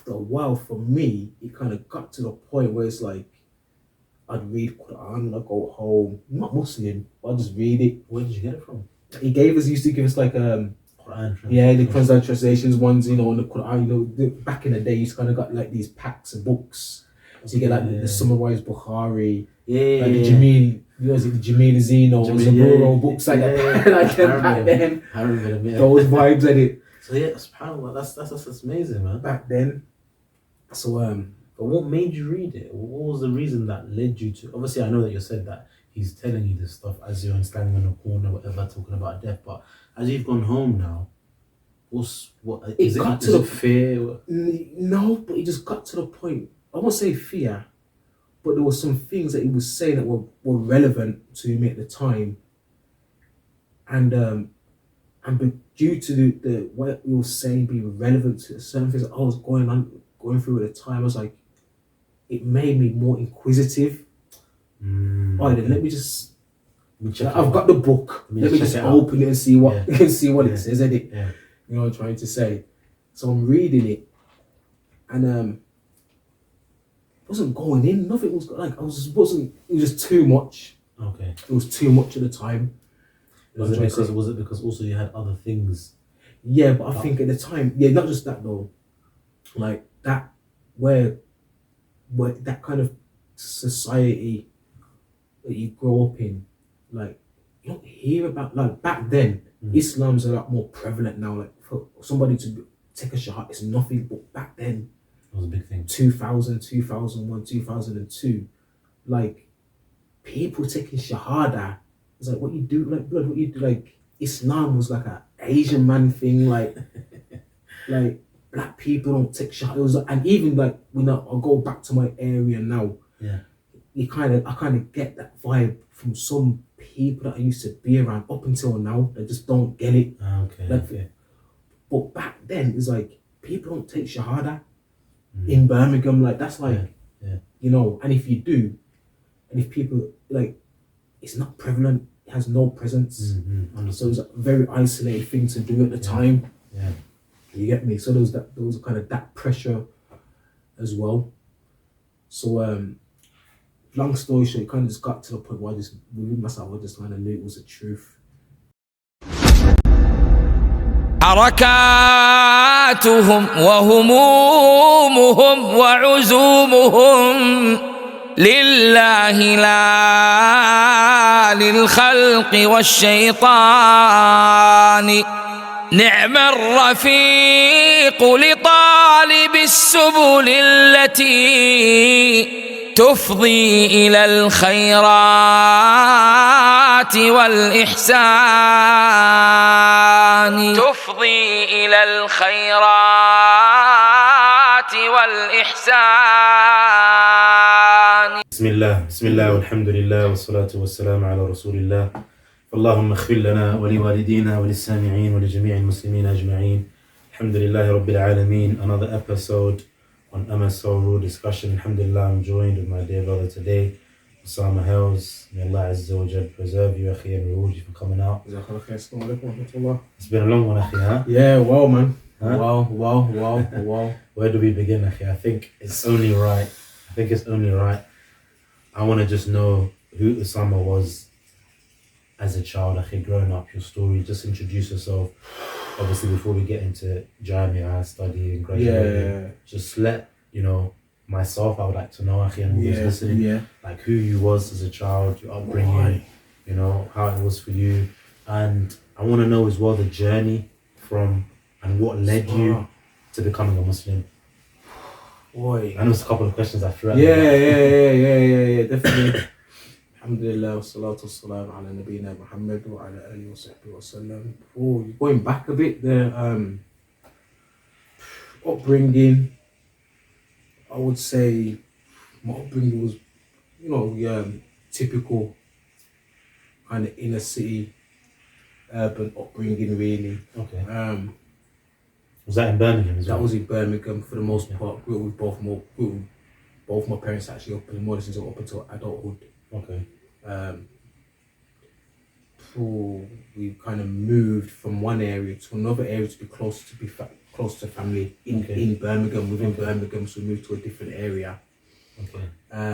after a while, for me, it kind of got to the point where it's like I'd read Quran, I'd go home. I'm not Muslim, but I'd just read it. Where did you get it from? He used to give us like Quran. yeah, the Quran translations ones, you know, on the Quran, you know, back in the day, you kind of got like these packs of books. So you get like the summarized Bukhari, like the Jamil, the Jamil Zeno, the rural books like that. Like back then, I remember them, those vibes in it. So yeah, subhanAllah, that's amazing, man. Back then, so but what made you read it? What was the reason that led you to? Obviously, I know that you said that he's telling you this stuff as you're standing in the corner, whatever, talking about death. But as you've gone home now, is it fear? No, but it just got to the point. I won't say fear, but there were some things that he was saying that were relevant to me at the time, and due to the what he was saying being relevant to certain things that I was going through at the time, I was like, it made me more inquisitive. Alright, then let me just. I've got the book. Let me just open it and see what it says. Edit. Yeah. You know what I'm trying to say. So I'm reading it, and wasn't going in. Nothing was like It was just too much. Okay. It was too much at the time. Was it because also you had other things? Yeah, but I think at the time, not just that though. Like that, where that kind of society that you grow up in, like you don't hear about, like back then. Islam's a lot more prevalent now. Like for somebody to take a shahada, it's nothing. But back then, it was a big thing. 2000, 2001, 2002, like people taking shahada. It's like what you do, like blood. What you do, like Islam was like a Asian man thing. Like like black people don't take shahada. It was, and even like I'll go back to my area now. Yeah, I kind of get that vibe from some people that I used to be around up until now. They just don't get it. Okay. But back then, it's like people don't take shahada in Birmingham. Like that's like, you know. And if you do, and if people like, it's not prevalent. It has no presence. So it's a very isolated thing to do at the time. Yeah, you get me. So there was kind of that pressure as well. So long story short, it kind of just got to the point where I just within myself, I just kind of knew it was the truth. حركاتهم وهمومهم وعزومهم لله لا للخلق والشيطان نعم الرفيق لطالب السبل التي تفضي إلى الخيرات والإحسان تفضي إلى الخيرات والإحسان. بسم الله والحمد لله والصلاة والسلام على رسول الله. اللهم اغفر لنا ولوالدينا وللسامعين ولجميع المسلمين أجمعين. Alhamdulilah Rabbil Alameen. Another episode on MSO discussion. Alhamdulillah, I'm joined with my dear brother today, Usamah Hayles. May Allah Azza wa Jal preserve you, akhi, and reward you for coming out. It's been a long one, akhi, huh? Yeah, wow, man. Huh? Wow. Where do we begin, akhi? I think it's only right. I want to just know who Usamah was as a child, akhi, growing up, your story. Just introduce yourself. Obviously, before we get into Jamia, study and graduating, just let myself. I would like to know, akhi, and who's listening, like who you was as a child, your upbringing, how it was for you, and I want to know as well the journey from and what led you to becoming a Muslim. Boy, I know it's a couple of questions I threw at you. Yeah, definitely. Alhamdulilah, wassalatu wassalamu ala nabiyyina Muhammed wa ala alihi wa sahbihi wa sallam. Going back a bit there, upbringing, I would say my upbringing was, typical kind of inner city, urban upbringing really. Okay. Was that in Birmingham as well? That was in Birmingham for the most part. Grew with both my parents actually up in Morrison's up until adulthood. Okay. We kind of moved from one area to another area to be closer to close to family in Okay. in Birmingham, within Okay. Birmingham, so we moved to a different area. Okay.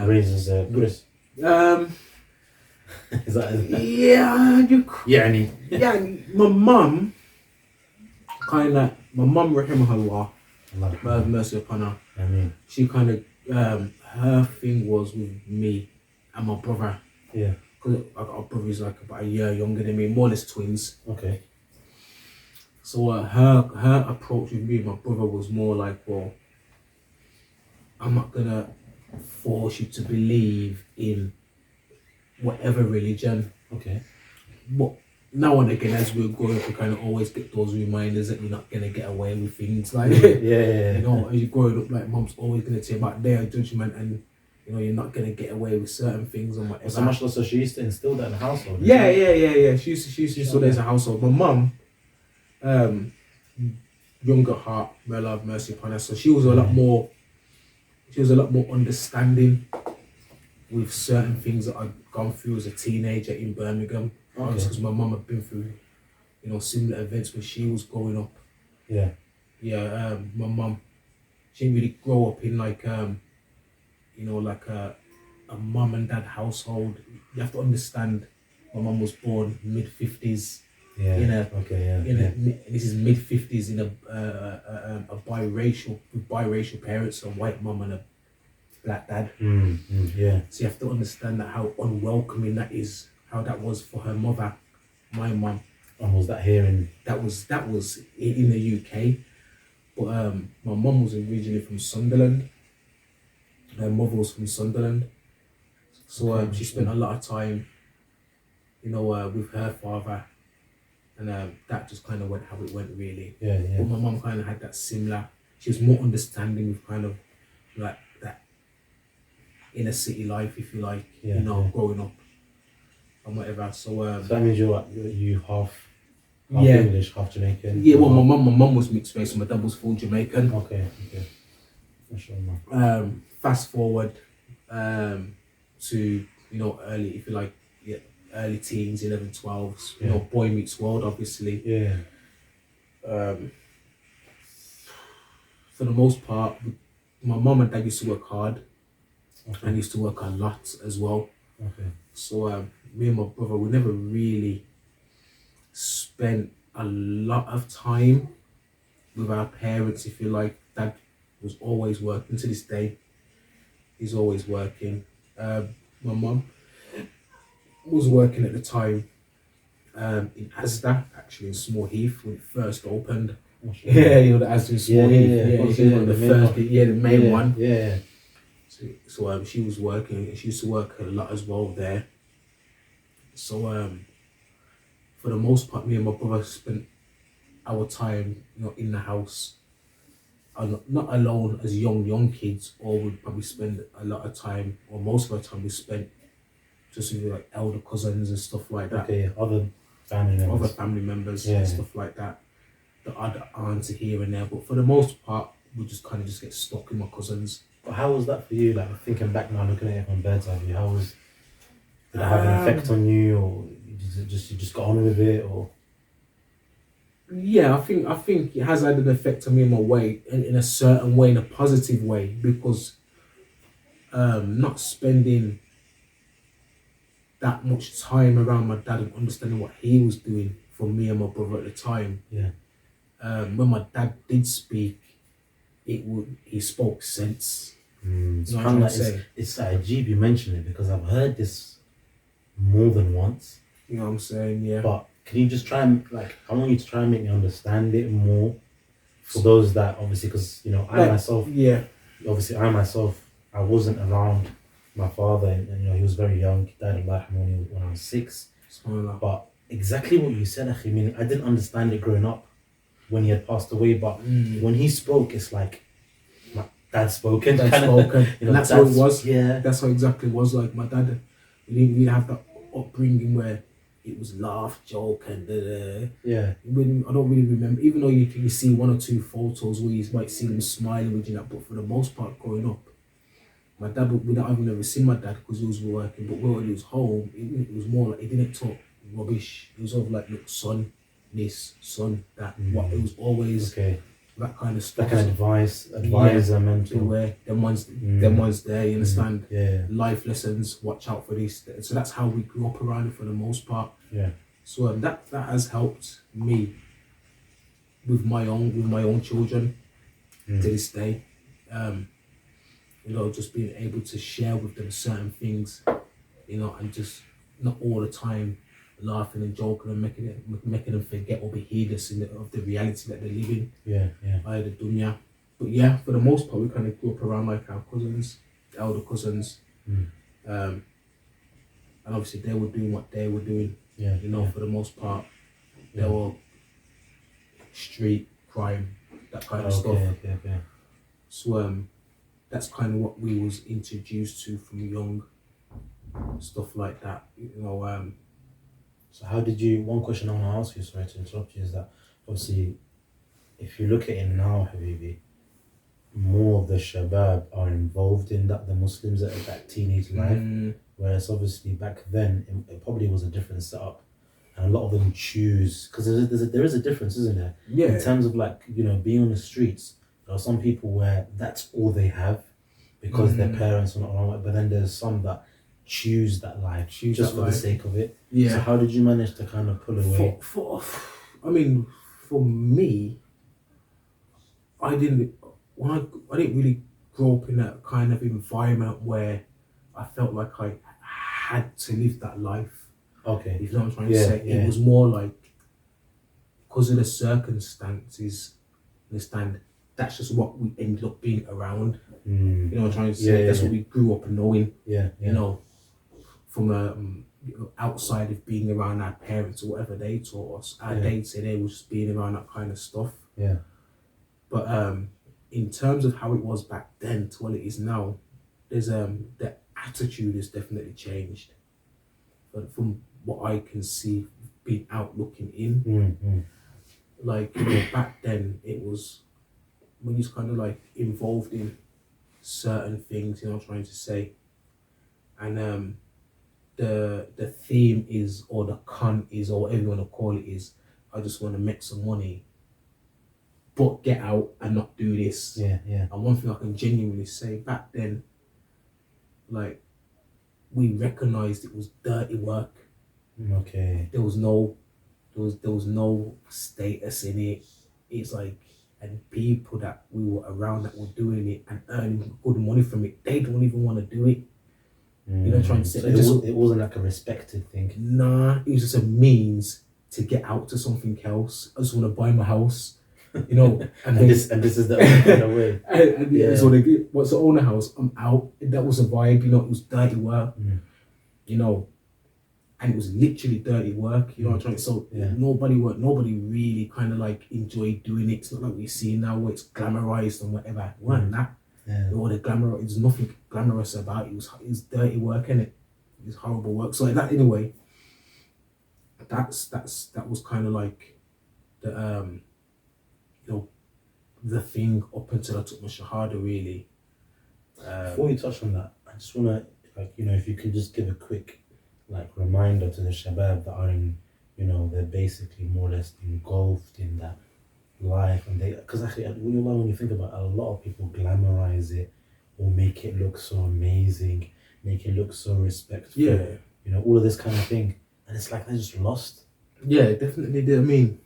Raises Chris. Is that? Yeah, Yeah, I mean. yeah. My mum, kind of like my mum, rahimahullah, may have mercy upon her. I mean. She kind of her thing was with me and my brother. Yeah. Because I got a brother who's like about a year younger than me, more or less twins. Okay. So her approach with me and my brother was more like, well, I'm not gonna force you to believe in whatever religion. Okay. But now and again, as we're growing up, we kind of always get those reminders that you're not gonna get away with things like Yeah. you know, as you're growing up, like mum's always gonna tell you about their judgment, and you know you're not gonna get away with certain things and whatever. So much so she used to instill that in the household. Yeah. She used to instill that as a household. My mum, younger heart, may Allah have mercy upon her. So she was a lot more understanding with certain things that I'd gone through as a teenager in Birmingham. Okay. Because my mum had been through, you know, similar events when she was growing up. Yeah. Yeah, my mum, she didn't really grow up in like, you know, like a mum and dad household. You have to understand, my mum was born mid-50s. Yeah. This is mid-50s in a biracial parents, a white mum and a black dad. Yeah. So you have to understand that how unwelcoming that is, how that was for her mother, my mum. And was that here in? That was in the UK, but my mum was originally from Sunderland. Her mother was from Sunderland, so she spent a lot of time, you know, with her father, and that just kind of went how it went really. Yeah. But my mum kind of had that similar. She was more understanding with kind of like that inner city life, if you like, you know, growing up and whatever. So that means you half yeah. English, half Jamaican. Yeah, well, my mum was mixed race, and my dad was full Jamaican. Okay. Mashallah. Fast forward to, you know, early teens, 11, 12s, you know, boy meets world, obviously. Yeah. For the most part, my mum and dad used to work hard, and used to work a lot as well. Okay. So me and my brother, we never really spent a lot of time with our parents, if you like. Dad was always working. To this day, he's always working. My mum was working at the time in Asda, actually in Small Heath when it first opened. Yeah, you know, the Asda in Small Heath. She was one of the first, the main one. Yeah. So she was working. She used to work a lot as well there. So for the most part, me and my brother spent our time, you know, in the house. Not alone as young kids, or would probably spend a lot of time, or most of our time we spent just with like elder cousins and stuff like that. Okay, other family members and stuff like that. The other aunts here and there, but for the most part, we just kind of just get stuck with my cousins. But how was that for you? Like thinking back now, looking at it from bird's eye view, did it have an effect on you, or you just got on with it, or? Yeah, I think it has had an effect on me in my way, in a certain way, in a positive way, because not spending that much time around my dad and understanding what he was doing for me and my brother at the time. Yeah. When my dad did speak, he spoke sense. It's You know kind of what I'm like saying? it's Ajib you mention it, because I've heard this more than once. You know what I'm saying? Yeah. But can you just try and, like, I want you to try and make me understand it more for those that, obviously, because, you know, I myself, I wasn't around my father, and you know, he was very young. He died of life when I was 6. But exactly what you said, I mean, I didn't understand it growing up when he had passed away, but when he spoke, it's like my dad spoken. You know, and that's how it was. Yeah. That's how exactly it was. Like my dad, we didn't really have that upbringing where it was laugh, joke, and yeah. I don't really remember, even though you see 1 or 2 photos where you might see him smiling with you, but for the most part, growing up, my dad, I've never seen my dad because he was working, but when he was home, it was more like he didn't talk rubbish. It was sort of like, look, son, this, son, that. What it was always that kind of stuff. Like an advisor, mentor. Beware, them ones there, you understand? Yeah. Life lessons, watch out for this. So that's how we grew up around it for the most part. Yeah. So that has helped me with my own children to this day. You know, just being able to share with them certain things, you know, and just not all the time laughing and joking and making them forget or be heedless of the reality that they live in. Yeah. By the dunya. But yeah, for the most part, we kind of grew up around like our cousins, the elder cousins, and obviously they were doing what they were doing. Yeah. You know, for the most part, they were street crime, that kind of stuff. Okay. So that's kind of what we was introduced to from young, stuff like that. You know. So how did you? One question I want to ask you, sorry to interrupt you, is that obviously, if you look at it now, Habibi, more of the shabab are involved in that, the Muslims at that teenage life, whereas obviously back then it probably was a different setup, and a lot of them choose, because there is a difference, isn't there? Yeah. In terms of, like, you know, being on the streets, there are some people where that's all they have because their parents are not around, but then there's some that choose that life just for the sake of it. Yeah. So how did you manage to kind of pull away? I mean, for me, I didn't really grow up in that kind of environment where I felt like I had to live that life. Okay. You know what I'm trying to say? It was more like, because of the circumstances, understand, that's just what we ended up being around. You know what I'm trying to say? That's what we grew up knowing. Yeah. You know, from outside of being around our parents or whatever they taught us, our day-to-day was just being around that kind of stuff. Yeah. But in terms of how it was back then to what it is now, there's the attitude has definitely changed. But from what I can see, being out looking in, like, you know, back then it was when you're kind of like involved in certain things, you know what I'm trying to say, and the theme is, or the con is, or whatever you want to call it, is I just want to make some money, but get out and not do this. Yeah. And one thing I can genuinely say, back then, like, we recognized it was dirty work. Okay. There was no status in it. It's like, and people that we were around that were doing it and earning good money from it, they don't even want to do it. You know, trying to say, so it wasn't like a respected thing. Nah, it was just a means to get out to something else. I just want to buy my house, you know. and this is the only kind of way. And so they get, once I own a house, I'm out. That was a vibe, you know. It was dirty work, you know, and it was literally dirty work, you know. I'm trying to, so nobody really kind of like enjoyed doing it. It's not like we see now where it's glamorized and whatever. It weren't that. Or the glamour, there's nothing glamorous about it. It was dirty work, innit? It was horrible work. So like that, anyway. That was kind of like the you know, the thing up until I took my shahada, really. Before you touch on that, I just wanna, like, you know, if you could just give a quick, like, reminder to the shabab that are in, you know, they're basically more or less engulfed in that life, and they, because actually when you think about it, a lot of people glamorize it or make it look so amazing, make it look so respectful, you know, all of this kind of thing, and it's like they're just lost. Definitely did. I mean,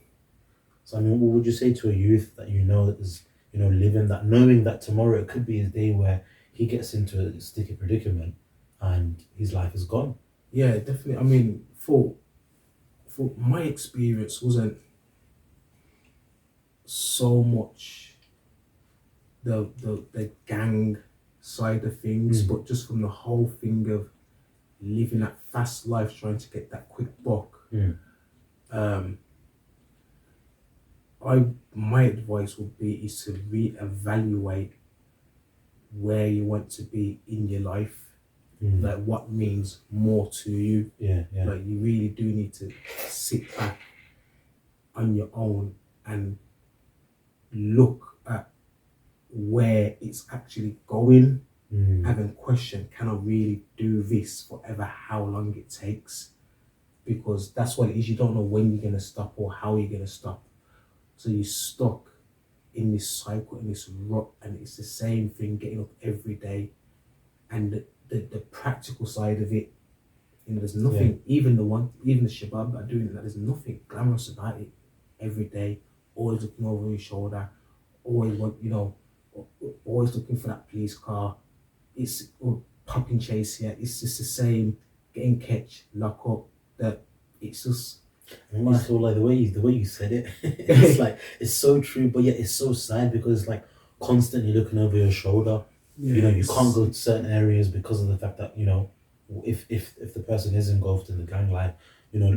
so what would you say to a youth that, you know, that is, you know, living that, knowing that tomorrow it could be a day where he gets into a sticky predicament and his life is gone? Definitely. I mean, for my experience wasn't so much the gang side of things, but just from the whole thing of living that fast life, trying to get that quick buck. My advice would be is to reevaluate where you want to be in your life, like what means more to you. Like, you really do need to sit back on your own and look at where it's actually going, and then question, can I really do this forever, how long it takes? Because that's what it is. You don't know when you're going to stop or how you're going to stop. So you're stuck in this cycle, in this rut, and it's the same thing, getting up every day, and the practical side of it. There's nothing, even the shabab that are doing that, there's nothing glamorous about it. Every day, always looking over your shoulder, always always looking for that police car. It's popping chase here. It's just the same, getting catch, lock up. That it's just. I feel like the way you said it, it's like it's so true, but yet it's so sad because it's like constantly looking over your shoulder. You can't go to certain areas because of the fact that if the person is engulfed in the gang life,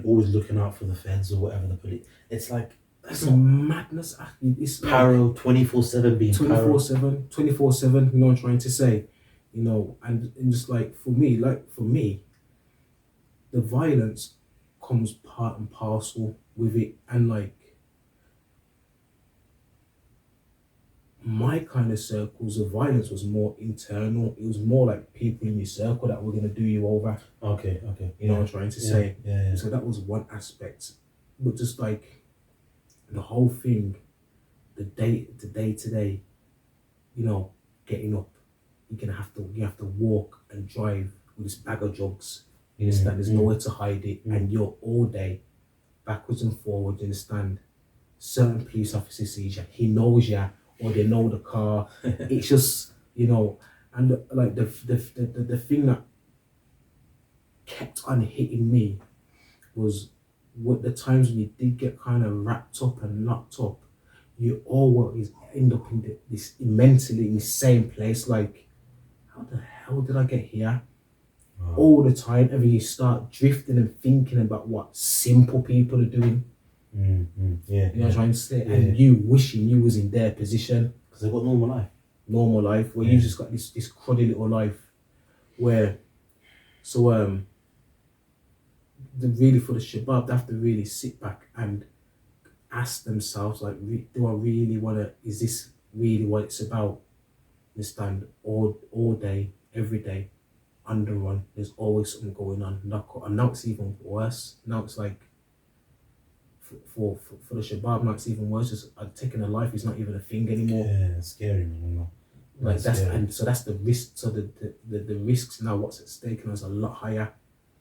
always looking out for the feds or whatever, the police. It's like that's a madness. It's paro 24/7 being 24/7, 24/7. You know what I'm trying to say, and just like for me, the violence comes part and parcel with it, and like my kind of circles of violence was more internal. It was more like people in your circle that were going to do you over. Okay. You know what I'm trying to say? Yeah. So that was one aspect, but just like the whole thing, the day to day, getting up, you have to walk and drive with this bag of drugs. You understand? There's nowhere to hide it, and you're all day backwards and forwards. You understand? Certain police officer sees you, he knows you, or they know the car. It's just and like the thing that kept on hitting me was what the times when you did get kind of wrapped up and locked up, you always end up in this mentally in the same place. Like, how the hell did I get here? Wow. All the time, and you start drifting and thinking about what simple people are doing. Yeah, you know what I'm trying to say, and you wishing you was in their position because they've got normal life. Where you just got this cruddy little life, where really for the shabab, they have to really sit back and ask themselves, like, do I really want to? Is this really what it's about? Understand? All day, every day, underrun. There's always something going on. And now it's even worse. Now it's like for the shabab, now it's even worse. Just taking a life is not even a thing anymore. Yeah, it's scary, man. Like that's the risk. So the risks now, what's at stake now is a lot higher.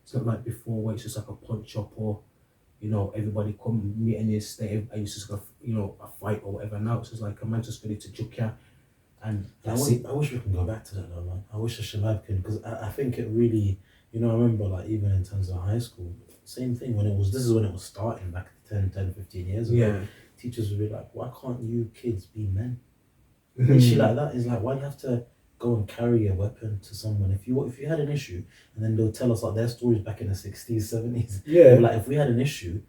It's not like before where it's just like a punch up or everybody come meet in your state and it's just a fight or whatever. Now it's just like a man just ready to juke you. And I wish we can go back to that though, man. I wish the shabab could, because I think it really, I remember like even in terms of high school, same thing this is when it was starting back 10, 15 years ago. Yeah. Teachers would be like, why can't you kids be men? And shit like that is like, why do you have to go and carry a weapon to someone? If you had an issue, and then they'll tell us like their stories back in the 60s, 70s. Yeah. Like, if we had an issue,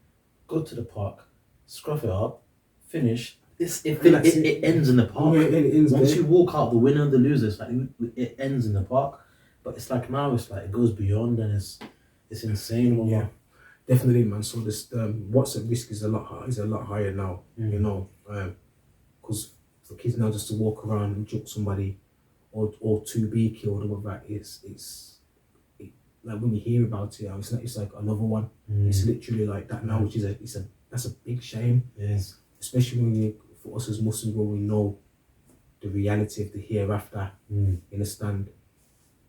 go to the park, scruff it up, finish. It ends in the park. Once you walk out, the winner and the loser, it's like it ends in the park. But it's like now, it's like it goes beyond, and it's insane. Yeah, definitely, man. So this what's at risk is a lot higher now. Because for kids now just to walk around and juke somebody, or to be killed or whatever, it's like when you hear about it, it's like another one. It's literally like that now, which is that's a big shame. Yes. Especially when for us as Muslims, when we know the reality of the hereafter. You understand?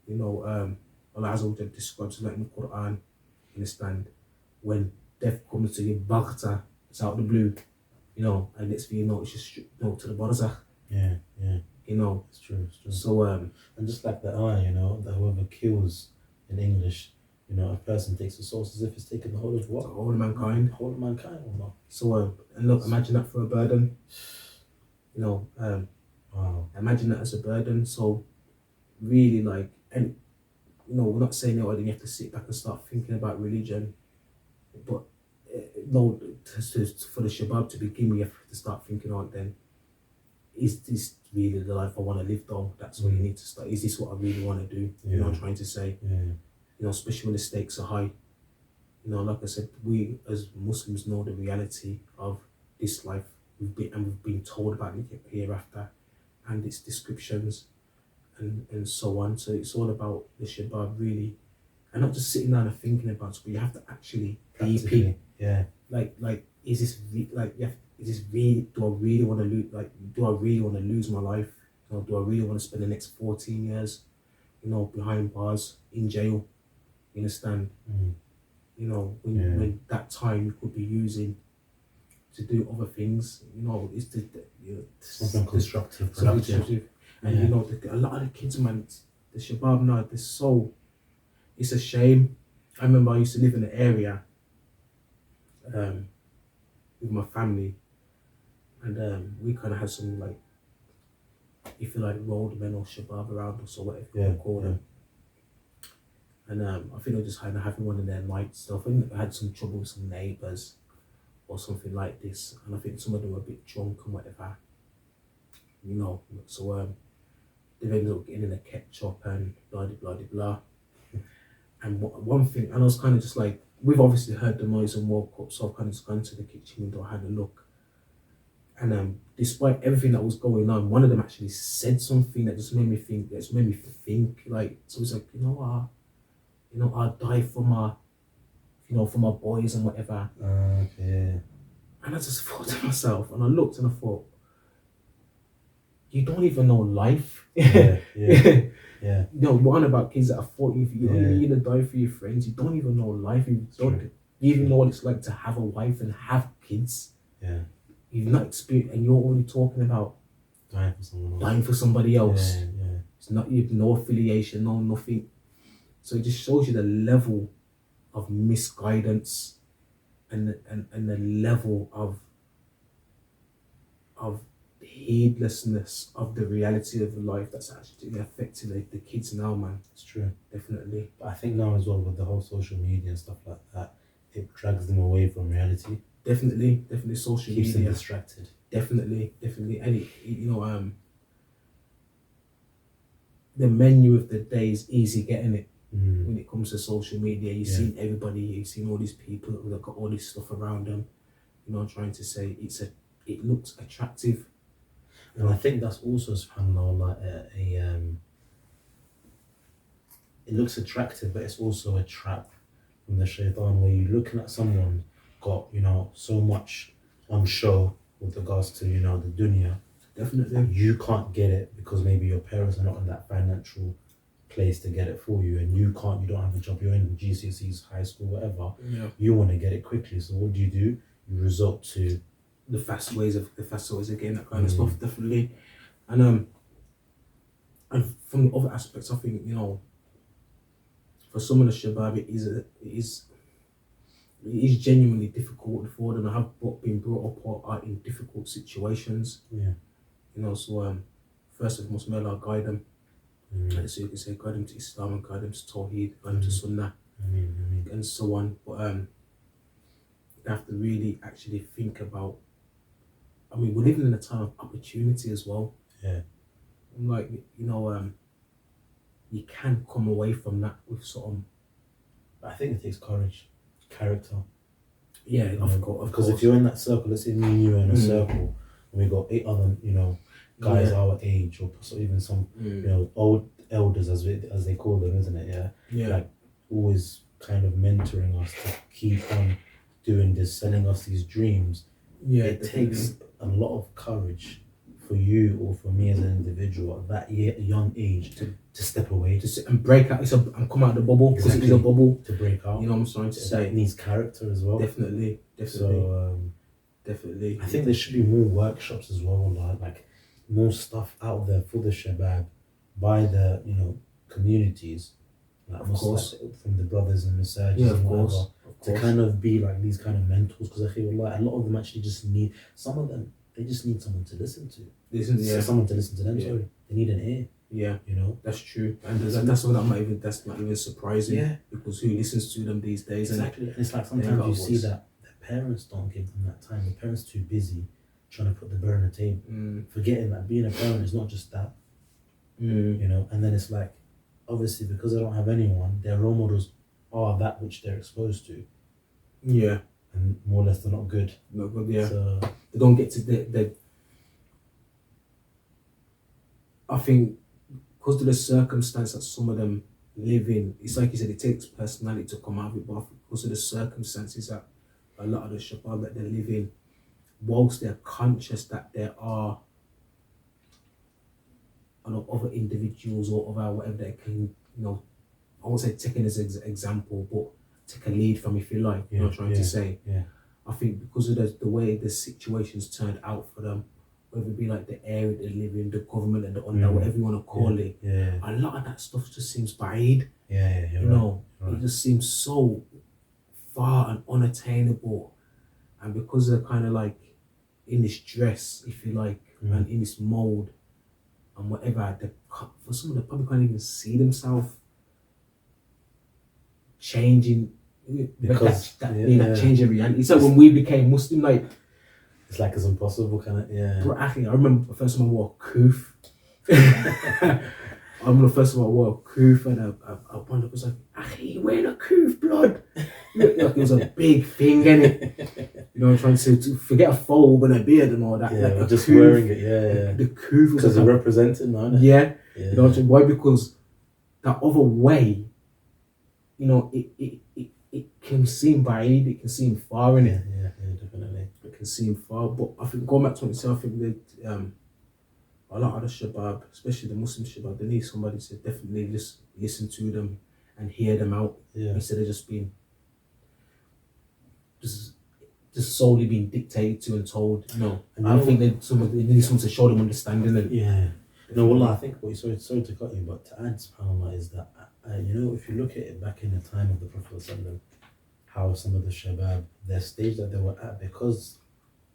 Allah Azza wa Jalla describes it in the Quran. You understand? When death comes to you, baghta, it's out of the blue. And next thing you know, it's just to the barzakh. Yeah. It's true. So and just like the ayah, that whoever kills in English, a person takes the soul as if it's taken the whole of what? The whole of mankind. Whole of mankind or not? So and look, imagine that for a burden. Wow. Imagine that as a burden. So really, like, and we're not saying then you have to sit back and start thinking about religion, but for the shabab to begin with, you have to start thinking, then is this really the life I want to live though? That's what you need to start. Is this what I really want to do? Yeah. You know what I'm trying to say? Yeah. Especially when the stakes are high. Like I said, we as Muslims know the reality of this life. We've been told about it hereafter and its descriptions and so on. So it's all about the shabab really, and not just sitting down and thinking about it, but you have to actually be. Yeah. Like is this like do I really want to lose? Like, do I really want to lose my life? You know, do I really want to spend the next 14 years, you know, behind bars in jail? You understand? You know, when that time you could be using to do other things. You know, it's something constructive, productive. And you know, a lot of the kids, man, the Shabab now, it's a shame. I remember I used to live in an area with my family, and we kind of had some, like, if you like, roadmen or Shabab around us or whatever you call them. And I think they were just kind of having one of their night stuff. I think I had some trouble with some neighbours or something like this, and I think some of them were a bit drunk and whatever, you know. So they ended up getting in a ketchup and blah blah blah blah. And one thing, and I was kind of just like, we've obviously heard the noise and woke up, so I've kind of just gone to the kitchen window, had a look, and despite everything that was going on, one of them actually said something that just made me think. Like, so it's like, you know, I'll die for my, you know, for my boys and whatever. Okay. And I just thought to myself, and I looked and I thought, you don't even know life. Yeah. You know, one about kids that are 40, you're gonna die for your friends. You don't even know life. You even know what it's like to have a wife and have kids. Yeah. You've not experienced, and you're already talking about dying for somebody else. Yeah. It's not, you have no affiliation, no nothing. So it just shows you the level of misguidance and the level of heedlessness of the reality of the life that's actually affecting the kids now, man. It's true. Definitely. But I think now as well, with the whole social media and stuff like that, it drags them away from reality. Definitely social Keeps media. them distracted. Definitely. And you know, the menu of the day is easy getting it. When it comes to social media, you've seen everybody, you've seen all these people who have got all this stuff around them, you know, trying to say it looks attractive. And I think that's also, subhanAllah, like it looks attractive, but it's also a trap from the shaitan, where you're looking at someone got, you know, so much on show with regards to, you know, the dunya. Definitely. You can't get it because maybe your parents are not in that financial place to get it for you, and you don't have a job, you're in GCSEs, high school, whatever. You want to get it quickly, so what do? You resort to the fast ways again, that kind of stuff. Definitely. And from the other aspects, I think, you know, for some of the Shabab, it is genuinely difficult for them. I have been brought up or are in difficult situations. You know, so first and foremost, may Allah guide them. So you can say, guide them to Islam and guide them to Tawheed, guide them to Sunnah, and so on. But you have to really actually think about, I mean, we're living in a time of opportunity as well. Like, you know, you can come away from that with something. I think it takes courage, character. Of course. Because if you're in that circle, let's say me and you are in a circle, and we got 8 other, you know, guys our age, or even some, you know, old elders as they call them, isn't it? Like, always kind of mentoring us to keep on doing this, selling us these dreams. It takes a lot of courage for you or for me as an individual at that young age to step away, and break out. And come out of the bubble, because it is a bubble to break out. You know what I'm trying to say? It needs character as well. Definitely. So definitely. I think there should be more workshops as well, like more stuff out there for the Shabab by the, you know, communities, like, of course, from the brothers and Masajid and whatever, to kind of be like these kind of mentors, because I feel like a lot of them actually just need, some of them, they just need someone to listen to. Someone to listen to them, sorry. They need an ear. You know? That's true. And that's not even surprising. Because who listens to them these days? Exactly. And it's like sometimes you see that the parents don't give them that time. The parents too busy trying to put the bird on the table, forgetting that being a parent is not just that. You know, and then it's like, obviously, because they don't have anyone, their role models are that which they're exposed to. And more or less, they're not good. So they don't get to I think because of the circumstance that some of them live in, it's like you said, it takes personality to come out of it, but because of the circumstances that a lot of the Shabab that they live in, whilst they're conscious that there are a lot of other individuals or other whatever they can, I won't say taking as an example, but take a lead from, if you like, you know what I'm trying to say. Yeah. I think because of the way the situations turned out for them, whether it be like the area they live in, the government and the under, whatever you want to call it, a lot of that stuff just seems bad. It just seems so far and unattainable. And because they're kind of like in this dress, if you like, and in this mold and whatever, for some of them, probably can't even see themselves changing, because that changing reality. So when we became Muslim, like, it's like it's impossible, kind of. Bro, actually, I remember the first time I wore a koof. I remember the first time I wore a koof, and I wonder, was like, "Actually, you wearing a koof, blood?" Like it was a big thing, innit? You know, I'm trying to say, to forget a fold and a beard and all that. Yeah, like just koof, wearing it. The koof was because it represented, no? Yeah. You know what I'm saying? Why? Because that other way, it can seem ba'id, it can seem far, innit? Yeah, definitely. It can seem far, but I think going back to myself, I think that a lot of the shabab, especially the Muslim shabab, they need somebody to definitely just listen to them and hear them out instead of just being just solely being dictated to and told. I think they need someone to show them understanding. I think sorry to cut you, but to add, subhanAllah, is that if you look at it back in the time of the Prophet ﷺ, how some of the shabab, their stage that they were at, because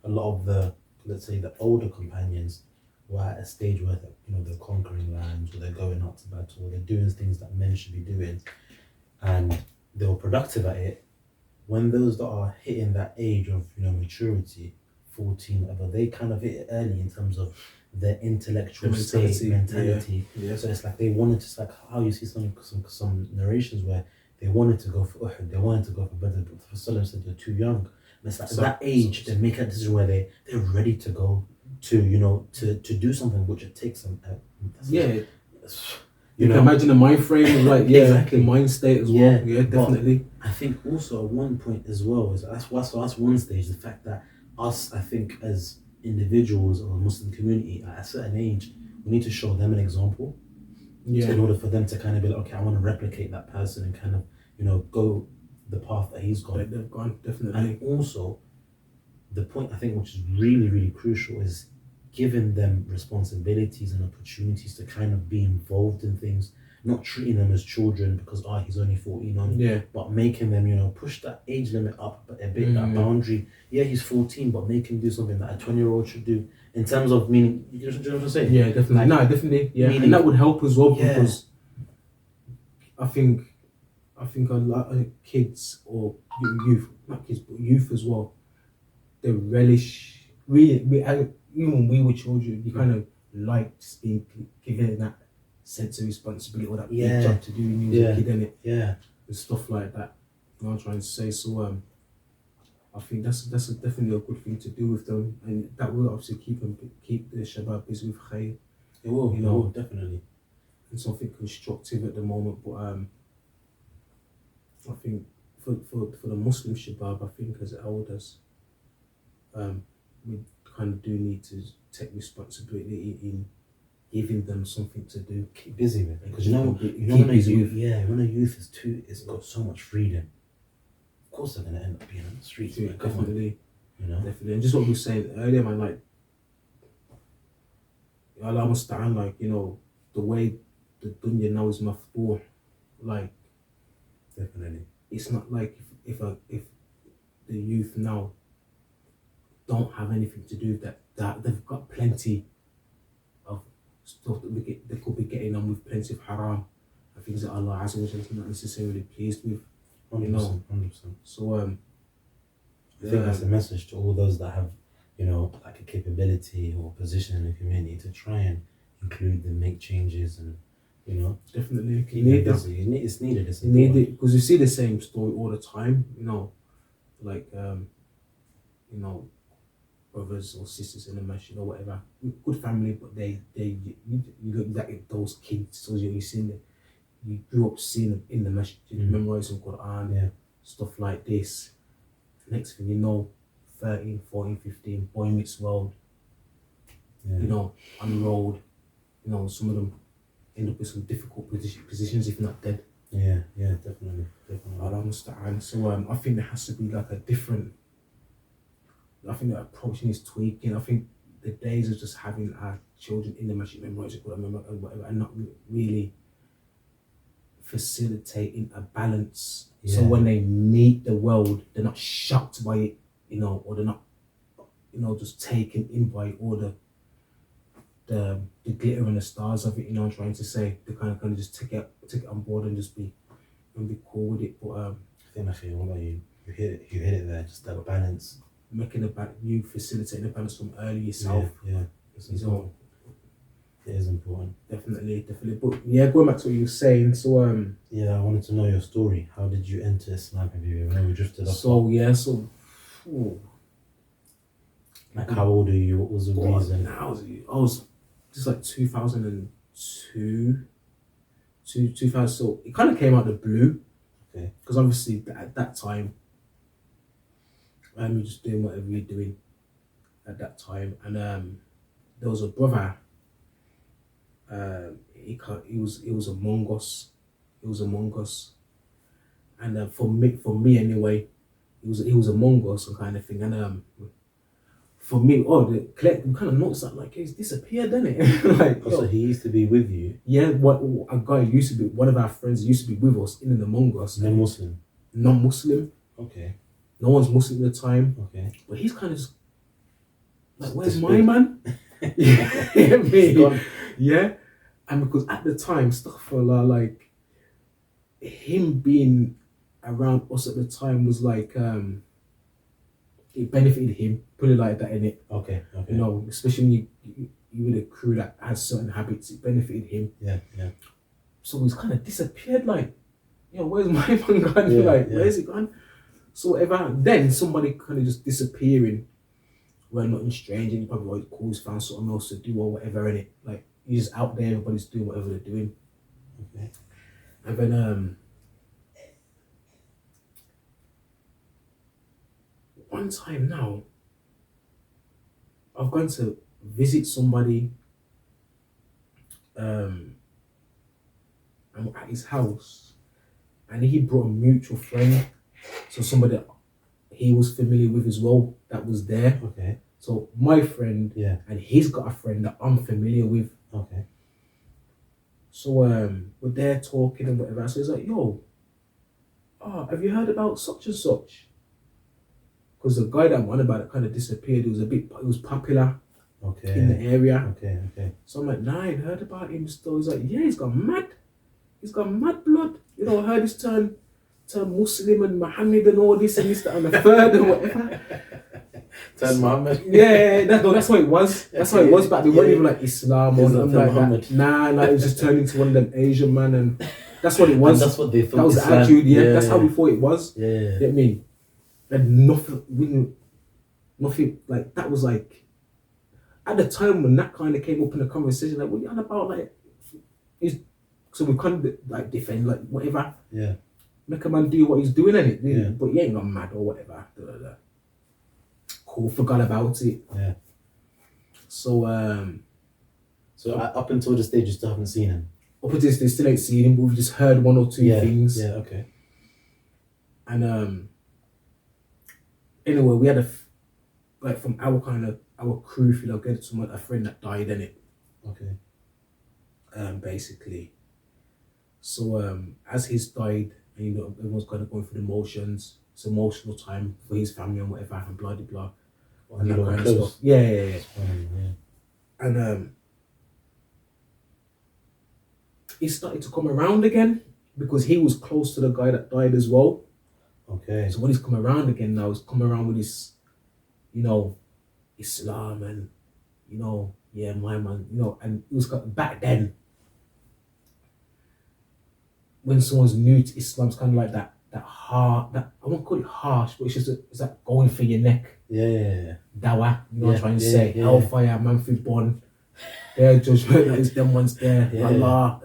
a lot of the, let's say, the older companions were at a stage where they're conquering lands, or they're going out to battle, or they're doing things that men should be doing, and they were productive at it. When those that are hitting that age of maturity, 14, whatever, they kind of hit it early in terms of their intellectual mentality. Yeah. So it's like they wanted to, like how you see some narrations where they wanted to go for Uhud, they wanted to go for Badr, but the Prophet said you're too young. And it's like at that age they make a decision where they're ready to go to to do something which it takes them. You can imagine the mind frame of like exactly the mind state as well. Yeah, definitely. But I think also at one point as well is that's one stage, the fact that us, I think, as individuals or Muslim community at a certain age, we need to show them an example. In order for them to kind of be like, okay, I want to replicate that person and kind of go the path that he's gone. They've gone, definitely. And also, the point I think which is really, really crucial is giving them responsibilities and opportunities to kind of be involved in things, not treating them as children because he's only 14 but making them push that age limit up a bit, that boundary. He's 14, but make him do something that a 20-year-old should do in terms of meaning. You know what I'm saying? Yeah, definitely. Definitely. Yeah, meaning, and that would help as well because I think a lot of kids or youth, not kids but youth as well, they relish. Even when we were children, you kind of liked being given that sense of responsibility or that big job to do when you was a kid, innit? And stuff like that. You know what I'm trying to say? So I think that's definitely a good thing to do with them, and that will obviously keep the shabab busy with khair. It will, definitely. And something constructive at the moment, but I think for the Muslim shabab, I think as elders, we kind of do need to take responsibility in giving them something to do. Keep busy with it, because when a youth is got so much freedom, of course they're gonna end up being on the streets. Definitely. Definitely. And just what we were saying earlier, man, like Allah musta'an, like the way the dunya now is maftuh, like definitely. It's not like if the youth now don't have anything to do with that they've got plenty of stuff that they could be getting on with, plenty of haram and things that Allah Azza wa Jalla is not necessarily pleased with. 100%. So I think that's a message to all those that have like a capability or position in the community to try and include them, make changes, and definitely you need that. It's needed. It's needed because you see the same story all the time. Like brothers or sisters in the masjid or whatever, good family, but you look at those kids. So you seen them, you grew up seeing them in the masjid, memorizing Quran, stuff like this. Next thing you know, 13, 14, 15, boy meets world, Yeah. you know, on the road, you know, some of them end up in some difficult positions, if not dead. Yeah, definitely. Musta'an. So I think there has to be like a different, I think the approach needs tweaking. I think the days of just having our children in the masjid memorize or whatever, and not really facilitating a balance. So Yeah. when they meet the world, they're not shocked by it, you know, or they're not, you know, just taken in by all the glitter and the stars of it, you know, I'm trying to say. They kind of just take it on board and just be cool with it. But I think actually, what about you? You hit it there. Just that balance. making you facilitating the balance from early yourself. Yeah, it's important. It is important. Definitely. But yeah, going back to what you were saying, so yeah, I wanted to know your story. How did you enter Islam? Have you ever drifted off? Like, how old are you? What was the reason? I was just like 2002, 2000. So it kind of came out of the blue. Okay. Because obviously at that time, you're just doing whatever you're doing at that time, and there was a brother. He was among us. He was among us, and for me anyway, he was among us and kind of thing. And for me, we kind of noticed that like he's disappeared, didn't it? Like, so he used to be with you. Yeah, a guy used to be one of our friends used to be with us in and among us. Non-Muslim. Non-Muslim. Okay. No one's Muslim at the time. Okay. But he's kind of just like, where's my man? Yeah, me. Yeah. And because at the time, astaghfirullah, like him being around us at the time was like it benefited him, put it like that, in it. Okay. You know, especially when you with a crew that has certain habits, it benefited him. Yeah. So he's kind of disappeared, like, where's my man gone? Where's he gone? So whatever. Then somebody kind of just disappearing. Well, nothing strange, and you probably always calls, found something else to do or whatever, in it. Like, he's just out there, everybody's doing whatever they're doing. Okay. And then one time now, I've gone to visit somebody I'm at his house, and he brought a mutual friend, so somebody that he was familiar with as well that was there. Okay. So my friend, yeah, and he's got a friend that I'm familiar with. Okay. So we're there talking and whatever. So he's like, have you heard about such and such? Because the guy that I'm on about it kind of disappeared. It was popular. Okay. In the area. Okay. So I'm like, nah, I ain't heard about him still. He's like, yeah, he's got mad. He's got mad blood. I heard he's turned Muslim and Muhammed and all this and this, that and the third and whatever. Turn Muhammad. Yeah, that's how it was. That's how it was back then. It wasn't even like Islam or nothing like Muhammad. that. Nah, it was just turning into one of them Asian man, and that's what it was. And that's what they thought. That was Islam. the attitude, yeah. Yeah. That's how we thought it was. Yeah. You know what I mean? And nothing like that was like at the time when that kind of came up in the conversation, like, what you on about? Like, so we kind of like defend, like, whatever. Yeah. Make a man do what he's doing, innit? Yeah. But he ain't gone mad or whatever. Cool, forgot about it. Yeah. So up until the stage, you still haven't seen him. up until this, they still ain't seen him, but we've just heard one or two things. Yeah. Okay. And anyway, we had from our crew, if you know, get a friend that died in it. Okay. Basically. So as he's died, and everyone's kind of going through the motions. It's emotional time for his family and whatever, and blah blah blah. And that kind of stuff. Yeah. And he started to come around again because he was close to the guy that died as well. Okay. So when he's come around again now, he's come around with this, Islam and, my man, and it was back then. When someone's new to Islam, it's kind of like that hard, I won't call it harsh, but it's like going for your neck. Yeah. Dawah, what I'm trying to say. Hellfire, man through born. Their judgment, that is them ones there. Allah.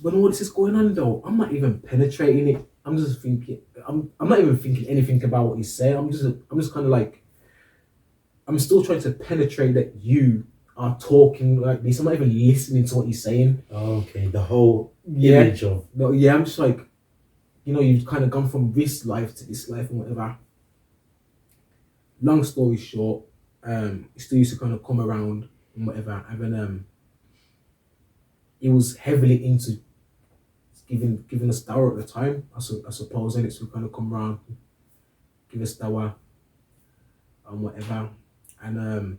When all this is going on though, I'm not even penetrating it. I'm just thinking. I'm not even thinking anything about what he's saying. I'm just kind of like. I'm still trying to penetrate that you are talking like this. I'm not even listening to what he's saying. Okay, the whole image of. No, yeah, I'm just like, you've kind of gone from this life to this life and whatever. Long story short, he still used to kind of come around and whatever, and then he was heavily into giving us dawah at the time, I suppose, and it's to kind of come around, give us dawah and whatever. And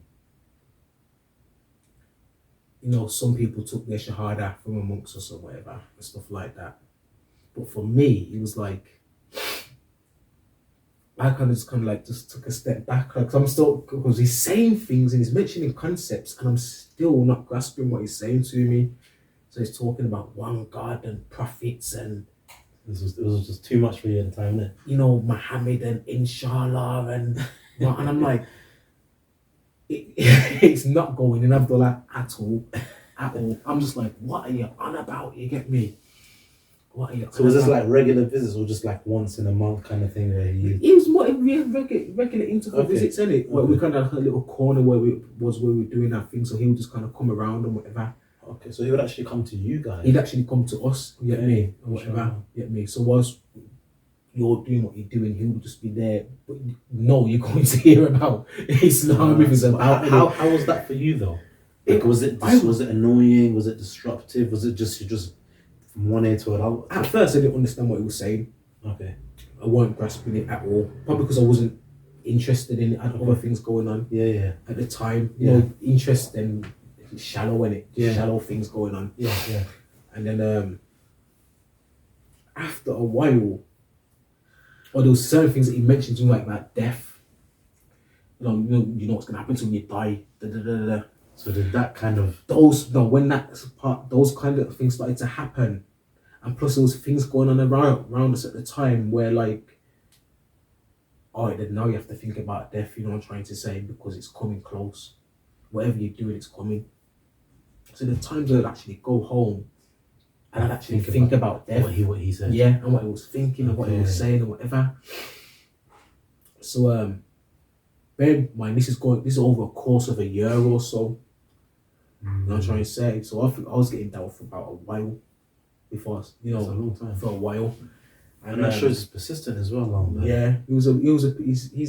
some people took their shahada from amongst us or whatever and stuff like that. But for me, it was like I kind of just took a step back, like, 'cause I'm still, because he's saying things and he's mentioning concepts and I'm still not grasping what he's saying to me. So he's talking about one God and prophets and it was just too much for you at the time, isn't it? Muhammed and inshallah and I'm like, it's not going in Abdullah at all. I'm just like, what are you on about? You get me? What are you? So was this like regular visits or just like once in a month kind of thing where you? It was more regular interval visits, innit? Where we kind of had a little corner where we were doing that thing, so he would just kind of come around and whatever. Okay, so he would actually come to you guys. He'd actually come to us, you get me, or whatever. Sure. You get me? So whilst you're doing what you're doing, he would just be there. But no, you're going to hear about Islam if it's about. How was that for you though? Like, was it annoying? Was it disruptive? Was it just from one ear to another? At first, I didn't understand what he was saying. Okay. I wasn't grasping it at all. Probably because I wasn't interested in it. I had other things going on. Yeah. At the time, interest and shallow in it. Yeah. Shallow things going on. Yeah. And then after a while, or there was certain things that he mentioned to me like death. You know what's gonna happen to when you die. Da, da, da, da. So did that kind of those kind of things started to happen, and plus there was things going on around us at the time where like, alright, then now you have to think about death. You know what I'm trying to say, because it's coming close. Whatever you're doing, it's coming. So the times I'd actually go home and I'd actually think about death. What he said. Yeah, and what he was thinking and what he was saying and whatever. So bear in mind, this is over a course of a year or so. You know what I'm trying to say? So I think I was getting down for about a while before, That's a long time. for a while. And that shows he's persistent as well, yeah, he's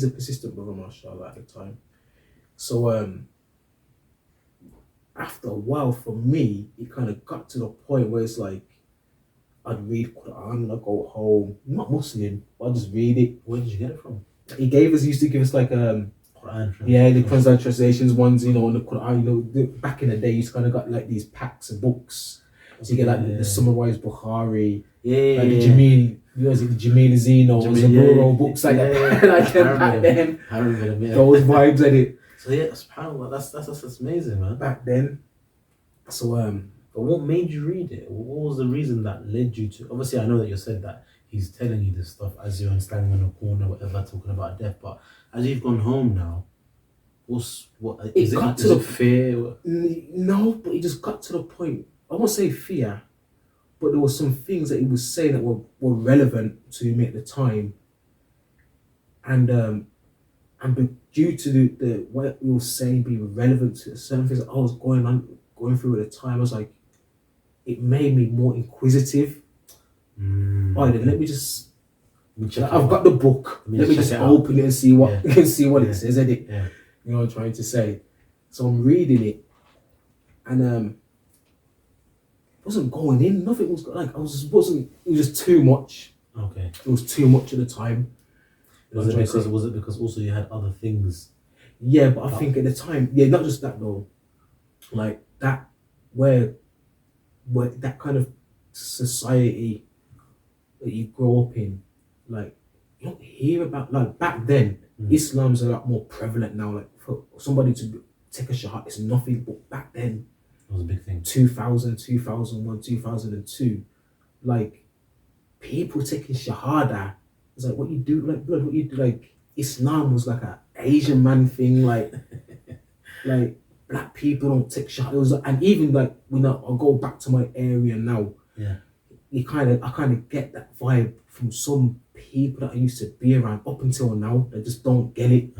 a persistent brother, mashallah, at the time. So after a while, for me, it kind of got to the point where it's like I'd read Quran, I'd go home. I'm not Muslim, but I'd just read it. Where did you get it from? He used to give us like Quran. the Quran translations ones, on the Quran. Back in the day, you just kind of got like these packs of books. So you get like the summarized Bukhari, the Jamil. The Jamil Zeno, Zaburo books like that. Like back then. I remember those vibes in it. So yeah, subhanAllah, that's amazing, man. Back then. So but what made you read it? What was the reason that led you to? Obviously, I know that you said that he's telling you this stuff as you're standing in a corner, whatever, talking about death. But as you've gone home now, is it fear? No, but it just got to the point. I won't say fear, but there were some things that he was saying that were relevant to me at the time, and due to the what he was saying being relevant to certain things that I was going through at the time, I was like, it made me more inquisitive. Alright, then let me just. I've got the book. Let me just open it and see what it says. Edit. Yeah. You know what I'm trying to say. So I'm reading it, and it wasn't going in. Nothing was like It was just too much. Okay. It was too much at the time. Was it because also you had other things? Yeah, but I think at the time, not just that though. Like that, where that kind of society that you grow up in, like you don't hear about, like back then. Islam's a lot more prevalent now. Like for somebody to take a shahada, it's nothing. But back then, it was a big thing. 2000, 2001, 2002, like people taking shahada. It's like what you do, like blood. What you do, like Islam was like a Asian man thing. Like like black people don't take shahada. It was, and even like I'll go back to my area now. Yeah. I kind of get that vibe from some people that I used to be around up until now. They just don't get it.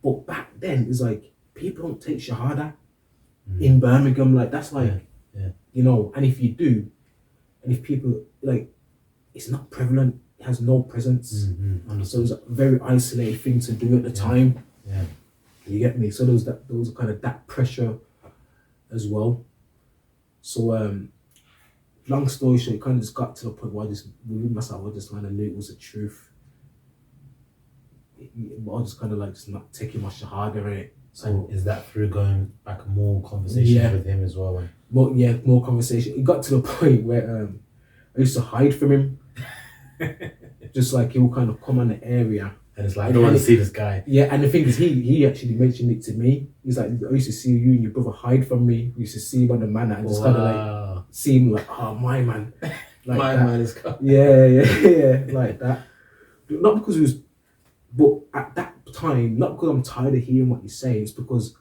But back then, it's like people don't take shahada in Birmingham. Like that's like, you know, and if you do, and if people like, it's not prevalent. It has no presence. So it was a very isolated thing to do at the time. Yeah. You get me? So there was kind of that pressure as well. So long story short, it kind of just got to the point where I just within myself, I just kind of knew it was the truth. But I was just kind of like just not taking my shahada in it. So and is that through going back more conversation with him as well? More conversation. It got to the point where I used to hide from him. Just like he would kind of come on the area. And it's like, I don't want to see this guy. Yeah, and the thing is, he actually mentioned it to me. He's like, I used to see you and your brother hide from me. We used to see him on the manor and just kind of like see him like, oh, my man. Like my man is coming. Yeah, like that. Not because it was, but at that time, not because I'm tired of hearing what you're saying, it's because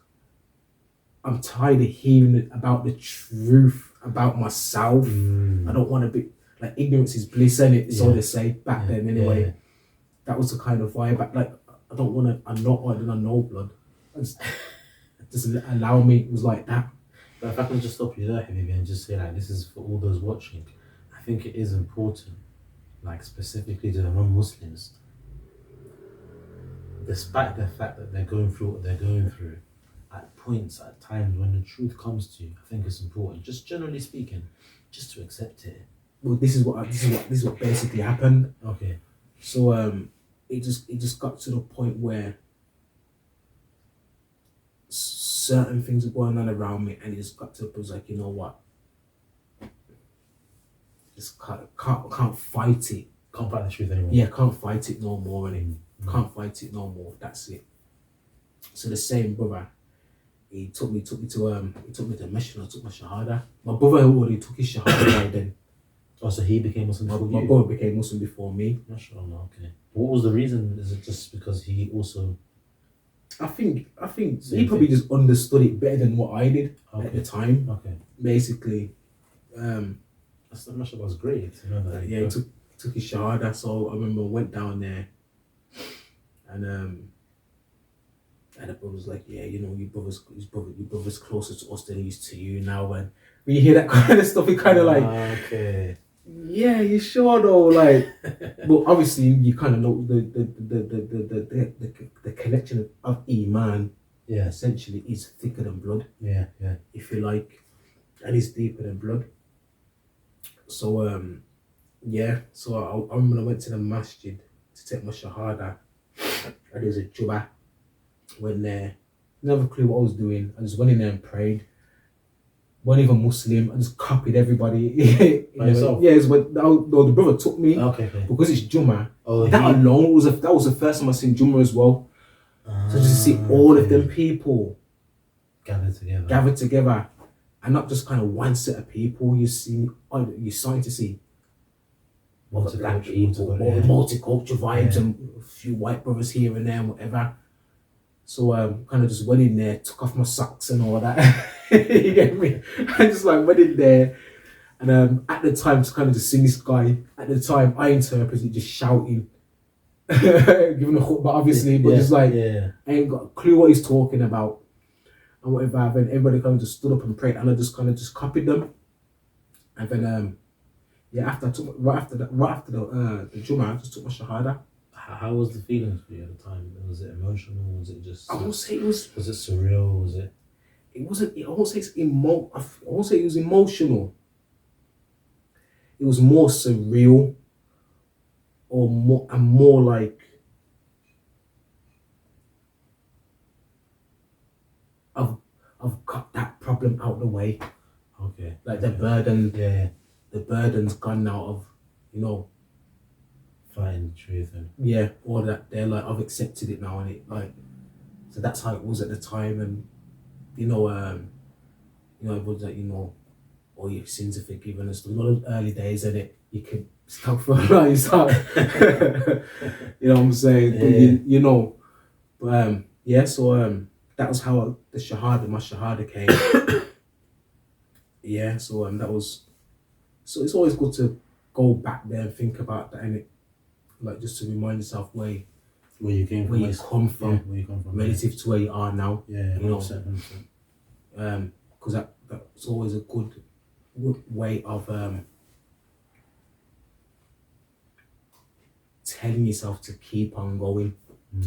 I'm tired of hearing about the truth about myself. I don't want to be, like, ignorance is bliss, innit? So they say back then anyway. Yeah. That was the kind of vibe. Like, I don't want to. I'm not more than I know blood. Just allow me. It was like that. But if I can just stop you there, Habibi, and just say like, this is for all those watching. I think it is important, like specifically to the non-Muslims, despite the fact that they're going through what they're going through, at points, at times when the truth comes to you, I think it's important. Just generally speaking, just to accept it. Well, this is what basically happened. Okay. So it just got to the point where certain things were going on around me, and it just got to the point, like, you know what? Just can't fight it. Can't fight the truth anymore. Yeah, can't fight it no more anymore. Can't fight it no more. That's it. So the same brother, he took me to Meshach. I took my shahada. My brother already took his shahada by then. Oh, so he became Muslim before you? My brother became Muslim before me. MashaAllah, okay. What was the reason? Is it just because he also... I think he probably just understood it better than what I did at the time. Okay. Basically. MashaAllah was great. You know that. Yeah, he took his shahada. So I remember I went down there and the brother was like, yeah, you know, your brother's closer to us than he is to you now. And when you hear that kind of stuff, it kind of like... Okay. Yeah, you sure though, like, but obviously you kind of know the connection of Iman, essentially is thicker than blood. Yeah. If you like, and it's deeper than blood. So so I remember I went to the masjid to take my shahada, and there was a jubba. Went there, never clue what I was doing. I just went in there and prayed. Wasn't even Muslim. I just copied everybody. By yourself? Yeah, the brother took me. Okay. Because it's Jummah. Oh, that alone was the first time I seen Jummah as well. So just to see all of them people gathered together, and not just kind of one set of people. You're starting to see black people, multicultural vibes, and a few white brothers here and there, and whatever. So kind of just went in there, took off my socks and all that. You get me? I just like went in there, and at the time, just kind of just seeing this guy. At the time, I interpreted just shouting, giving a khutbah, obviously, but just like I ain't got a clue what he's talking about and whatever. And everybody kind of just stood up and prayed, and I just kind of just copied them. And then right after the Jummah, I just took my shahada. How was the feelings for you at the time? Was it emotional? Was it just... I won't say it was... Was it surreal? Was it... It wasn't... I won't say it was emotional. It was more surreal, or more like... I've got that problem out of the way. Okay. Like the burden... Yeah. The burden's gone out of, you know... Fighting the truth and all that. They're like, I've accepted it now, and it like, so that's how it was at the time. And it was like, all your sins are forgiven and stuff. Not those early days, and it you could stop for a while, you start. You know what I'm saying? But so that was how my shahada came. So that was So it's always good to go back there and think about that, and like just to remind yourself where you come from, relative to where you are now. Yeah, you know, 100%. Because that's always a good way of telling yourself to keep on going.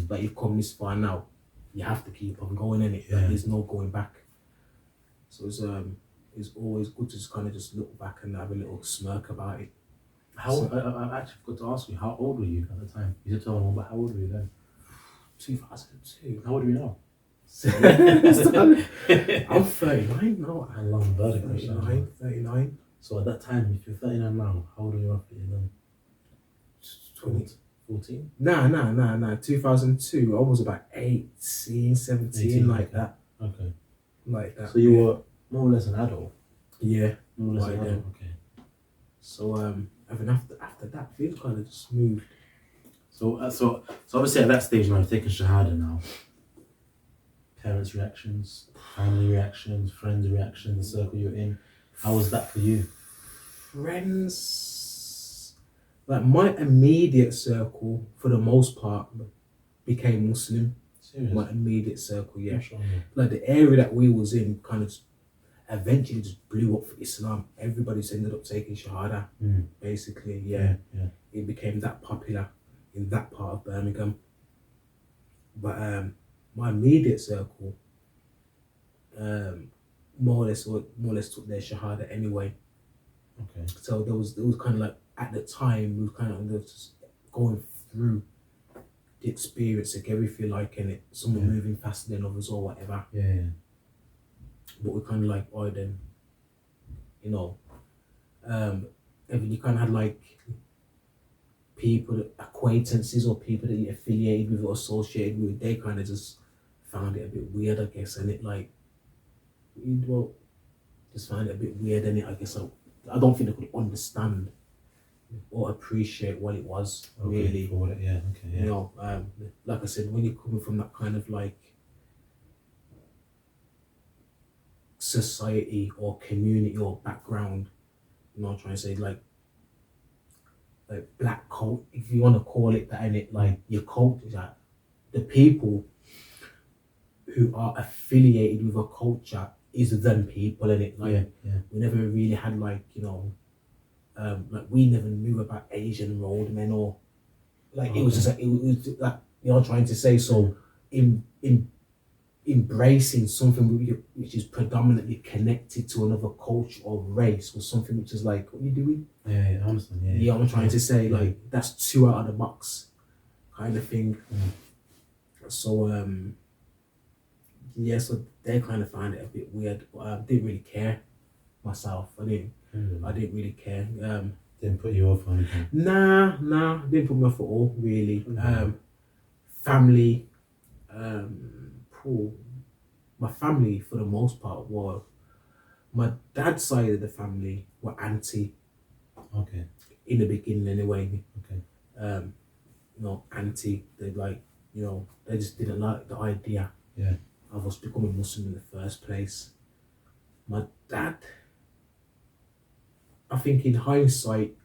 Like you've come this far now, you have to keep on going, innit? Yeah. Like, there's no going back. So it's always good to just kind of just look back and have a little smirk about it. I actually forgot to ask you, how old were you at the time? You said 12, but how old were you then? 2002. How old are you now? I'm 39 now. How long about it? 39. So at that time, if you're 39 now, how old are you roughly then? 20. 14? Nah. 2002, I was about 18, 17, like that. Okay. Like that. So you were more or less an adult? Yeah. More or less Right an then. adult, okay. So, even after that, things kind of just moved. So obviously at that stage now, you're taking shahada now. Parents' reactions, family reactions, friends' reactions, the circle you're in. How was that for you? Friends, like my immediate circle, for the most part, became Muslim. Serious? My immediate circle, yeah. Mashallah. Like the area that we was in kind of eventually just blew up for Islam. Everybody just ended up taking shahada, basically, yeah. It became that popular in that part of Birmingham. But my immediate circle more or less took their shahada anyway. Okay. So there was kind of like, at the time, we were kind of just going through the experience together, if you like, and some were moving faster than others or whatever. Yeah. But we kind of like, oh, then, you know, and then you kind of had like people, acquaintances or people that you affiliated with or associated with, they kind of just found it a bit weird, I guess, and it like, well, just found it a bit weird, and I guess I don't think they could understand or appreciate what it was, really. You know, like I said, when you're coming from that kind of like society or community or background, you know what I'm trying to say, like black cult, if you want to call it that, and it like your cult is like the people who are affiliated with a culture is them people, and it like we never really had like, you know, like we never knew about Asian roadmen or like it was just like, it was like, you know, trying to say, so in embracing something which is predominantly connected to another culture or race was something which is like, what are you doing? Yeah, I understand. Yeah, you know what I'm trying to say, like that's too out of the box kind of thing. So so they kind of find it a bit weird, but I didn't really care myself. I didn't really care. Didn't put you off or anything? Nah, didn't put me off at all, really. Family, my family for the most part were, my dad's side of the family were anti. Okay. In the beginning, anyway. Okay. You know, anti. They like, you know, they just didn't like the idea. Yeah. Of us becoming Muslim in the first place. My dad, I think in hindsight,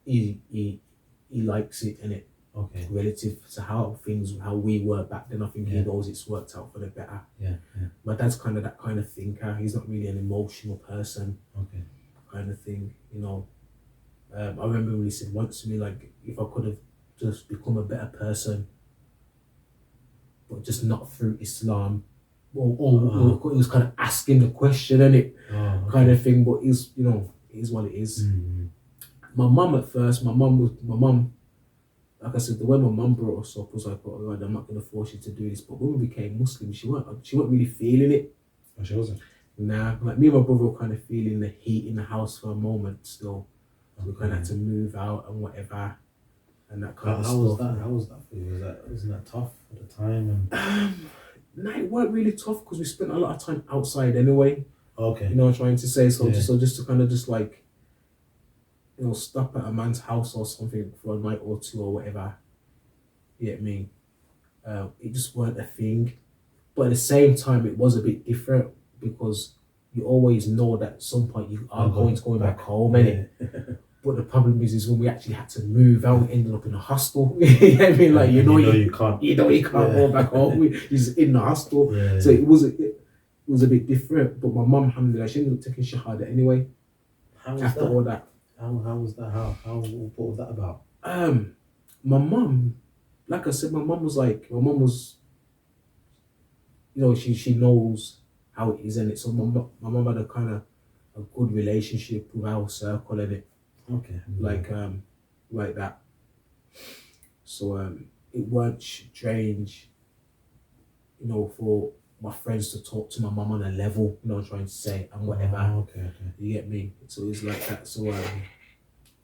he likes it, and it relative to how we were back then. I think he knows it's worked out for the better. Yeah. My dad's kind of that kind of thinker. He's not really an emotional person. Okay. Kind of thing, you know. I remember when he said once to me, like, if I could have just become a better person, but just not through Islam, or it was kind of asking the question, and it kind of thing. But it's, you know, it is what it is. My mum at first, my mum, like I said, the way my mum brought us up was like, oh God, I'm not going to force you to do this. But when we became Muslim, she weren't really feeling it. Oh, she wasn't? Nah, like me and my brother were kind of feeling the heat in the house for a moment still. So we kind of had to move out and whatever, and that kind of stuff. How was that for you? Wasn't that tough at the time? No, it weren't really tough because we spent a lot of time outside anyway. Okay. You know what I'm trying to say? So just to kind of just like, you know, stop at a man's house or something for a night or two or whatever. You get me? It just weren't a thing. But at the same time, it was a bit different because you always know that at some point you are going back home, innit? But the problem is when we actually had to move out, we ended up in a hostel. You know what I mean? Like, you can't go back home. You're just in the hostel. Yeah. So it was a bit different. But my mum, alhamdulillah, she ended up taking shahada anyway. After all that. How was that? What was that about? My mum, like I said, my mum was, you know, she knows how it is, and it. So my mum had a kind of a good relationship with our circle, and it. Okay. Like that. So it weren't strange, you know, for my friends to talk to my mum on a level, you know, trying to say and whatever. Okay. You get me? So it's like that. So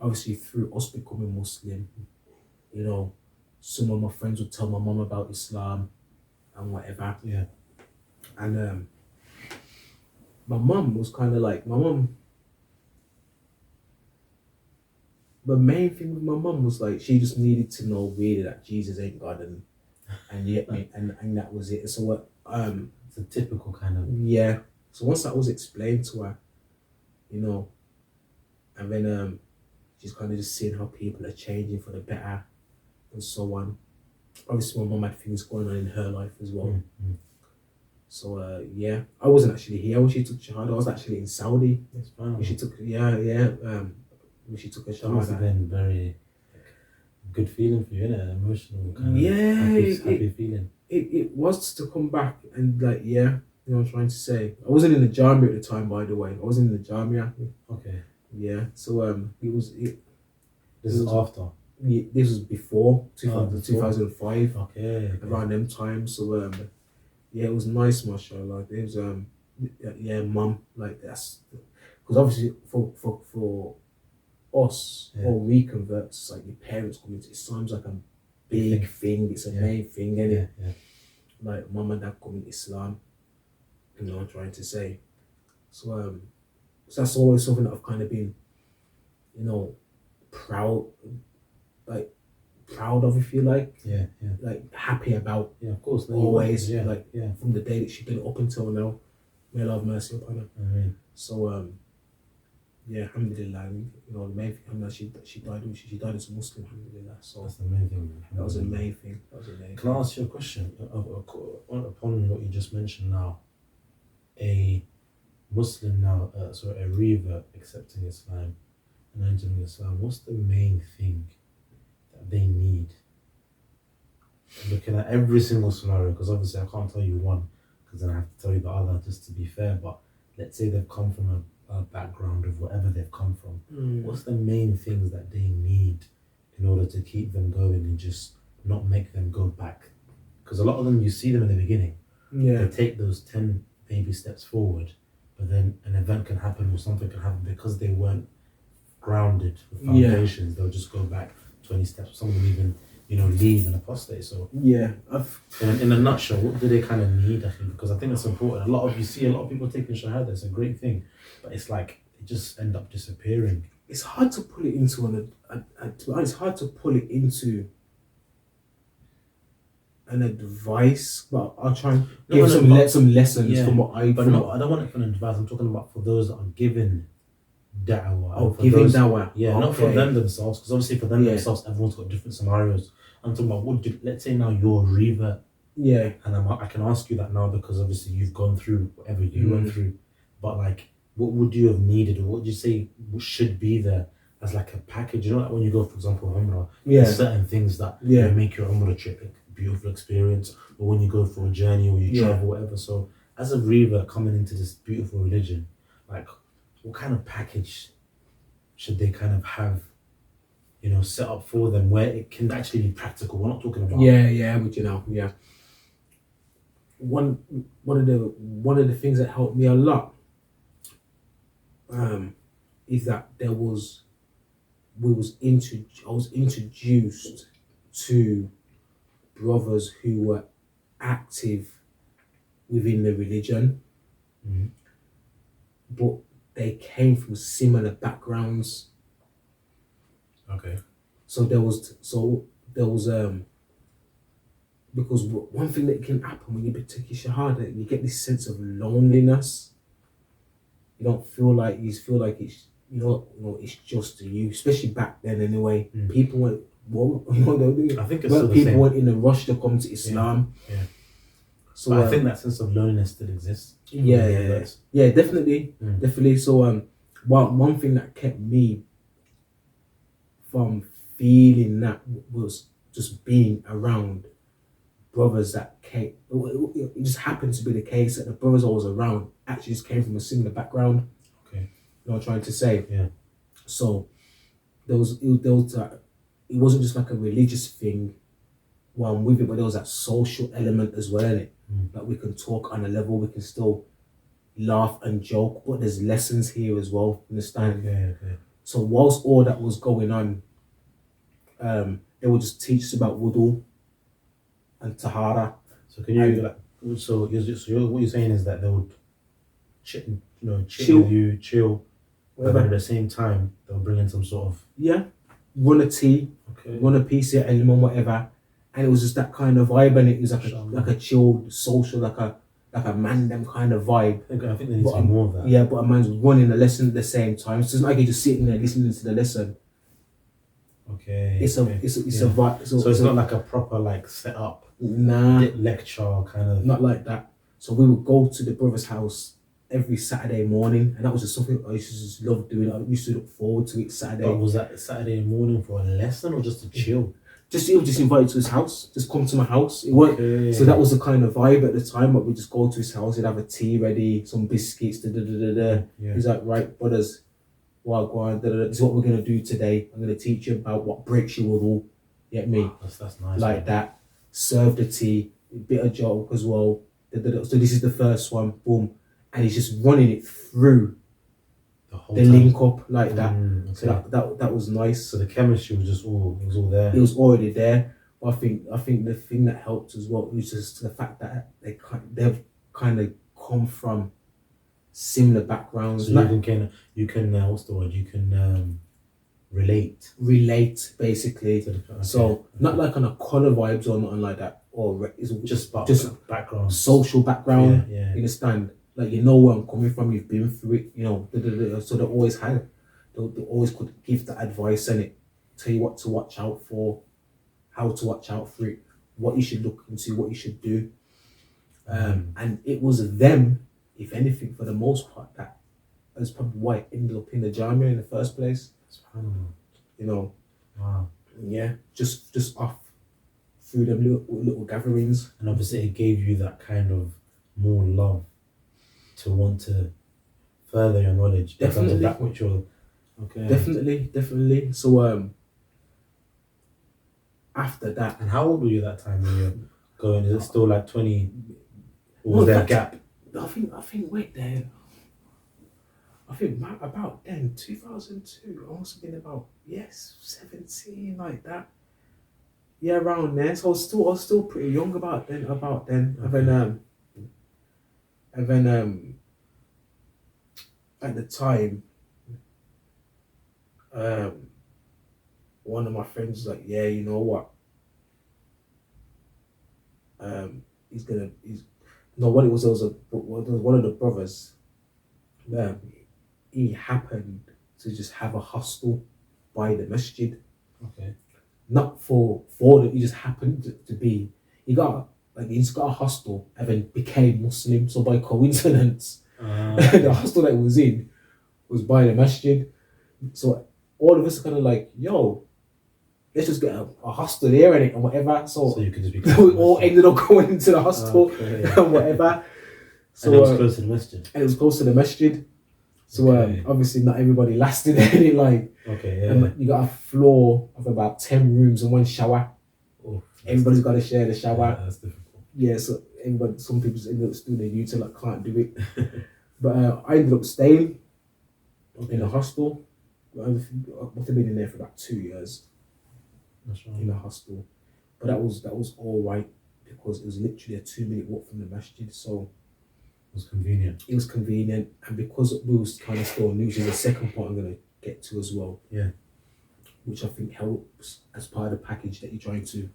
obviously through us becoming Muslim, you know, some of my friends would tell my mum about Islam and whatever. Yeah. And my mum was kind of like, the main thing with my mum was like, she just needed to know really that Jesus ain't God, and you get me, and that was it. So it's a typical kind of. Yeah. So once that was explained to her, you know, and then she's kind of just seeing how people are changing for the better and so on. Obviously my mum had things going on in her life as well. Mm-hmm. So yeah, I wasn't actually here when she took shahada. I was actually in Saudi. It's fine. When she took when she took a shahada. It must have been very good feeling for you, innit? Emotional kind of happy feeling. It was to come back and like, yeah, you know what I'm trying to say. I wasn't in the Jamia at the time, by the way. I wasn't in the Jamia. Okay. Yeah. So This is after. This was before 2005. Okay. Around them times. So yeah, it was nice, mashallah. It was mum, like that's because obviously for us or reconverts, it's like your parents coming to Islam's like a big thing. It's a main thing, isn't it? Yeah. Like mum and dad coming to Islam, you know what I'm trying to say. So so that's always something that I've kind of been, you know, proud of, if you like. Yeah. Like happy about. Yeah, of course. Always. From the day that she did it up until now. May Allah have mercy upon her. Amen. So yeah, alhamdulillah, you know, the main thing, alhamdulillah, she died as a Muslim, alhamdulillah. So that's the main thing. That was the main thing. Can I ask you a question? Upon what you just mentioned now, a Muslim now, a revert accepting Islam and entering Islam, what's the main thing that they need? Looking at every single scenario, because obviously I can't tell you one, because then I have to tell you the other just to be fair, but let's say they've come from a background of whatever they've come from. What's the main things that they need in order to keep them going and just not make them go back? Because a lot of them, you see them in the beginning, they take those 10 baby steps forward, but then an event can happen or something can happen because they weren't grounded with foundations. They'll just go back 20 steps. Some of them even, you know, leave and apostate. So in a nutshell, what do they kind of need? I think, because I think that's important. You see a lot of people taking shahada. It's a great thing, but it's like they just end up disappearing. It's hard to put it into it's hard to pull it into an advice, but I'll try and give some lessons from what I. But no, I don't want it for an advice. I'm talking about for those that are given da'wah. Oh, giving da'wah. Yeah, not for them themselves, because obviously for them themselves, everyone's got different scenarios. I'm talking about let's say now you're a revert. Yeah. And I can ask you that now because obviously you've gone through whatever you went through. But like, what would you have needed, or what would you say should be there as like a package? You know, like when you go, for example, Umrah, there's certain things that make your Umrah trip a beautiful experience, or when you go for a journey or you travel, whatever. So as a revert coming into this beautiful religion, like what kind of package should they kind of have, you know, set up for them where it can actually be practical? We're not talking about but you know, one of the things that helped me a lot is that I was introduced to brothers who were active within the religion, but they came from similar backgrounds. Okay. So there was because one thing that can happen when you take your shahada, you get this sense of loneliness. You don't feel like you feel like it's it's just to you, especially back then anyway. People went I think it's still the people same. weren't in a rush to come to Islam. Yeah. So But I think that sense of loneliness still exists. Yeah, definitely. So one thing that kept me from feeling that was just being around brothers that came. It just happened to be the case that the brothers I was around actually just came from a similar background. Okay. You know what I'm trying to say? Yeah. So there was it wasn't just like a religious thing while I'm with it, but there was that social element as well in it. Like we can talk on a level, we can still laugh and joke, but there's lessons here as well. Understand? Okay. So whilst all that was going on, they would just teach us about wudu and tahara. So can you what you're saying is that they would chill Chill. with you, chill, but Whatever. then at the same time they'll bring in some sort of Run a tea, run a piece of element, whatever, and it was just that kind of vibe, and it was like a chilled, social, like a man them kind of vibe. I think there needs to be more of that. Yeah, but a man's running the lesson at the same time. So it's not like you're just sitting there listening to the lesson. Okay. It's a vibe. So it's not like a proper like set up lecture kind of. Not like that. So we would go to the brother's house every Saturday morning, and that was just something I used to just love doing. I used to look forward to it Saturday. But was that Saturday morning for a lesson or just to chill? He was just invited to his house. Just come to my house. It worked. Okay. So that was the kind of vibe at the time. But we just go to his house. He'd have a tea ready, some biscuits. Yeah. He's like, right, brothers, this is what we're gonna do today. I'm gonna teach you about what breaks your wudu. Get me? That's nice. Like that. Serve the tea, a bit of joke as well. So this is the first one. Boom. And he's just running it through the link up like that. Okay. So that was nice. So the chemistry was all there. It was already there. But I think the thing that helped as well was just the fact that they've kind of come from similar backgrounds. So you can what's the word? You can relate basically. So not like on a colour vibes or nothing like that, or it's just background, social background. Yeah. You understand? Like you know where I'm coming from. You've been through it. You know. So they always could give the advice and it, tell you what to watch out for, how to watch out for it, what you should look into, what you should do. And it was them, if anything, for the most part, that is probably why I ended up in the Jamia in the first place. You know. Wow. Yeah, just off through them little gatherings. And obviously it gave you that kind of more love to want to further your knowledge. Definitely. That which you're okay. Definitely. So after that. And how old were you that time when you were going? Is it still like 20? Or was there a gap? I think wait there. I think about then, 2002, I must have been about 17, like that. Yeah, around there. So I was still pretty young about then. Okay. And then at the time, one of my friends was like, yeah, you know what? What it was, there was one of the brothers. He happened to just have a hostel by the masjid. Okay. Not for that, he just happened to be. He just got a hostel and then became Muslim. So by coincidence, the hostel that he was in was by the masjid. So all of us are kind of like, yo, let's just get a hostel here and whatever. So you could just be. we all ended up going into the hostel and whatever. So and it was close to the masjid. And it was close to the masjid. So obviously not everybody lasted any and you got a floor of about 10 rooms and one shower. Everybody's got to share the shower. Yeah, that's difficult. Yeah, so some people just end up doing their duty, can't do it. But I ended up staying in a hostel. I must have been in there for about 2 years. That's right. In a hostel. But that was all right because it was literally a 2-minute walk from the masjid. So it was convenient. It was convenient, and because we was kind of still new, which is the second part I'm going to get to as well. Yeah. Which I think helps as part of the package that you're trying to.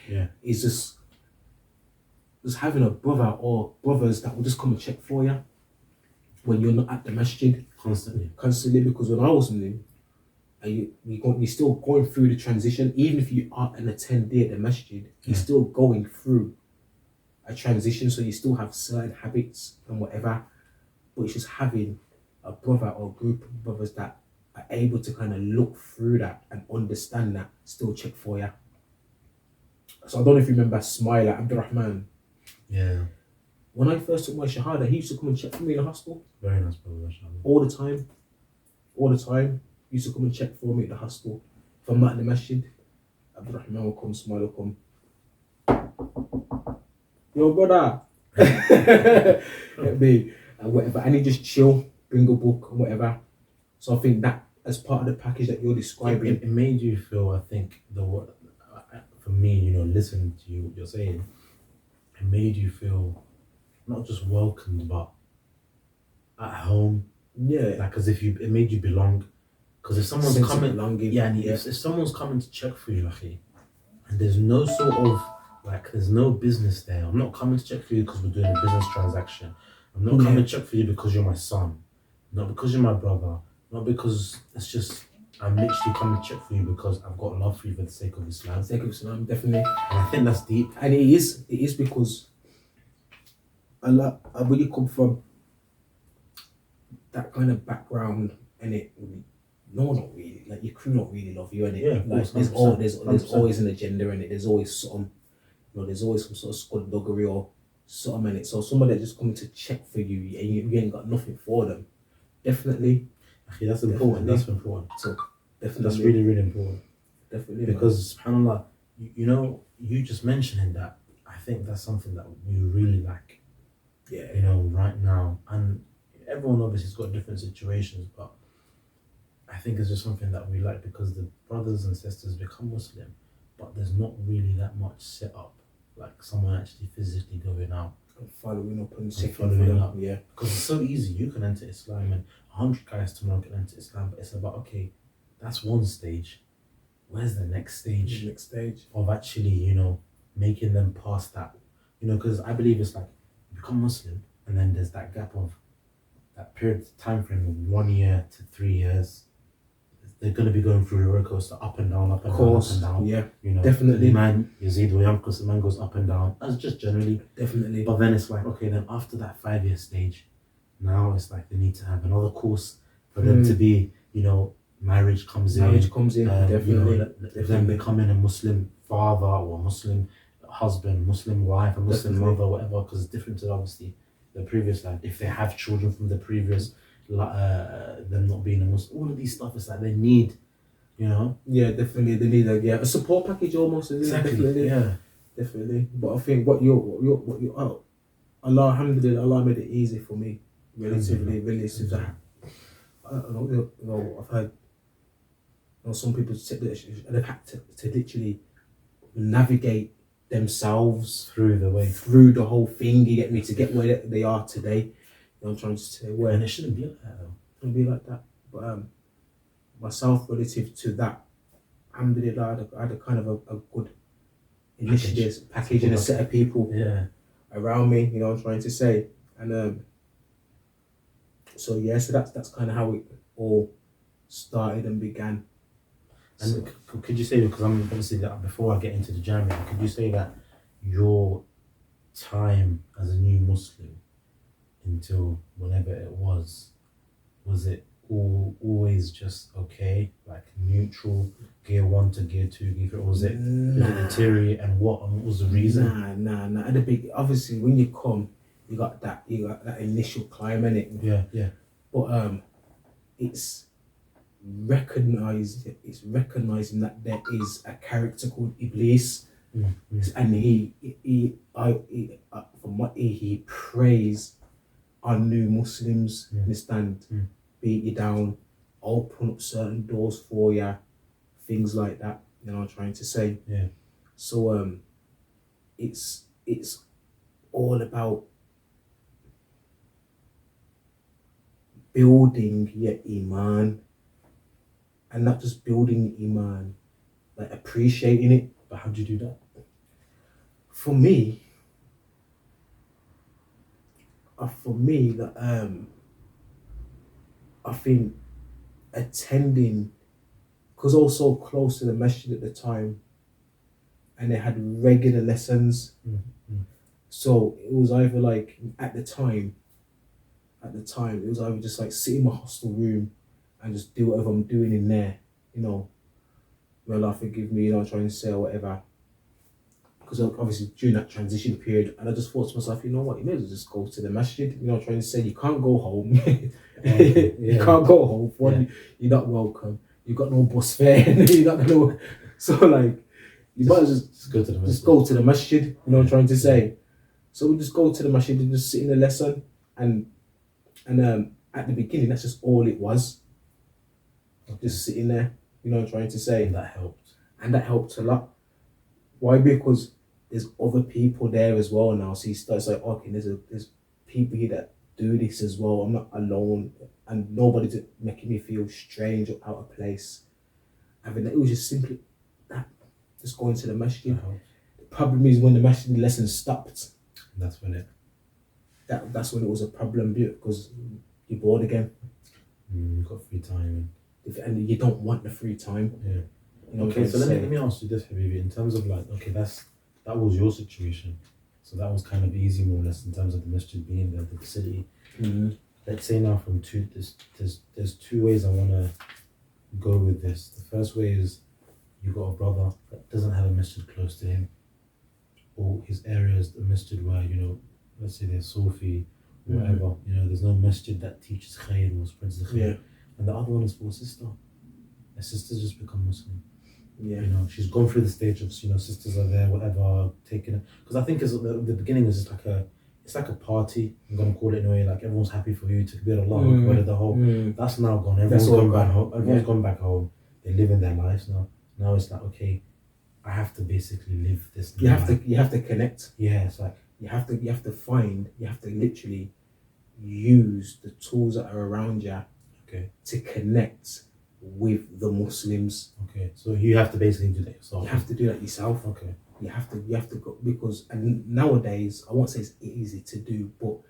Yeah. Is just having a brother or brothers that will just come and check for you. when you're not at the masjid constantly. because when I was new, and you're still going through the transition, even if you are an attendee at the masjid, you're still going through a transition, so you still have certain habits and whatever, but it's just having a brother or a group of brothers that are able to kind of look through that and understand that, still check for you. So I don't know if you remember Smiler Abdurrahman. Yeah. When I first took my shahada, he used to come and check for me in the hospital. Very nice brother, mashallah. All the time. He used to come and check for me at the hospital. If I'm not in the masjid, Abdurrahman will come, Smiler will come. Yo, brother. Me, and whatever. And he just chill, bring a book and whatever. So I think that as part of the package that you're describing, It made you feel, I think, for me, listening to you, what you're saying, it made you feel not just welcomed, but at home. Yeah. Like as if it made you belong. Because if someone's Sense of coming, belonging, if someone's coming to check for you, and there's no sort of there's no business there. I'm not coming to check for you because we're doing a business transaction. I'm not coming to check for you because you're my son, not because you're my brother, not because it's just I'm literally coming to check for you because I've got love for you for the sake of Islam. For the sake of Islam, definitely. And I think that's deep. And it is because when you come from that kind of background, and no one don't really, like your crew don't really love you, and Yeah, like there's 100%. always an agenda in it. There's always something, there's always some sort of skullduggery or something in it. So somebody that just coming to check for you and you ain't got nothing for them, definitely. Actually, that's important. That's important. So definitely, that's really, really important. Definitely, because subhanallah, you just mentioning that, I think that's something that we really lack. Yeah. Right now, and everyone obviously has got different situations, but I think it's just something that we like because the brothers and sisters become Muslim, but there's not really that much set up, like someone actually physically going out and following up and following up. Yeah, because it's so easy. You can enter Islam, and 100 guys tomorrow can enter Islam, but it's about, okay, that's one stage. Where's the next stage? The next stage of actually, making them past that, because I believe it's like you become Muslim, and then there's that gap of that period time frame of 1 year to 3 years. They're going to be going through a roller coaster, up and down, up and down, up and down. Yeah, definitely. The man Yazid wa Yamkus, the man goes up and down. That's just generally. Definitely. But then it's like, okay, then after that 5-year stage, now it's like they need to have another course for them to be, marriage comes in. Definitely. Them becoming a Muslim father or a Muslim husband, Muslim wife, a Muslim mother, whatever, because it's different to obviously the previous life. If they have children from the previous, them not being a Muslim, all of these stuff is like they need, Yeah, definitely they need a support package almost. Exactly. Definitely. Yeah. Definitely. But I think what you Allah, Alhamdulilah, Allah made it easy for me, relatively. I don't know, I've heard some people say that they've had to literally navigate themselves through the whole thing. You get me, to get where they are today. I'm trying to say where. And it shouldn't be like that though. It shouldn't be like that. But myself, relative to that, Alhamdulillah, I had a kind of a good initiative package and a set of people around me. I'm trying to say, and so that's kind of how it all started and began. And could you say, because I'm obviously that before I get into the Jamia, could you say that your time as a new Muslim until whenever it was it always just okay, like neutral, gear 1 to gear 2, gear 3, or was it deteriorate, and what was the reason? Nah. At the big, obviously, when you come, you got that initial climb in it. Yeah. But it's recognizing that there is a character called Iblis, and he from what he prays on new Muslims. Understand? Beat you down, open up certain doors for you, things like that. I'm trying to say. Yeah. So it's all about building your iman, and not just building iman, like appreciating it. But how do you do that? For me, that I think attending, because I was so close to the masjid at the time, and they had regular lessons. So it was either like at the time, it was either just like sit in my hostel room and just do whatever I'm doing in there, you know. May Allah forgive me, you know, trying to say or whatever. Because obviously during that transition period, and I just thought to myself, you know what, you may as well just go to the masjid, you know, trying to say you can't go home. You can't go home. One, you're not welcome. You got no bus fare. You're not gonna. So like, you might as well just go to the masjid. Just go to the masjid. You know what I'm trying to say. So we just go to the masjid and just sit in the lesson, and at the beginning that's just all it was. Just sitting there. You know what I'm trying to say. And that helped. And that helped a lot. Why? Because there's other people there as well now. So you start like, okay, there's people here that do this as well. I'm not alone, and nobody's making me feel strange or out of place. I mean, it was just simply that, just going to the masjid. The problem is when the masjid lesson stopped. That's when That's when it was a problem, because you're bored again. You've got free time. And you don't want the free time. Yeah. You know, okay, so let me ask you this, Habibi, in terms of like, okay, that was your situation. So that was kind of easy, more or less, in terms of the masjid being there, the facility. Let's say now from there's two ways I want to go with this. The first way is you got a brother that doesn't have a masjid close to him, or his area is the masjid where, you know, let's say there's Sufi, or whatever, you know, there's no masjid that teaches khair or spreads the khair. And the other one is for a sister. A sister's just become Muslim. Yeah. You know, she's gone through the stage of, you know, sisters are there, whatever, taking it. Because I think the beginning is just like a party. I'm gonna call it in a way, like everyone's happy for you to be Allah, the whole. That's now gone. Everyone's gone back home. Everyone's gone back home. They're living their lives now. Now it's like, okay, I have to basically live this. You have to connect. Yeah, it's like you have to literally use the tools that are around you. Okay. To connect with the Muslims. Okay. So you have to basically do that yourself. You have to do that yourself. Okay. You have to go, because and nowadays I won't say it's easy to do, but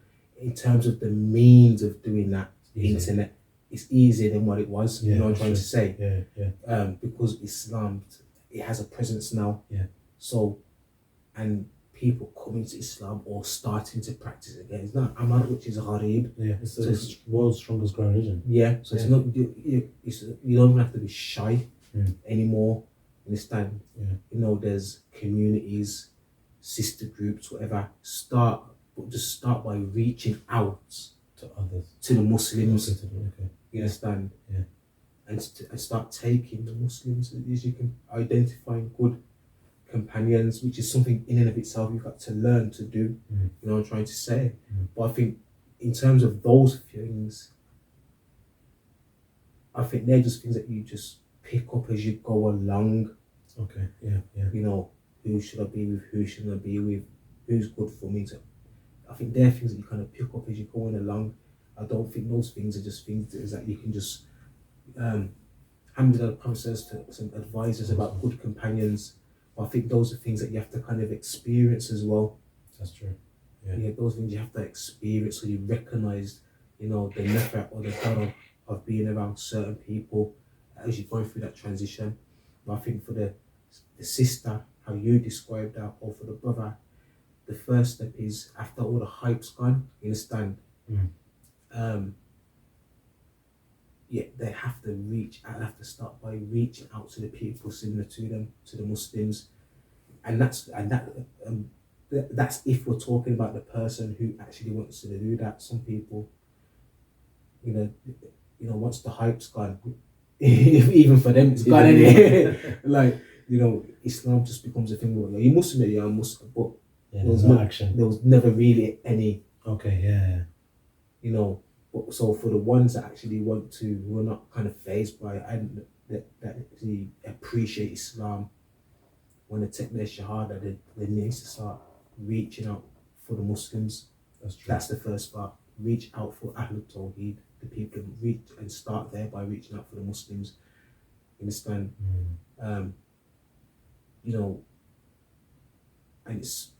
in terms of the means of doing that, the internet, it's easier than what it was. Yeah, you know what I'm trying to say? Yeah. Because Islam, it has a presence now. Yeah. So, and people coming to Islam or starting to practice it again. It's not Amal, which is a Gharib. Yeah, it's the world's strongest growing religion. Yeah, so it's not, you don't even have to be shy anymore. Understand? Yeah. You know, there's communities, sister groups, whatever. Start by reaching out to others, to the Muslims. Okay. You understand? Yeah. And start taking the Muslims as you can, identifying good companions, which is something in and of itself you've got to learn to do. You know what I'm trying to say? But I think in terms of those things, I think they're just things that you just pick up as you go along. Okay. Yeah. You know, who should I be with? Who shouldn't I be with? Who's good for me? I think they're things that you kind of pick up as you're going along. I don't think those things are just things that you can just. Alhamdulilah, the Prophet says to some advisors about good companions. I think those are things that you have to kind of experience as well. That's true. Yeah, those things you have to experience, so you recognise, you know, the naf'a or the darar of being around certain people as you're going through that transition. But I think for the sister, how you described that, or for the brother, the first step is after all the hype's gone, you understand? They have to have to start by reaching out to the people similar to them, to the Muslims, and that's if we're talking about the person who actually wants to do that. Some people, you know, once the hype's gone, even for them it's gone anyway. Like, you know, Islam just becomes a thing where you're Muslim, you're a Muslim, but there's no action. There was never really any. Okay, yeah. You know. So for the ones that actually want to, who are not kind of phased by it, and that actually appreciate Islam, when they take their shahada, they need to start reaching out for the Muslims. That's true. That's the first part. Reach out for Ahlul Tawheed, the people, reach and start there by reaching out for the Muslims. You understand? You know, and it's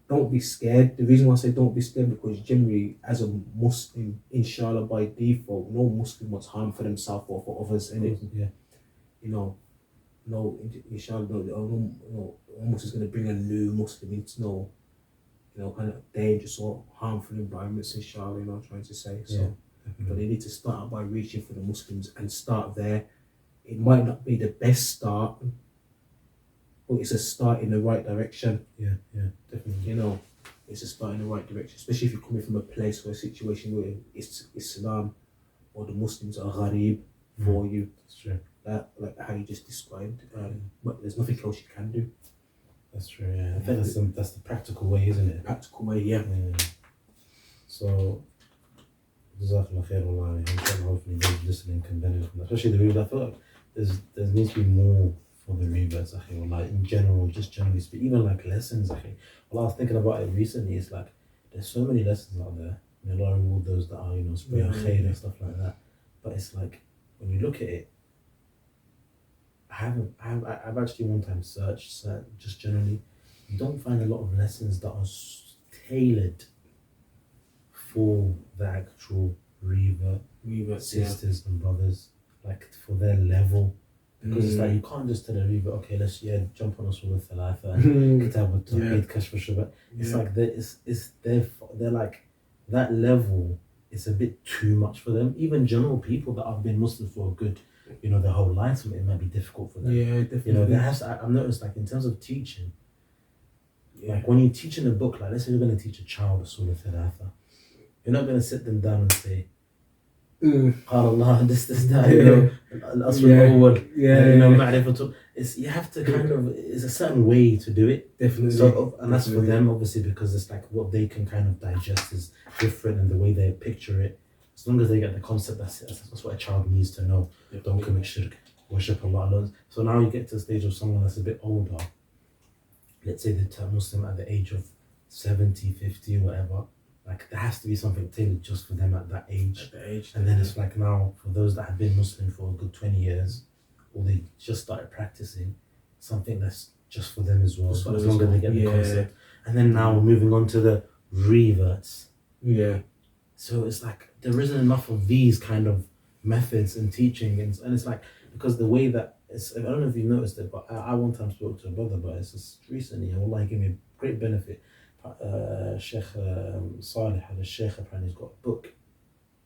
don't be scared. The reason why I say don't be scared, because generally, as a Muslim, inshallah, by default, no Muslim wants harm for themselves or for others. And you know, no, inshallah, no Muslim's going to bring a new Muslim into no, kind of dangerous or harmful environments, inshallah, I'm trying to say. So, but they need to start out by reaching for the Muslims and start there. It might not be the best start, but it's a start in the right direction. Yeah, definitely. It's a start in the right direction, especially if you're coming from a place or a situation where it's Islam or the Muslims are gharib for you. That's true. That, like how you just described, but there's nothing else you can do. That's true. Yeah, I think that's the practical way, isn't it? Practical way, yeah. So, Jazakallah khair, wallahi. Hopefully those listening can benefit from that. Especially the reverts. I feel like there needs to be more for the reverts, like in general, just generally speaking, even like lessons. Well, I was thinking about it recently. It's like there's so many lessons out there. A lot of all those that are spreading khair and stuff like that. But it's like when you look at it, I've actually one time searched just generally. You don't find a lot of lessons that are tailored for the actual revert sisters and brothers, like for their level. Because it's like you can't just tell a revert, okay, let's jump on us with Thalatha and Kitab al-Tawheed, Kashf al-Shubat. It's like they're like that level. It's a bit too much for them. Even general people that have been Muslim for a good, their whole lives, it might be difficult for them. Yeah, definitely. I've noticed, like in terms of teaching, like when you're teaching a book, like let's say you're going to teach a child Surah Thalatha, you're not going to sit them down and say, Allah, this, that, you have to kind of, it's a certain way to do it. Definitely. So, and that's for them, obviously, because it's like what they can kind of digest is different and the way they picture it. As long as they get the concept, that's what a child needs to know. Don't commit shirk, worship Allah alone. So now you get to the stage of someone that's a bit older. Let's say they turn Muslim at the age of 70, 50, whatever. Like there has to be something tailored just for them at that age. And then it's like now for those that have been Muslim for a good 20 years, or they just started practicing, something that's just for them as well. So as long as they get the concept. And then now we're moving on to the reverts. Yeah. So it's like there isn't enough of these kind of methods and teaching, and it's like because the way that it's, I don't know if you've noticed it, but I one time spoke to a brother, but it's just recently, and Allah gave me a great benefit. Shaykh Salih, the Shaykh, apparently, he's got a book,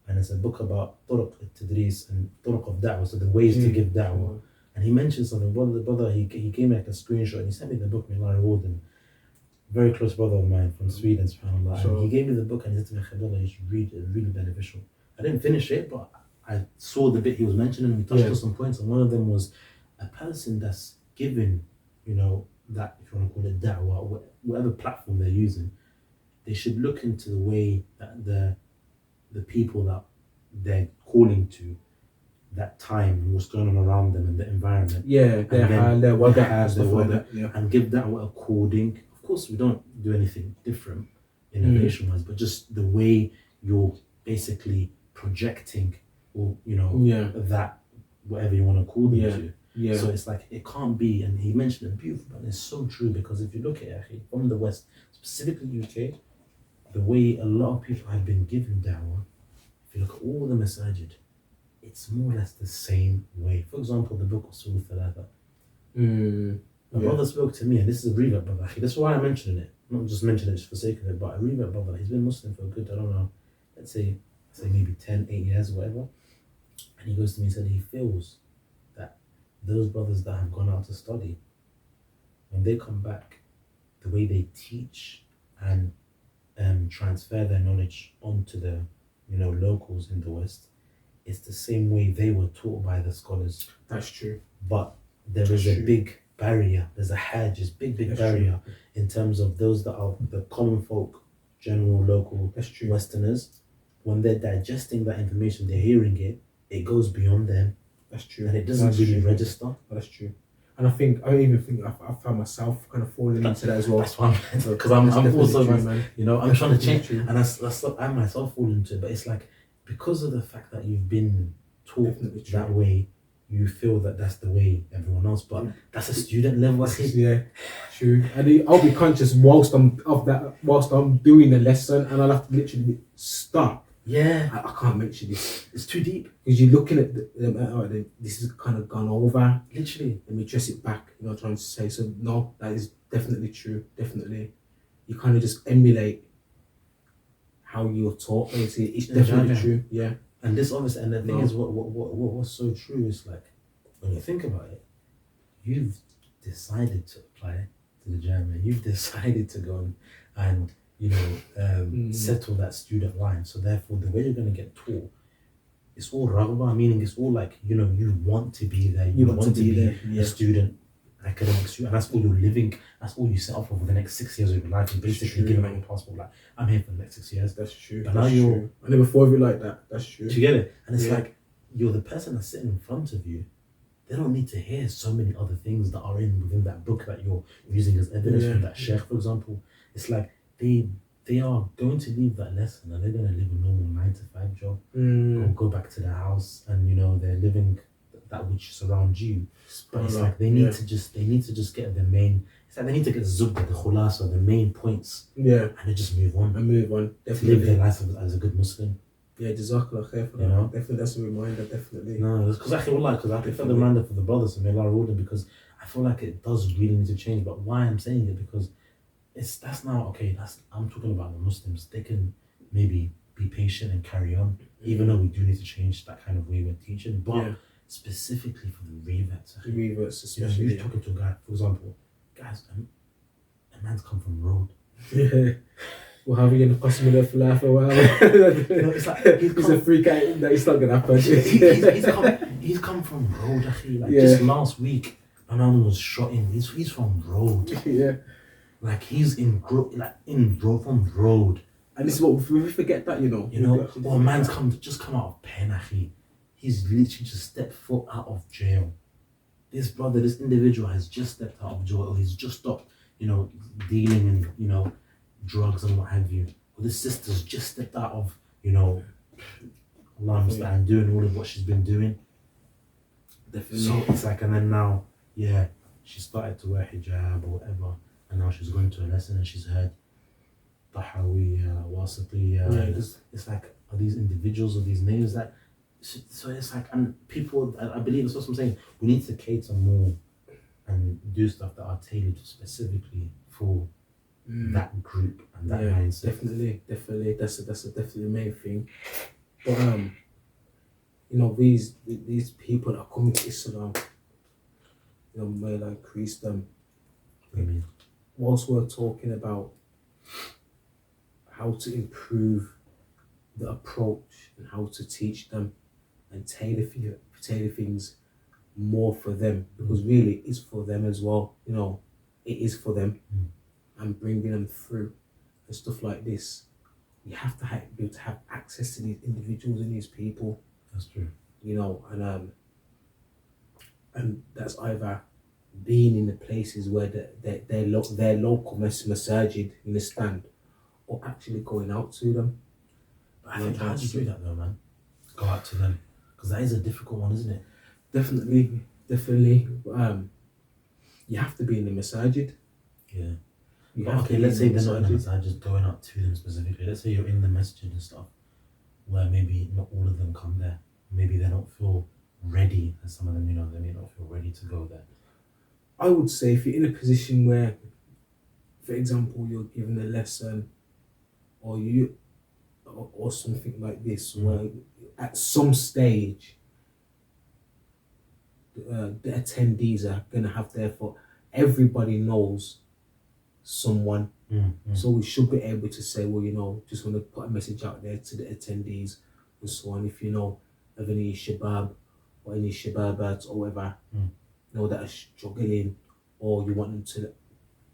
and it's a book about turuq al-tadris and turuq of da'wah, so the ways to give da'wah. And he mentioned something. The brother, he gave me like a screenshot, and he sent me the book, may Allah reward him. Very close brother of mine from Sweden, subhanAllah. Sure. And he gave me the book and he said to me, Khabillah, you should read it, it's really beneficial. I didn't finish it, but I saw the bit he was mentioning, we touched on some points, and one of them was a person that's given, that, if you want to call it da'wah, whatever platform they're using, they should look into the way that the people that they're calling to, that time and what's going on around them and the environment. Yeah, and give da'wah according. Of course, we don't do anything different innovation-wise, but just the way you're basically projecting, or that whatever you want to call them to. Yeah. So it's like it can't be, and he mentioned it beautiful, and it's so true, because if you look at it from the West, specifically UK, the way a lot of people have been given da'wah, if you look at all the masajid, it's more or less the same way. For example, the book of Surah Thalatha. A brother spoke to me, and this is a revert brother. That's why I mentioned it. Not just mentioning it just for the sake of it, but a revert brother. He's been Muslim for a good, I don't know, let's say maybe 10, 8 years or whatever. And he goes to me and said he feels that those brothers that have gone out to study, when they come back, the way they teach and transfer their knowledge onto the locals in the West, it's the same way they were taught by the scholars. That's true. But there is a big barrier, there's a hedge, this big barrier in terms of those that are the common folk, general, local Westerners. When they're digesting that information, they're hearing it goes beyond them. That's true. And it doesn't really register. That's true. And I even think I found myself kind of falling into that as well. That's why because I'm also true, man. I'm trying to change, and I myself fall into it. But it's like because of the fact that you've been taught that way, you feel that that's the way everyone else, but that's a student level. I think. Yeah, true. And I'll be conscious whilst I'm doing the lesson, and I'll have to literally stop. Yeah, I can't mention this. it's too deep. Because you're looking at this is kind of gone over. Literally. Let me dress it back. You know, trying to say. So no, that is definitely true. Definitely, you kind of just emulate how you're taught. Basically, it's definitely true. Yeah. And this obviously, and the thing is, what's so true is like when you think about it, you've decided to apply to the German. You've decided to go and settle that student line. So therefore, the way you're going to get taught, it's all raghba, meaning it's all like, you want to be there. You want to be there, a student, academic student, and that's all you're living. That's all you set up for the next 6 years of your life. And basically giving out your passport, like, I'm here for the next 6 years. That's true. But now you're. I never thought of it like that. That's true. Do you get it? And it's like you're the person that's sitting in front of you. They don't need to hear so many other things that are within that book that you're using as evidence from that Shaykh, for example. It's like they are going to leave that lesson and they're going to live a normal 9-to-5 job, or go back to their house, and they're living that which surrounds you. But it's like they need to just get the main. It's like they need to get the khulasa, the main points. Yeah. And they just move on. Definitely. Live their life as a good Muslim. Yeah, jazakallah khair for that. Definitely, that's a reminder. Definitely. No, because I feel the reminder for the brothers and may Allah reward them, because I feel like it does really need to change. But why I'm saying it, because I'm talking about the Muslims. They can maybe be patient and carry on, even though we do need to change that kind of way we're teaching. But specifically for the reverts, especially. You're talking to a guy, for example, guys, a man's come from road. Yeah. Well, how are you going to cost me the falafel? Well, it's like he's a freak out. It's not going to happen. he's come from road, just last week, a man was shot in. He's from road. Yeah. Like he's from road. And this is what we forget that, a man's come out of pen, He's literally just stepped foot out of jail. This individual has just stepped out of jail, or he's just stopped, dealing in, drugs and what have you. Or this sister's just stepped out of, Allah understand, doing all of what she's been doing. Definitely. So it's like, and then now, she started to wear hijab or whatever, and now she's going to a lesson and she's heard Tahawiyya, Wasatiyya. It's like, are these individuals or these names that? So it's like, and people, I believe that's what I'm saying. We need to cater more and do stuff that are tailored specifically for that group and that mindset. Definitely. That's definitely the main thing. But these people that are coming to Islam, may Allah increase them. Amen. Whilst we're talking about how to improve the approach and how to teach them and tailor things more for them, because really it's for them as well. It is for them, and bringing them through and stuff like this. You have to be able to have access to these individuals and these people. That's true. And that's either being in the places where their local masajid, you understand, or actually going out to them. But I think, how do you do that though, man? Go out to them, because that is a difficult one, isn't it? Definitely. You have to be in the masajid. Yeah. Okay, let's say they're not in the masajid, going out to them specifically. Let's say you're in the masjid and stuff, where maybe not all of them come there. Maybe they don't feel ready, and some of them, they may not feel ready to go there. I would say if you're in a position where, for example, you're given a lesson, or something like this, where at some stage the attendees are going to have, therefore everybody knows someone. So we should be able to say, well, just want to put a message out there to the attendees and so on. If you know of any shabab or any shababat or whatever, that are struggling, or you want them to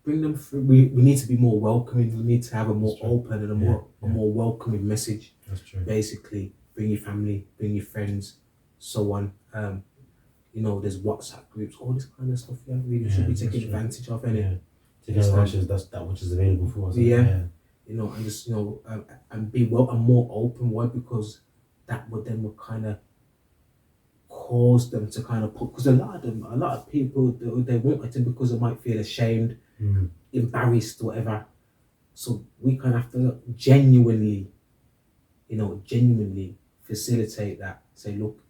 bring them through. We need to be more welcoming. We need to have a more open and a more welcoming message. That's true. Basically, bring your family, bring your friends, so on. There's WhatsApp groups, all this kind of stuff. Yeah, we should be taking advantage of it. Taking advantage, that's that which is available for us. And just and be and more open. Why? Because that would kind of cause them to kind of put, because a lot of people, they won't attend because they might feel ashamed, embarrassed, whatever. So we kind of have to genuinely facilitate that. Say, look,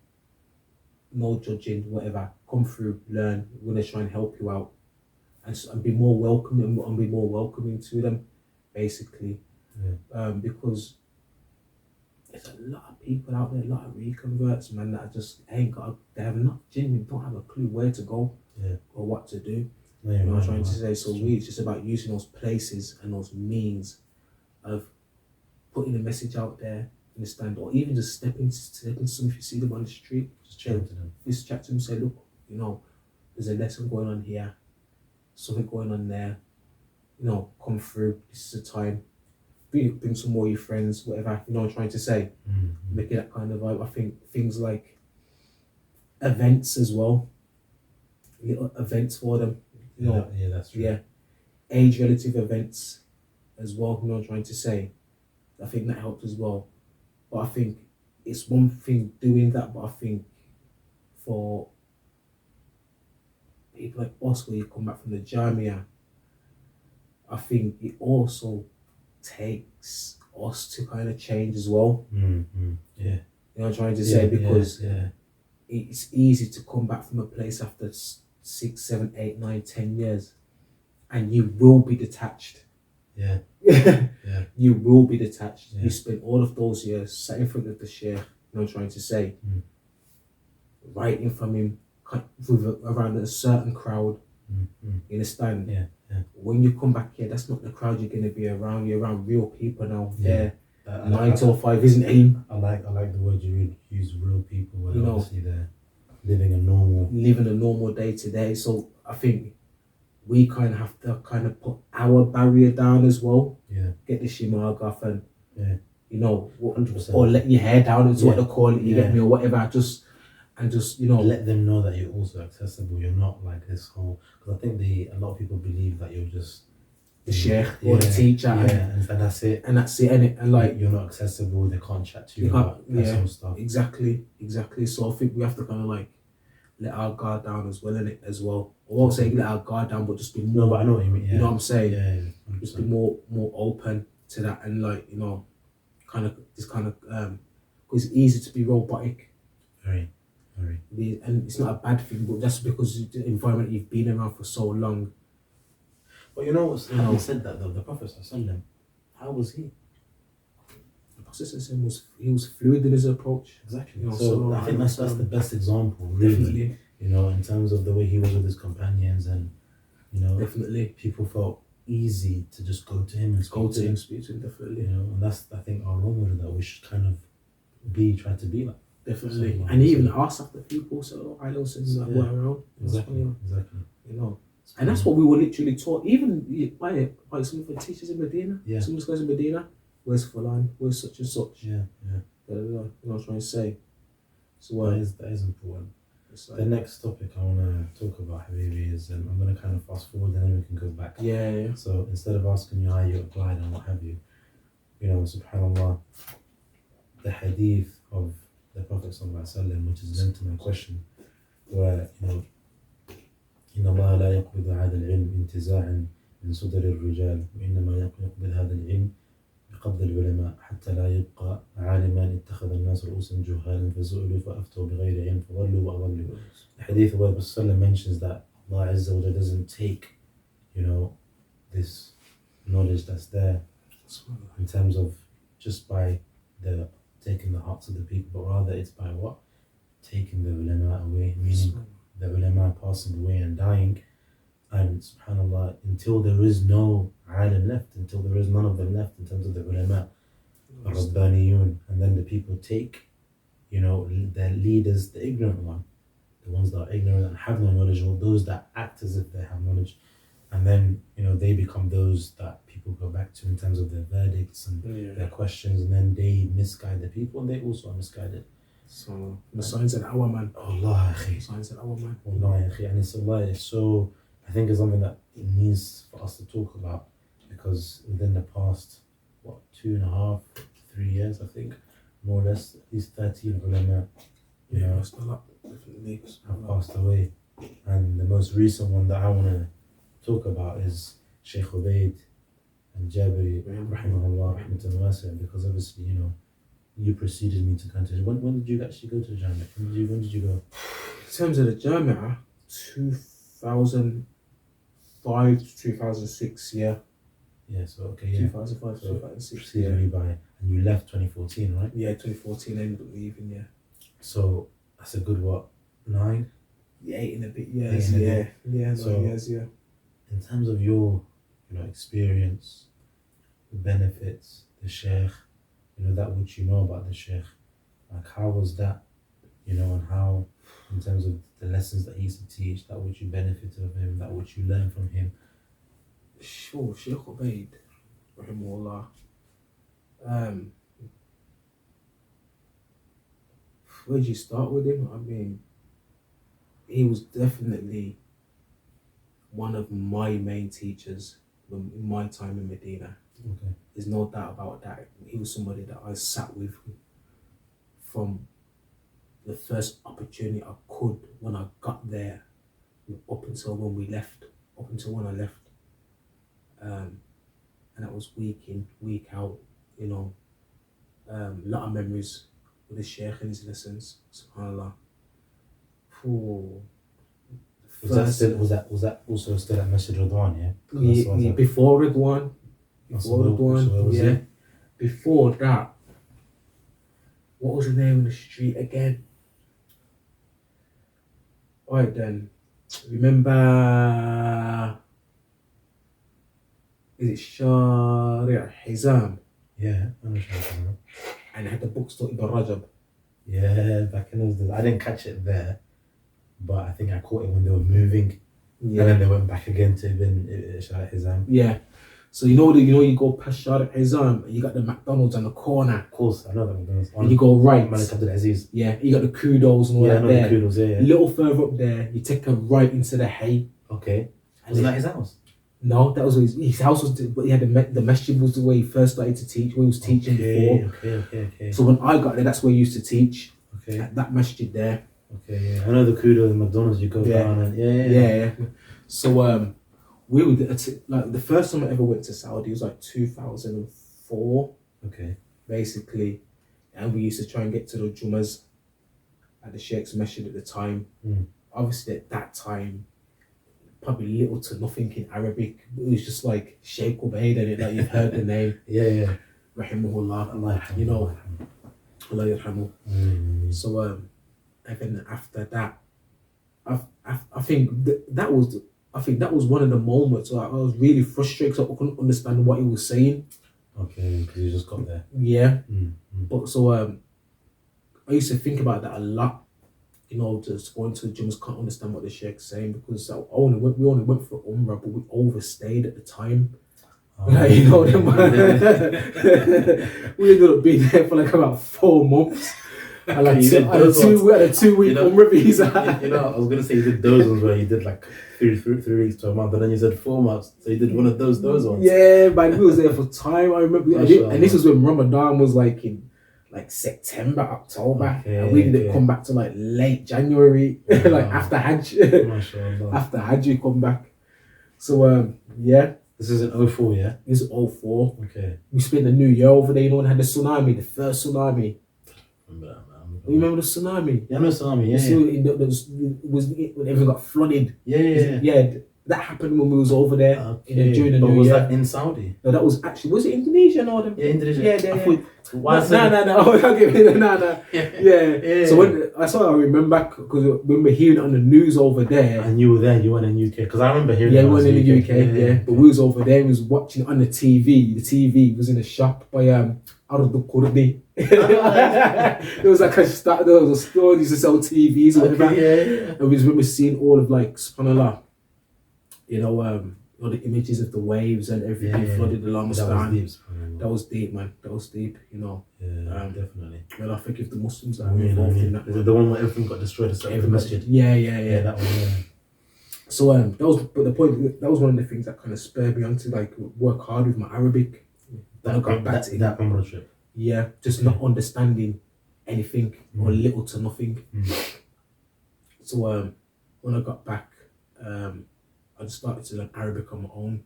no judging, whatever. Come through, learn. We're gonna try and help you out, and be more welcoming and be more welcoming to them, basically. Because there's a lot of people out there, a lot of reconverts, man, that just they have not genuinely don't have a clue where to go or what to do. You know what I'm trying to say? So it's just about using those places and those means of putting a message out there, understand, or even just stepping to some, if you see them on the street, just chat to them. Just chat to them, say, look, there's a lesson going on here, something going on there, come through, this is the time. Bring some more of your friends, whatever, you know what I'm trying to say. Make it that kind of vibe. I think things like events as well, little events for them, that's true. Age relative events as well, you know what I'm trying to say. I think that helps as well. But I think it's one thing doing that, but I think for people like us, where you come back from the Jamia, I think it also takes us to kind of change as well. You know what I'm trying to say, because it's easy to come back from a place after 6, 7, 8, 9, 10 years, and you will be detached. You will be detached. You spent all of those years sat in front of the Shaykh, you know what I'm trying to say, writing from him around a certain crowd. You understand? When you come back here, that's not the crowd you're going to be around. You're around real people now. 9 till 5 isn't aim. I like the word you use, real people. Where obviously they're living a normal day to day. So I think we kind of have to kind of put our barrier down as well. Get the shimag off and 100%. Or let your hair down is what they call it. You get me, or whatever. Just let them know that you're also accessible. You're not like this whole, because I think a lot of people believe that you're just the Shaykh or the teacher, and that's it, and like you're not accessible. They can't chat to you about personal stuff. Exactly. So I think we have to kind of like let our guard down as well, innit, as well. I won't say let our guard down, but just be more. No, but I know what you mean. You know what I'm saying? 100%. Just be more open to that, and like kind of because it's easy to be robotic. Very. And it's not a bad thing, but that's because the environment you've been around for so long. But having said that though, the Prophet ﷺ, how was he? The Prophet was fluid in his approach. Exactly. So I think that's the best example, really. Definitely. In terms of the way he was with his companions, and definitely people felt easy to just go to him and speak to him. Definitely. And that's, I think, our role model that we should kind of try to be like. Definitely. And even ask after people, so I know since that were around. Exactly. And that's what we were literally taught, even by some of the teachers in Medina. Some of the guys in Medina, where's Fulan, where's such and such. You know what I'm trying to say. So that is important. The next topic I want to talk about, Habibi, is I'm going to kind of fast forward and then we can go back. So instead of asking you how you applied and what have you, subhanAllah, the Hadeeth of the Prophet ﷺ, which is linked to my question, where إن الله لا يقبض هذا العلم انتزاعا من صدر الرجال وإنما يقبض هذا العلم بقبض العلماء حتى لا يبقى عالما اتخذ الناس رؤوسا جهالا فسئلوا فأفتوا بغير علم فضلوا وأضلوا. The Hadith of Prophet ﷺ mentions that Allah Azza wa Jalla doesn't take this knowledge that's there in terms of just by taking the hearts of the people, but rather it's by what? Taking the ulama away, meaning the ulama passing away and dying. And subhanAllah, until there is no alim left, until there is none of them left in terms of the ulama, Rabbaniyun, and then the people take, their leaders, the ignorant the ones that are ignorant and have no knowledge, or those that act as if they have knowledge, and then they become those that people go back to in terms of their verdicts and their questions, and then they misguide the people, and they also are misguided. So the signs of our man. Allah, signs of our man. Allah, and it's so. I think it's something that it needs for us to talk about, because within the past 2.5, 3 years, I think, more or less, at least 13 ulama, Still up. have passed away. And the most recent one that I want to talk about is Shaykh Ubayd and Jabiri, rahimahullah, rahmatan wasi'ah, because obviously, you know, you preceded me to country. When did you actually go to the Jamia? When did you go? In terms of the Jamia, 2005 to 2006, yeah. Yeah, so okay, yeah. 2005 to 2006. Preceded me by, and you left 2014, right? Yeah, 2014 ended up leaving, yeah. So that's a good what, 9? Yeah, 8 and a bit years, 8 and a yeah. bit. Yeah, 9 So- years, yeah. In terms of your, you know, experience, the benefits, the Shaykh, you know, that which you know about the Shaykh, like how was that, you know, and how, in terms of the lessons that he used to teach, that which you benefited of him, that which you learned from him. Sure, Shaykh Ubayd, rahimahullah. Where did you start with him? I mean, he was definitely one of my main teachers in my time in Medina. Okay. There's no doubt about that. He was somebody that I sat with from the first opportunity I could when I got there, up until when we left, up until when I left. And that was week in, week out, you know. A lot of memories with the Shaykh and his lessons, subhanAllah. Was that also still at Masjid Ridwan, yeah? Yeah, before Ridwan. Before So where Ridwan, was yeah. it? Before that, what was the name of the street again? Alright then, remember, is it Sharia Hizam? Yeah, I know Shaykh. And it had the bookstore Ibn Rajab. Yeah, back in those days. I didn't catch it there, but I think I caught it when they were moving. Yeah. And then they went back again to Shaykh Hizam. Yeah. So you go past Sharia Hizam and you got the McDonald's on the corner. Of course, I know that McDonald's. And you go right. Malik Abdul Aziz. Yeah, you got the kudos and all Yeah, I that know there. the kudos, yeah. A little further up there, you take a right into the hay. Okay. And Wasn't that his house? No, that was his house was, but he had the masjid was the way he first started to teach, where he was teaching before. Okay. So when I got there, that's where he used to teach, Okay. at that masjid there. Okay, yeah. I know the kudos and McDonald's, you go Yeah. down and Yeah. So we were like the first time I ever went to Saudi was like 2004, Okay. basically, and we used to try and get to the Jummahs at the Sheikh's Masjid at the time. Obviously at that time, probably little to nothing in Arabic. It was just like Shaykh Ubayd and it, like you've heard the name. Yeah. Rahimahullah. Allah You know, Allah yarhamu. Mm. So and then after that, I think that was one of the moments where I was really frustrated because I couldn't understand what he was saying. Okay, because you just got there. Yeah. Mm. But so I used to think about that a lot. You know, just going to the gyms, can't understand what the Sheikh's saying because we only went for Umrah, but we overstayed at the time. You know, we ended up being there for like about 4 months. And like we had a 2-week Umrah visa. You know, I was gonna say you did those ones where you did like 3 weeks to a month, and then you said 4 months, so you did one of those ones. Yeah, man, we was there for time. I remember, and this was when Ramadan was like in like September, October, and we didn't come back to like late January, like after Hajj. After Hajj, we come back. So yeah. This is in 04, yeah? This is 04. Okay. We spent the New Year over there, you know, and had the tsunami, the first tsunami. Remember that, man. You remember the tsunami? Yeah, I know tsunami, yeah. So when everything got flooded. Yeah. That happened when we was over there during the But New was Year. that in Saudi? No, that was actually, was it Indonesia or them? Yeah, Indonesia. Yeah. Why No. Yeah. So when I remember because when we're hearing it on the news over there. And you were there, you weren't in UK. Because I remember hearing we weren't in the UK, But we was over there, we was watching it on the TV. The TV was in a shop by Ardu Kurdi. There was like a store used to sell TVs or whatever. And we remember seeing all of like, subhanAllah, you know, all the images of the waves and everything flooded along the span. That was deep, man. That was deep, you know. Yeah, definitely. Well, I think if the Muslims are involved in that. Is it the one where everything got destroyed except for the masjid? Yeah. That one, yeah. So that was one of the things that kind of spurred me on to like work hard with my Arabic. That Umrah trip. Yeah, just not understanding anything or little to nothing. So when I got back, I just started to learn Arabic on my own,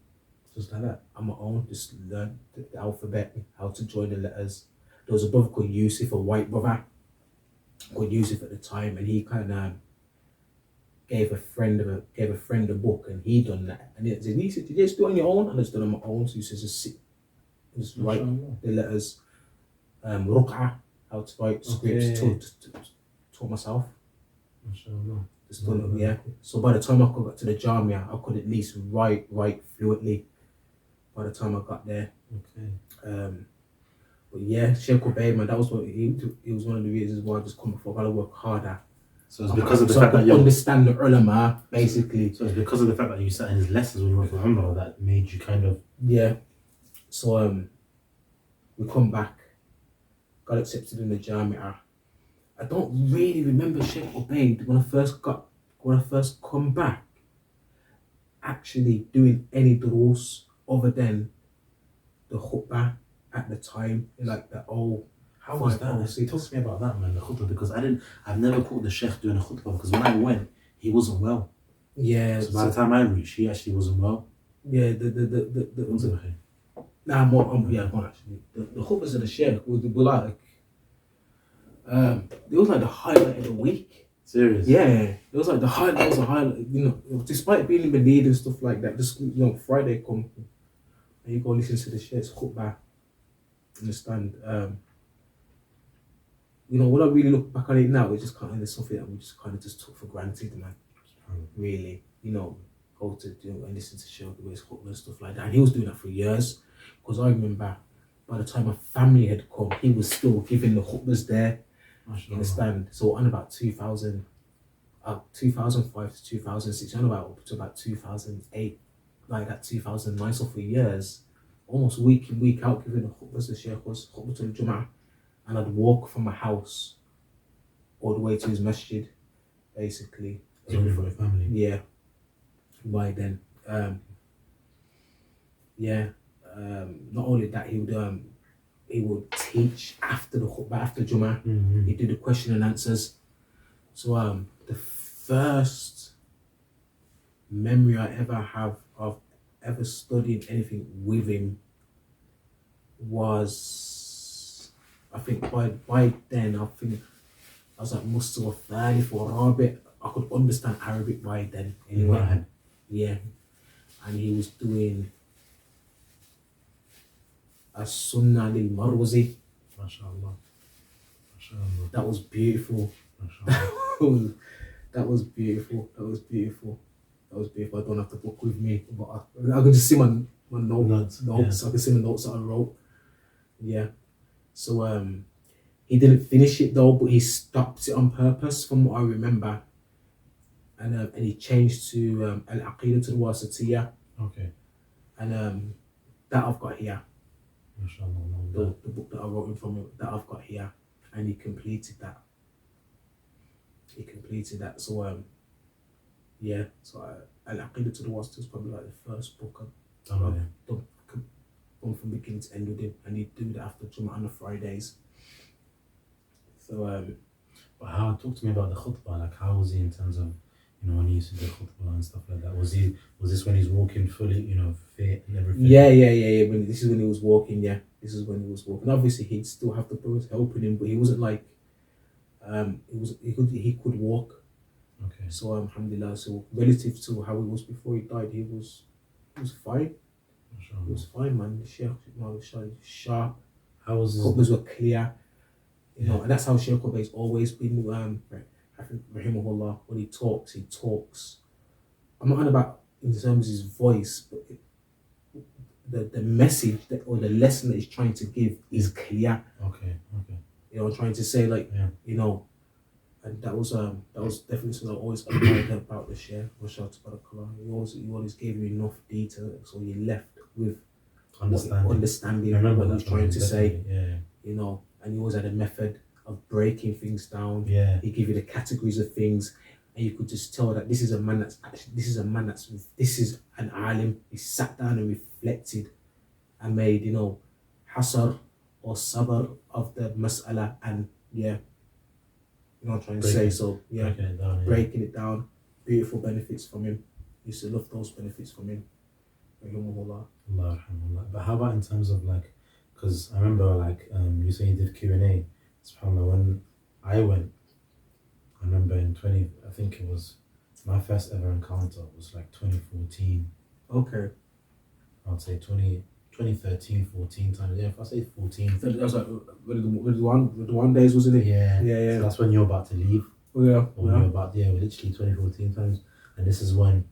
Just like that. on my own. Just learn the alphabet, how to join the letters. There was a brother called Yusuf, a white brother called Yusuf at the time, and he kind of gave a friend a book, and he done that. And he said, "Did you just do it on your own?" And I just done it on my own. So he says, "Just sit, just write the letters, ruq'ah, how to write scripts, taught myself." Mashallah. Just done it, yeah. So by the time I got to the Jamia, I could at least write fluently. By the time I got there, Okay. but yeah, Shaykh Ubayd, man, that was what he was one of the reasons why I just come before. I gotta work harder. So it's because of the so fact I that could you understand the ulama, basically. So it's because of the fact that you sat in his lessons when you went for Umrah that made you kind of. Yeah. So we come back, got accepted in the Jamia. I don't really remember Shaykh Ubayd when I first come back, actually doing any duru's other than the khutbah at the time, like the old. How was that? Talk to me about that, man, the khutbah, because I've never caught the Sheikh doing a khutbah, because when I went, he wasn't well. Yeah. So by the time I reached, he actually wasn't well. Yeah, Okay. Nah, I'm on actually. The khutbahs of the Shaykh were like, it was like the highlight of the week. Serious? Yeah, it was like the highlight. It was a highlight. You know, despite being in the lead and stuff like that, just Friday come and you go listen to the Sheikh's khutbah. Understand? When I really look back on it now, it's just kind of something that we just kind of just took for granted, man. Really, go to and listen to Shaykh Ubayd's khutbah and stuff like that. And he was doing that for years, because I remember by the time my family had come, he was still giving the khutbahs there. Understand? So on about 2005 to 2006, on about up to about 2008, like that 2009, so for years, almost week in, week out, giving the khutbahs. The Shaykh was khutbah to the Jum'ah, and I'd walk from my house all the way to his masjid, basically. For your family? Yeah. By then. Not only that, he would teach after the khutbah, after Jummah. Mm-hmm. He'd do the question and answers. So the first memory I ever have of ever studying anything with him was, I think by then, I was like Mustawa Thani for Arabic. I could understand Arabic by then anyway. Right. Yeah. And he was doing a Sunnah lil Marwazi. MashaAllah. MashaAllah. That was beautiful. MashaAllah. That was beautiful. I don't have the book with me, but I could just see my notes. Yeah. I could see the notes that I wrote. Yeah. So he didn't finish it though, but he stopped it on purpose, from what I remember. And he changed to Al-Aqidah al-Wasatiyah. Okay. And that I've got here. MashaAllah. The book that I wrote him from, that I've got here. And he completed that. So yeah. So Al-Aqidah al-Wasatiyah is probably like the first book I've done from beginning to end with him. And he'd do that after Jummah on the Fridays. So But talk to me about the khutbah, like how was he in terms of, when he used to do khutbah and stuff like that? Was this when he's walking fully, fit and everything? Yeah. This is when he was walking. Yeah, this is when he was walking. Obviously, he'd still have the brothers helping him, but he wasn't like, he could walk. Okay. So Alhamdulilah. So relative to how he was before he died, he was fine. MashaAllah. He was fine, man. The Shaykh was sharp. How was his? Khutbahs were clear. Yeah. And that's how Shaykh Ubayd's always been. I think Rahimahullah, when he talks. I'm not on about in terms of his voice, but the message or the lesson that he's trying to give is clear. Okay. I'm trying to say, like, Yeah. and that was definitely something I always admired about the Shaykh. He always gave you enough detail, so you left with understanding what he was trying to say. Yeah. And he always had a method of breaking things down. Yeah. He gave you the categories of things, and you could just tell that this is an alim. He sat down and reflected and made, hasar or sabr of the mas'ala, and You know what I'm trying to say? So yeah, breaking it down. Yeah. breaking it down, beautiful benefits from him. Used to love those benefits from him. Allah yarhamullah. But how about in terms of like, because I remember like you saying you did Q&A. SubhanAllah, when I went, I remember in I think it was my first ever encounter was like 2014. Okay. I'd say 2013, 14 times. Yeah, if I say 14. That was like with the one days, wasn't it? Yeah. Yeah. So that's when you're about to leave. Oh, yeah. Or when you're about, literally 2014 times. And this is when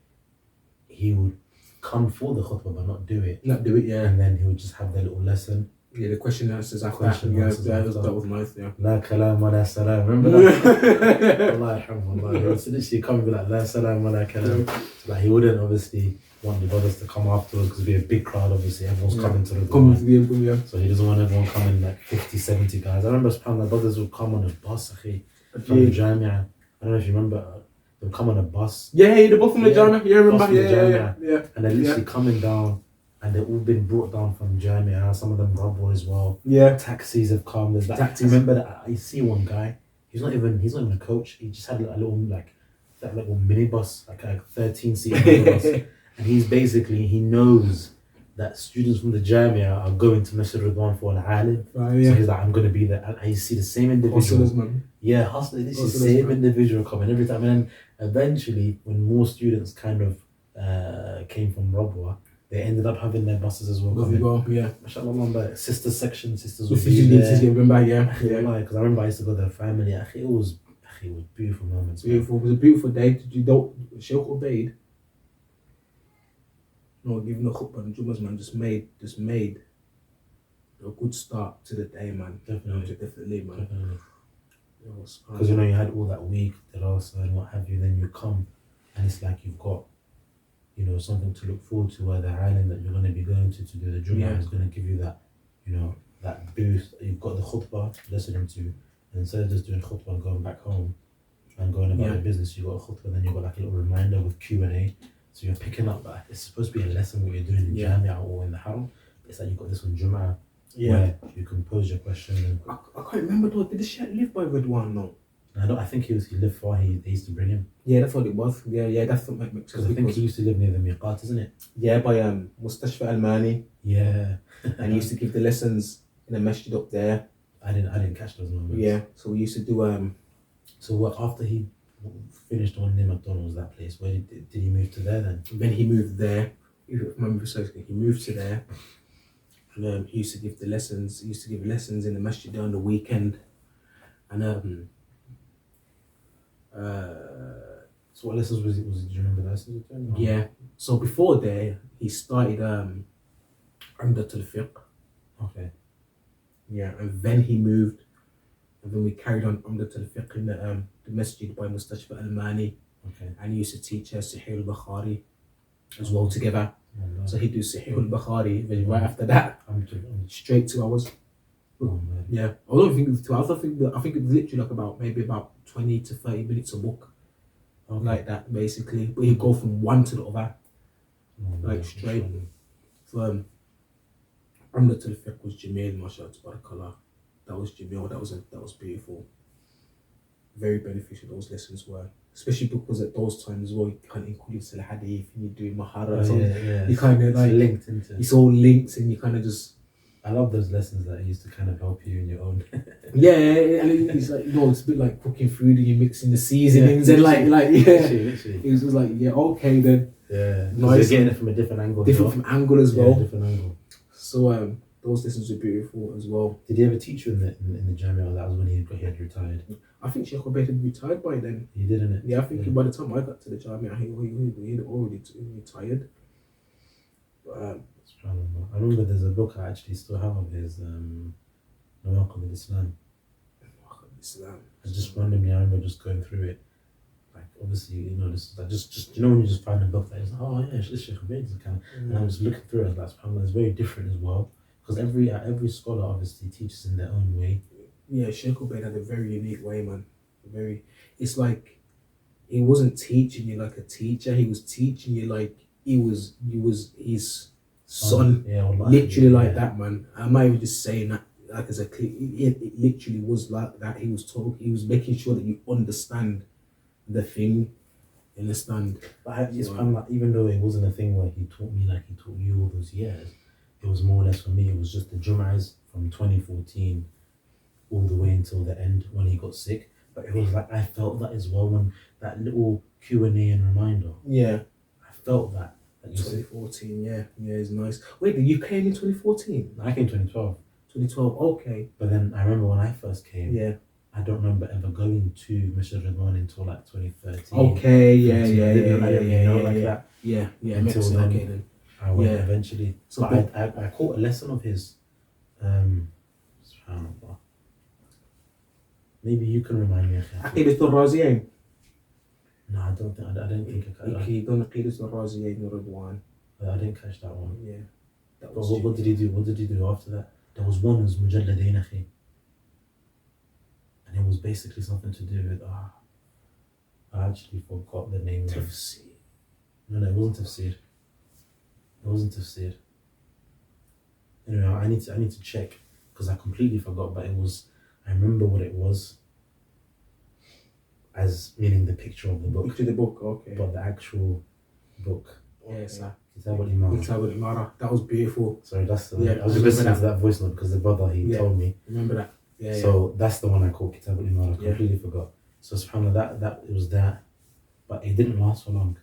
he would come for the khutbah but not do it. Not do it, yeah. And then he would just have their little lesson. Yeah, the question and answers after Question that. answers after. That was nice, yeah. La kalam wa la salam. Remember that? Allah yarhamullah. He would literally come and be like, La salam wa la kalam. So, like, he wouldn't obviously want the brothers to come afterwards because it'd be a big crowd, obviously. Everyone's coming to the door. Yeah. So he doesn't want everyone coming like 50, 70 guys. I remember the brothers would come on a bus, from the Jamia. I don't know if you remember. They would come on a bus. Yeah, the bus from the Jamia. Yeah, remember? Bus from the Yeah. And they're literally coming down. And they've all been brought down from Jamia. Some of them rubble as well. Yeah. Taxis have come. There's like, Taxis. I remember that I see one guy. He's not even a coach. He just had a little that little minibus, like a 13-seat minibus. And he knows that students from the Jamia are going to Masjid Ridwan for an alim. Right, yeah. So he's like, I'm going to be there. And you see the same individual. Hustlers, man. Yeah, hustlers. This is the same individual coming every time. And then eventually, when more students kind of came from Rabwa, they ended up having their buses as well. Yeah. MashaAllah, but sisters Because would be there. yeah. Because I remember I used to go to their family. It was beautiful moments. Beautiful. It was a beautiful day. Shaykh Ubayd, giving the khutbah and Jummahs, man, just made a good start to the day, man. Definitely, man. Because you had all that week, Darasa and what have you, then you come and it's like you've got something to look forward to, where the island that you're going to be going to do the Jummah is going to give you that, that boost. You've got the khutbah listening to, and instead of just doing khutbah and going back home and going about your business, you've got a khutbah, then you've got like a little reminder with Q&A. So you're picking up that it's supposed to be a lesson what you're doing in Jamia or in the Haram. It's like you've got this on Jummah where you can pose your question. And I can't remember though. Did the Shaykh live by Ridwan? No. I think he lived far. They used to bring him. Yeah, that's what it was. Yeah, that's what makes sense. Because I think he used to live near the Miqat, isn't it? Yeah, by Mustashfa Al-Mani. Yeah. And he used to give the lessons in a masjid up there. I didn't catch those moments. Yeah, so we used to do So what, after he finished on near McDonald's, that place, where did he move to there then? Then he moved there. He moved to there. And he used to give the lessons. He used to give lessons in the masjid on the weekend. And so what lessons was it? Do you remember the lessons? Yeah. So before there, he started Umdatul Fiqh. Okay. Yeah, and then he moved, and then we carried on Umdatul Fiqh in the masjid by Mustashfa Al-Mani. Okay. And he used to teach Sahih al-Bukhari as well together. Oh, so he'd do Sahih al-Bukhari, then right after that, straight 2 hours. Oh, man. Yeah, I don't think it was 2 hours. I think it was literally like maybe about 20 to 30 minutes a book, like that basically. But he'd go from one to the other, like straight. So Umdatul Fiqh was Jamil, mashallah, tabarakallah. That was Jamil. That was beautiful. Very beneficial. Those lessons were, especially because at those times as well, you kind of include the Hadeeth and you're doing Mahara. You kind of like linked into. It's all linked, and you kind of just. I love those lessons that used to kind of help you in your own. Yeah, and it's like it's a bit like cooking food and you're mixing the seasonings and literally. It was just like okay then. Yeah, nice. You're getting it from a different angle. Different as well. Different angle. So those lessons were beautiful as well. Did he ever teach you in the Jamia, or that was when he had retired? I think Shaykh Ubayd had retired by then. He didn't it? Yeah, I think by the time I got to the Jamia, he had already retired. But, I remember there's a book I actually still have of his, Nawaqib al-Islam. I just randomly, I remember just going through it. Like, obviously, this is like just when you just find a book that is like, oh yeah, it's Shaykh Ubayd kind of, and I was looking through it, like, subhanAllah, it's very different as well. Because every scholar obviously teaches in their own way. Yeah, Shaykh Ubayd had a very unique way, man. It's like, he wasn't teaching you like a teacher, he was teaching you like you was his son. Yeah, literally like that, man. I'm not even just saying that. like as a it literally was like that. He was making sure that you understand the thing, understand. But it's kind of like, even though it wasn't a thing where he taught me like he taught you all those years, it was more or less for me. It was just the Jum'ahs from 2014 all the way until the end when he got sick. But it was like I felt that as well when that little Q&A and reminder. Yeah, I felt that. 2014. Yeah, it's nice. Wait, you came in 2014? I came 2012. 2012. Okay. But then I remember when I first came. Yeah. I don't remember ever going to Masjid An Noor until like 2013. Okay. Yeah. That. Yeah. Until then, okay, then. I went eventually. So but I caught a lesson of his. Subhanallah. Maybe you can remind me. عقيدة الرازيين. No, I don't think I can. He done عقيدة الرازيين ورضوان. I didn't catch that one. Yeah. But what did he do? What did he do after that? There was one was Mujalladayn akhi. And it was basically something to do with I actually forgot the name of it. Tafsir. No, it wasn't Tafsir. It wasn't Tafsir. Anyway, I need to check because I completely forgot, but I remember what it was. As meaning the picture of the book. Picture the book, okay. But the actual book. Yeah, sir. Kitab al-Imara. Kitab al-Imara. That was beautiful. Sorry, that's Yeah, I was listening to that voice note because the brother he told me. Remember that? Yeah. So that's the one I called Kitab al-Imara. I completely forgot. So subhanAllah, that it was that, but it didn't last for long,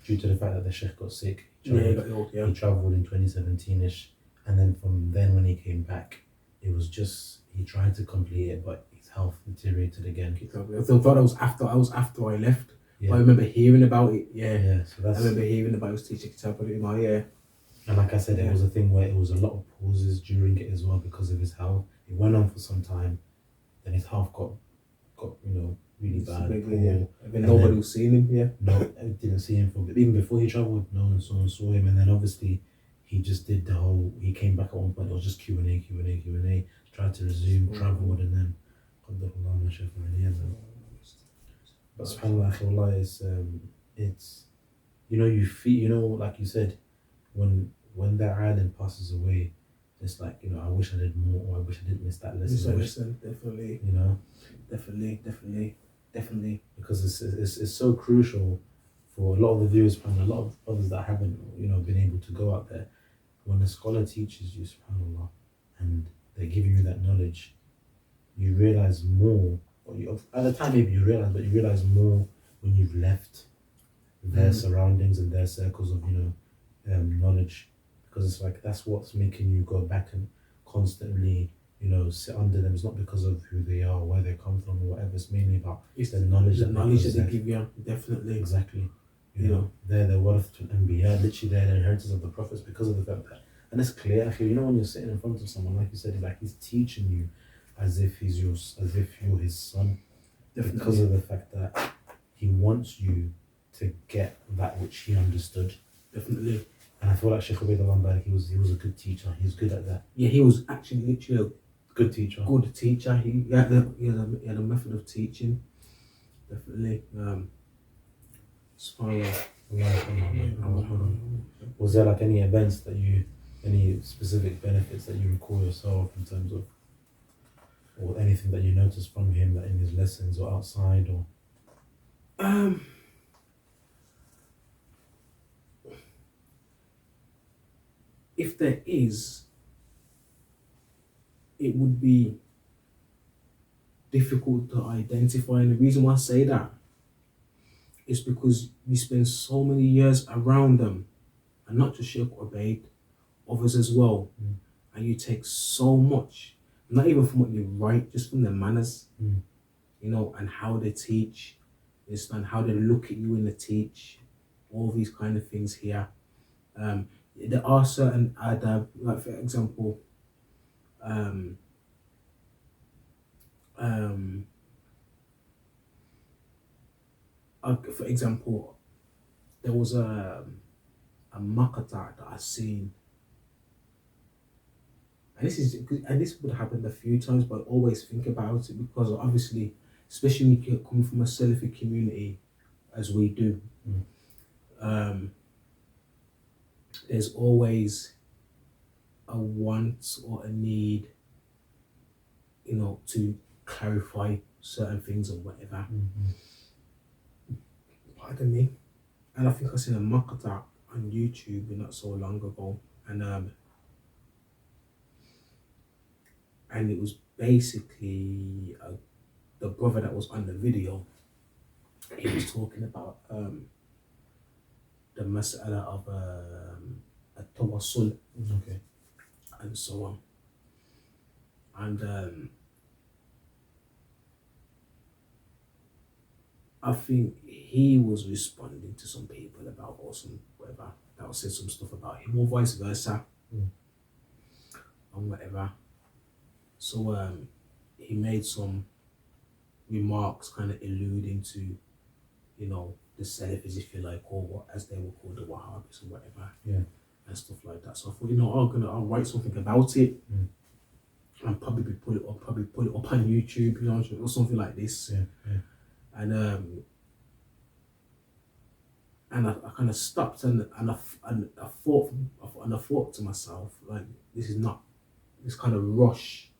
due to the fact that the Shaykh got sick. He got ill. Yeah. He travelled in 2017ish, and then from then when he came back, it was just he tried to complete it, but his health deteriorated again. I thought I was after I left. Yeah. But I remember hearing about it. Yeah. So I remember hearing about his teacher Kitab al-Imara. Yeah. And like I said, it was a thing where it was a lot of pauses during it as well because of his health. It went on for some time, then his health got really bad. And then nobody was seeing him. Yeah. No, I didn't see him even before he travelled. No one saw him, and then obviously he just did the whole. He came back at one point. It was just Q&A. Tried to resume, travelled, and then. But subhanAllah, it's you feel like you said when that alim passes away, it's like I wish I did more, or I wish I didn't miss that lesson. Definitely. Definitely. Because it's so crucial for a lot of the viewers, and a lot of others that haven't been able to go out there. When a scholar teaches you, subhanAllah, and they're giving you that knowledge, you realize more. At the time, maybe you realize more when you've left their surroundings and their circles of knowledge, because it's like that's what's making you go back and constantly sit under them. It's not because of who they are, where they come from, or whatever. It's mainly about the knowledge that they give you. Definitely. Exactly. They're the warathatul anbiya, literally they're the inheritors of the prophets, because of the fact that, and it's clear. When you're sitting in front of someone, like you said, like he's teaching you as if you're his son. Definitely. Because of the fact that he wants you to get that which he understood. Definitely. And I feel like Shaykh Ubayd, he was a good teacher. He was good at that. Yeah, he was actually literally a good teacher. He had a method of teaching. Definitely. Was there like any events any specific benefits that you recall yourself in terms of, or anything that you noticed from him that in his lessons or outside, or? If there is, it would be difficult to identify, and the reason why I say that is because you spend so many years around them, and not just Shaykh Ubayd, others as well, and you take so much, not even from what you write, just from their manners, and how they teach, and how they look at you when they teach, all these kind of things here. There are certain adab, like for example, there was a maqata that I seen, and this would happen a few times, but I always think about it because obviously, especially when you come from a Salafi community, as we do, there's always a want or a need you know, to clarify certain things or whatever. Pardon me. And I think I seen a maqta on YouTube not so long ago, and it was basically the brother that was on the video. He was talking about the mas'ala of tawassul, Okay. and so on. And I think he was responding to some people about, or some whatever, that was said some stuff about him, or vice versa, and whatever. So he made some remarks kind of alluding to, you know, the Salafis, if you like, or what, as they were called, the Wahhabis or whatever, and stuff like that. So I thought, you know, I'll write something about it, and probably put it up on YouTube, you know, or something like this. And I kind of stopped and I thought to myself, like, this is not this kind of rush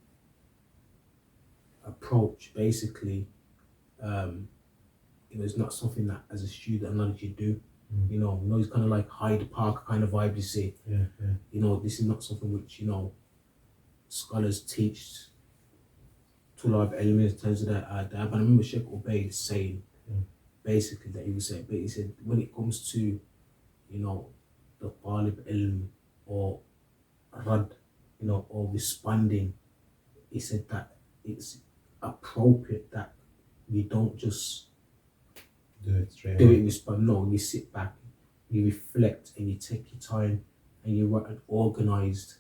approach. Basically, you know, it's not something that as a student knowledge you do. You know, it's kind of like Hyde Park kind of vibe. You see, you know, this is not something which, you know, scholars teach to a lot of elements in terms of that. But I remember Shaykh Ubayd saying basically that he said when it comes to, you know, the talib ilm or rad, you know, or responding, he said that it's appropriate that we don't just Do it straight do away. it respond. No, you sit back, you reflect, and you take your time, and you write an organized,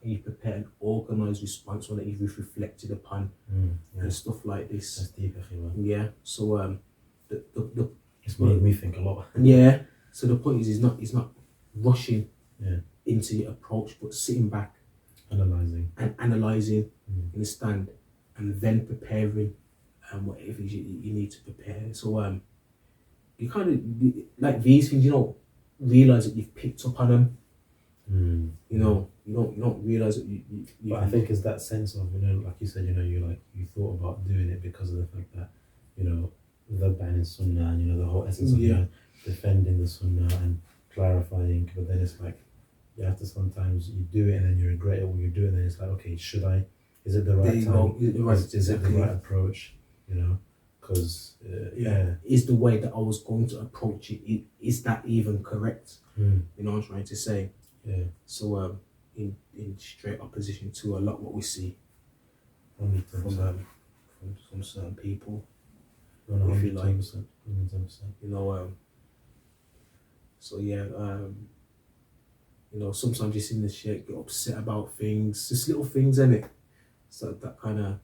and you prepare an organized response one that you've reflected upon, and stuff like this. That's deep, akhi, man. Yeah. So the It's made me think a lot. yeah. So the point is, he's not rushing Yeah. into your approach, but sitting back Analyzing. and analyzing, understand, and then preparing, whatever you need to prepare. So you kind of, like these things, you don't realize that you've picked up on them. You know, you don't realize that you But I think it's that sense of, you know, like you said, you know, you thought about doing it because of the fact that, you know, the ban is sunnah, and, you know, the whole essence of, you know, defending the sunnah and clarifying. But then it's like, you have to sometimes, you do it and then you regret it what you're doing, and it's like, okay, should I? Is it the right time? Is it the right approach? You know, because is the way that I was going to approach it, is that even correct? You know what I'm trying to say? Yeah. So in straight opposition to a lot what we see 100%. from certain people, 100%. if you like. 100%. You know, so yeah, you know, sometimes you see the Shaykh get upset about things, just little things, innit? So that kind of.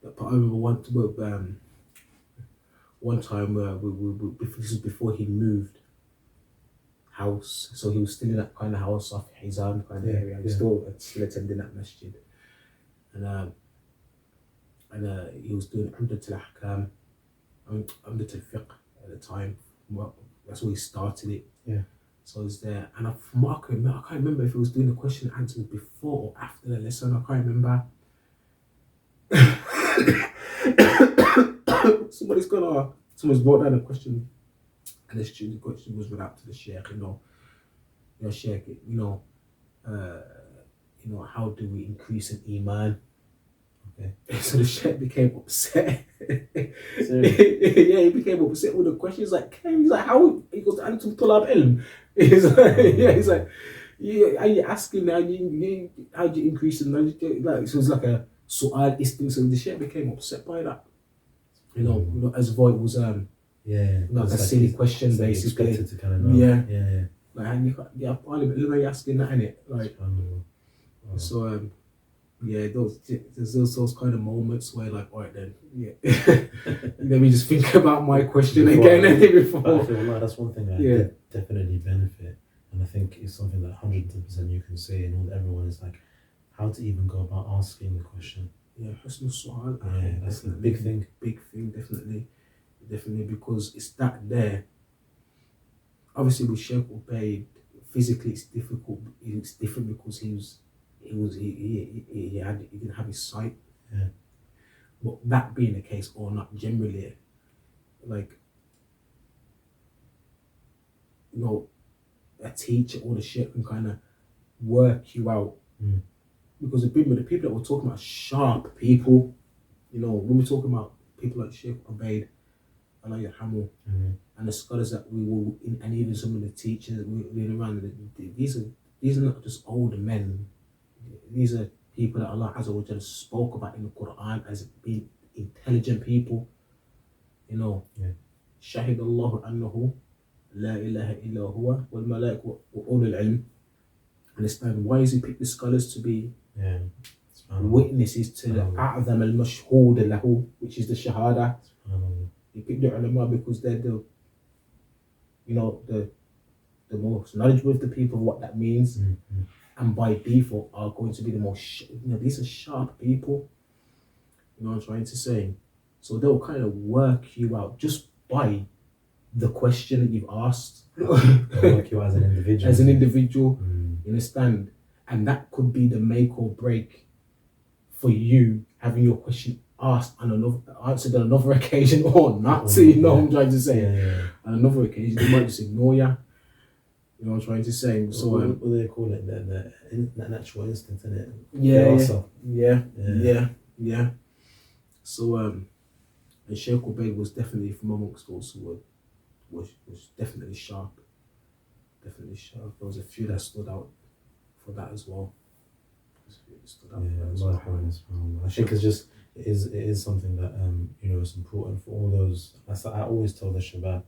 But I remember one time this was before he moved house, so he was still in that kind of house off Hizan kind of area. He was still attending that masjid, and he was doing Umdatul Ahkam, Umdatul Fiqh at the time. Well, that's where he started it. Yeah. So I was there, and from what I can't remember if he was doing the question and answers before or after the lesson. I can't remember. Someone's brought down a question, and the question was read out to the Shaykh. You know, Shaykh, you know, how do we increase in iman? Okay. So the Shaykh became upset. Yeah, he became upset with the question. He's like, how? He goes, "Antum tulab ilm." He's like, he's like, are you asking how do you increase in knowledge? Like, so it was like a su'al istim. So the Shaykh became upset by that. You know, as though it was like a silly question, basically. To kind of know. Yeah. Like, and you're asking that, innit? Like, wow. So there's those kind of moments where, like, all right then, let me just think about my question before. But I feel like that's one thing that did definitely benefit, and I think it's something that 110% you can say, and all everyone is like, how to even go about asking the question. Yeah, husn su'al. Yeah, that's a big thing. Big thing, definitely, because it's that there. Obviously, with Shaykh Ubayd, physically it's difficult. It's different because he didn't have his sight. Yeah. But that being the case or not, generally, like, you know, a teacher or the sheikh can kind of work you out. Because the people that we're talking about are sharp people. You know, when we're talking about people like Shaykh Ubayd, Allah Yarhamu, and the scholars that we will, and even some of the teachers we around, these are not just older men. These are people that Allah Azza wa Jalla spoke about in the Quran as being intelligent people. You know, Shahid Allahu annahu la ilaha illa huwa wal malaik wa ulul ilm. Understand why has he picked the scholars to be witnesses to the A'zam al-Mashhood lahu, which is the shahada. He picked the ulama because they're the, you know, the most knowledgeable of the people of what that means, and by default are going to be the most. You know, these are sharp people. You know what I'm trying to say? So they'll kind of work you out just by the question that you've asked. They'll work you as an individual. As an individual, you understand, and that could be the make or break for you having your question asked and answered on another occasion or not. So you know what I'm trying to say. On another occasion, they might just ignore you. You know what I'm trying to say. So what do they call it? The natural instinct, isn't it? Yeah. So and Shaykh Ubayd was definitely from amongst those who was definitely sharp. Definitely sharp. There was a few that stood out for that as well. I think it's just it is something that you know, it's important for all those. I always tell the shabab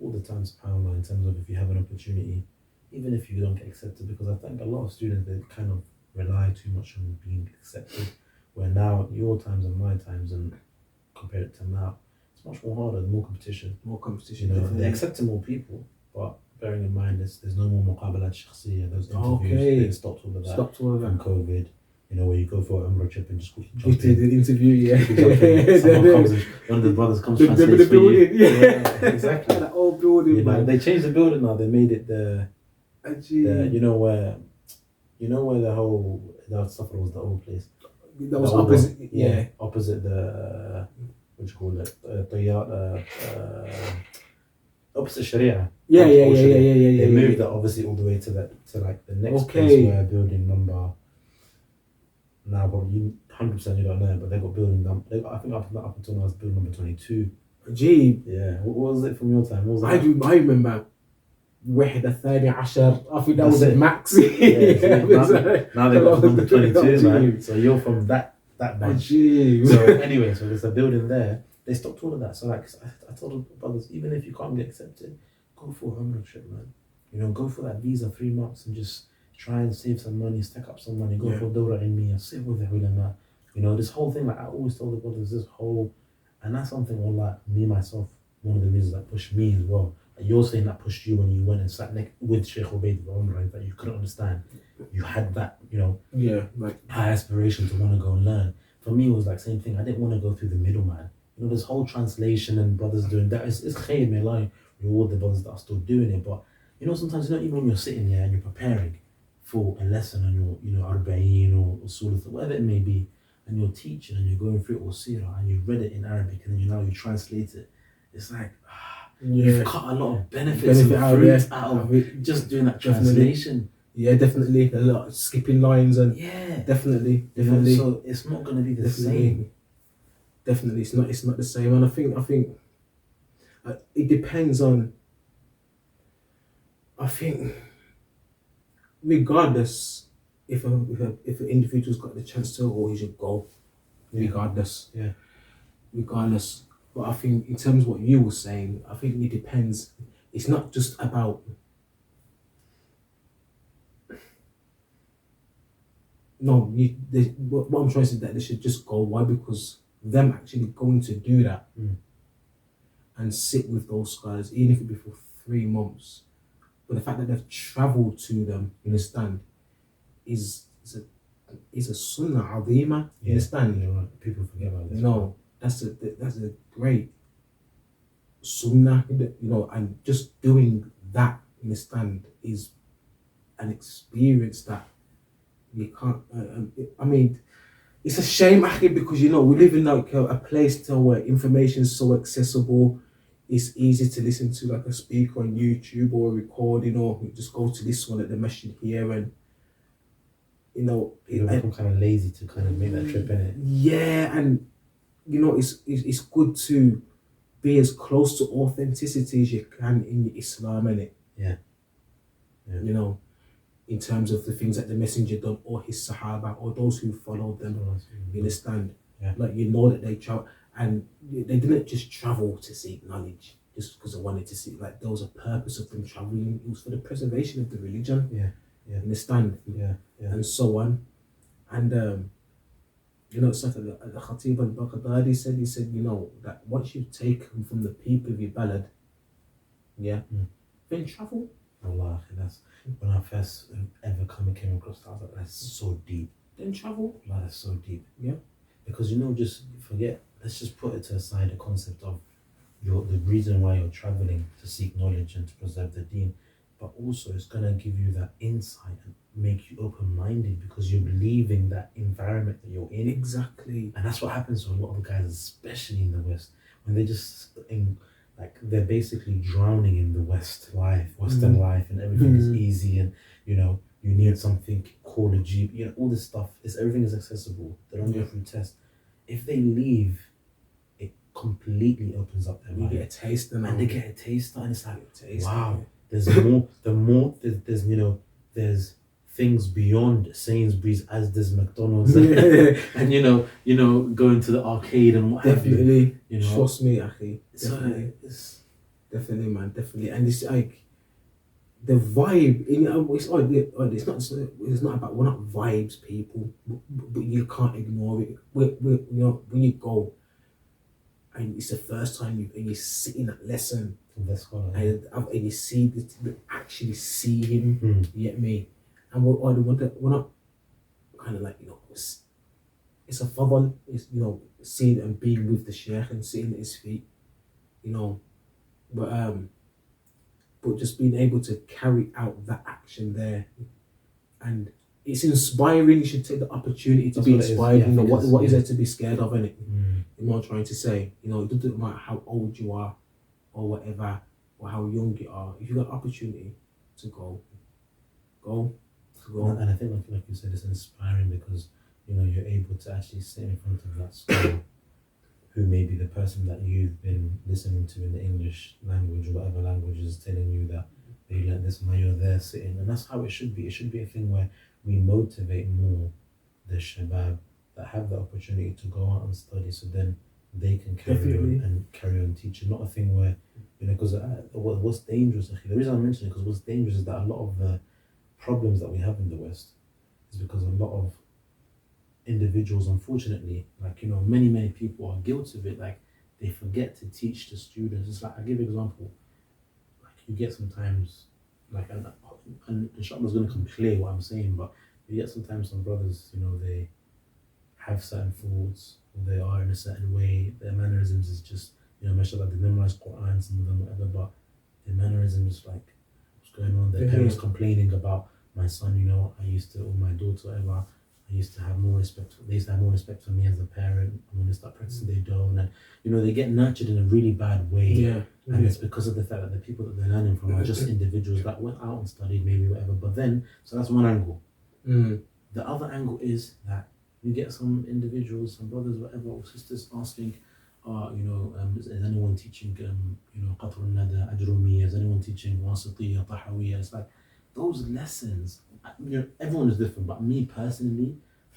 all the time, subhanAllah, in terms of if you have an opportunity, even if you don't get accepted, because I think a lot of students, they kind of rely too much on being accepted, where now your times and my times, and compare it to now, it's much more harder, more competition. You know, they're accepting more people, but bearing in mind there's no more muqabalat shakhsiyya, those interviews, they stopped all of that from COVID. You know, where you go for an Umrah trip and just jump in. The interview, Someone comes in, one of the brothers comes translates the building, for you. Yeah, exactly. That old building, you know, man. they changed the building now. They made it the you know where the whole stuff was, the old place. That was opposite. Opposite the what you call it? Opposite Sharia. Yeah. They moved that obviously all the way to like the next place where building number. Now, probably 100% you don't know, but they got building number. I think up until now it's building number 22. Gee. Yeah. What was it from your time? What was that? I remember. واحد الثاني عشر. I think that was it. at Max. Now they got number 22, man. So you're from that bunch. So anyway, so there's a building there. They stopped all of that. So like I told the brothers, even if you can't get accepted, go for a Umrah trip, man. You know, go for that visa 3 months and just try and save some money, stack up some money, go for Dawra Ilmiya, sit with the ulama. You know, this whole thing, like I always told the brothers, and that's something, wallah, me myself, one of the reasons that pushed me as well. Like you're saying that pushed you when you went and sat with Shaykh Ubayd for Umrah, that you couldn't understand. You had that, you know, like high aspiration to want to go and learn. For me, it was like same thing. I didn't want to go through the middleman. You know, this whole translation and brothers doing that. It's khair, may Allah reward the brothers that are still doing it. But you know, sometimes, you know, even when you're sitting there and you're preparing for a lesson on your, you know, Arba'een or Surah, whatever it may be, and you're teaching and you're going through it or Sirah and you've read it in Arabic and then you translate it, it's like you've cut a lot of benefit out of it, just doing that translation. Yeah, definitely. A lot of skipping lines and definitely. You know, so it's not going to be the same. Definitely, it's not the same. And I think it depends on. I think, regardless, if an individual's got the chance to, or he should go, regardless. Yeah. Regardless. But I think in terms of what you were saying, I think it depends. It's not just about. No, what I'm trying to say is that they should just go. Why? Because them actually going to do that and sit with those guys, even if it be for 3 months. But the fact that they've travelled to them, you understand, is a sunnah azima. You understand? Yeah, right. People forget about this. No, that's a great sunnah. You know, and just doing that, you understand, is an experience that you can't. I mean, it's a shame, Akhi, because you know we live in like a place now where information is so accessible. It's easy to listen to like a speaker on YouTube or a recording, or you just go to this one at the masjid here, and you know, People become kind of lazy to kind of make that trip in it. yeah, and you know, it's good to be as close to authenticity as you can in Islam, innit? Yeah. You know, in terms of the things that the messenger done, or his sahaba, or those who followed them. You understand? Yeah. Like, you know that they travel, and they didn't just travel to seek knowledge just because they wanted to see. Like, there was a purpose of them traveling. It was for the preservation of the religion. Yeah. You understand? Yeah. And so on. And you know, it's like the Khatib al-Baghdadi said. He said, you know, that once you've taken from the people of your ballad, then travel. Allah, that's when I first ever came across that. I was like, that's so deep. Then travel. Allah, that's so deep. Yeah. Because you know, just forget. Let's just put it to aside the concept of the reason why you're traveling to seek knowledge and to preserve the deen, but also it's gonna give you that insight and make you open-minded because you're leaving that environment that you're in. Exactly. And that's what happens to a lot of the guys, especially in the West, when they're just they're basically drowning in the Western life, and everything is easy, and you know, you need something, call a Jeep, you know, all this stuff everything is accessible. They don't go through tests. If they leave, it completely opens up their mind. You get a taste, and they get a taste, and it's like, wow, yeah. there's you know, there's things beyond Sainsbury's as there's McDonald's, and you know, going to the arcade and what definitely have you know, trust me, Akhi. Definitely. Definitely, man, definitely. And it's like the vibe. It's not about, we're not vibes people, but you can't ignore it. You know, when you go and it's the first time you sit in that lesson, and you see actually see him. You get me? And we're not kind of like, you know, it's a fadl, it's, you know, seeing and being with the Shaykh and sitting at his feet, you know, but just being able to carry out that action there, and it's inspiring. You should take the opportunity to be inspired. You know, what is there to be scared of, innit? You know what I'm trying to say? You know, it doesn't matter how old you are or whatever, or how young you are. If you got opportunity to go. And I think, like you said, it's inspiring because, you know, you're able to actually sit in front of that scholar who may be the person that you've been listening to in the English language or whatever language is telling you that they learn this, and now you're there sitting. And that's how it should be. It should be a thing where we motivate more the shabab that have the opportunity to go out and study, so then they can carry on teaching. Not a thing where, you know, because what's dangerous, the reason I mention it, because what's dangerous is that a lot of the problems that we have in the West is because a lot of individuals, unfortunately, like, you know, many people are guilty of it. Like, they forget to teach the students. It's like, I give an example. Like, you get sometimes, like, and inshallah is going to come clear what I'm saying, but you get sometimes some brothers, you know, they have certain thoughts, or they are in a certain way. Their mannerisms is just, you know, mashallah, they memorize Quran, some of them, whatever, but their mannerisms, like, what's going on? Their parents complaining about, my son, you know, or my daughter, whatever, I used to have more respect. They used to have more respect for me as a parent. And when they start practicing, they don't. And, you know, they get nurtured in a really bad way. And it's because of the fact that the people that they're learning from are just individuals that went out and studied, maybe whatever. But then, so that's one angle. The other angle is that you get some individuals, some brothers, whatever, or sisters asking, you know, is anyone teaching, you know, Qatr al-Nada, Ajrumiyya, is anyone teaching Wasitiyya, Tahawiyya? It's like, those lessons, you know, everyone is different, but me personally,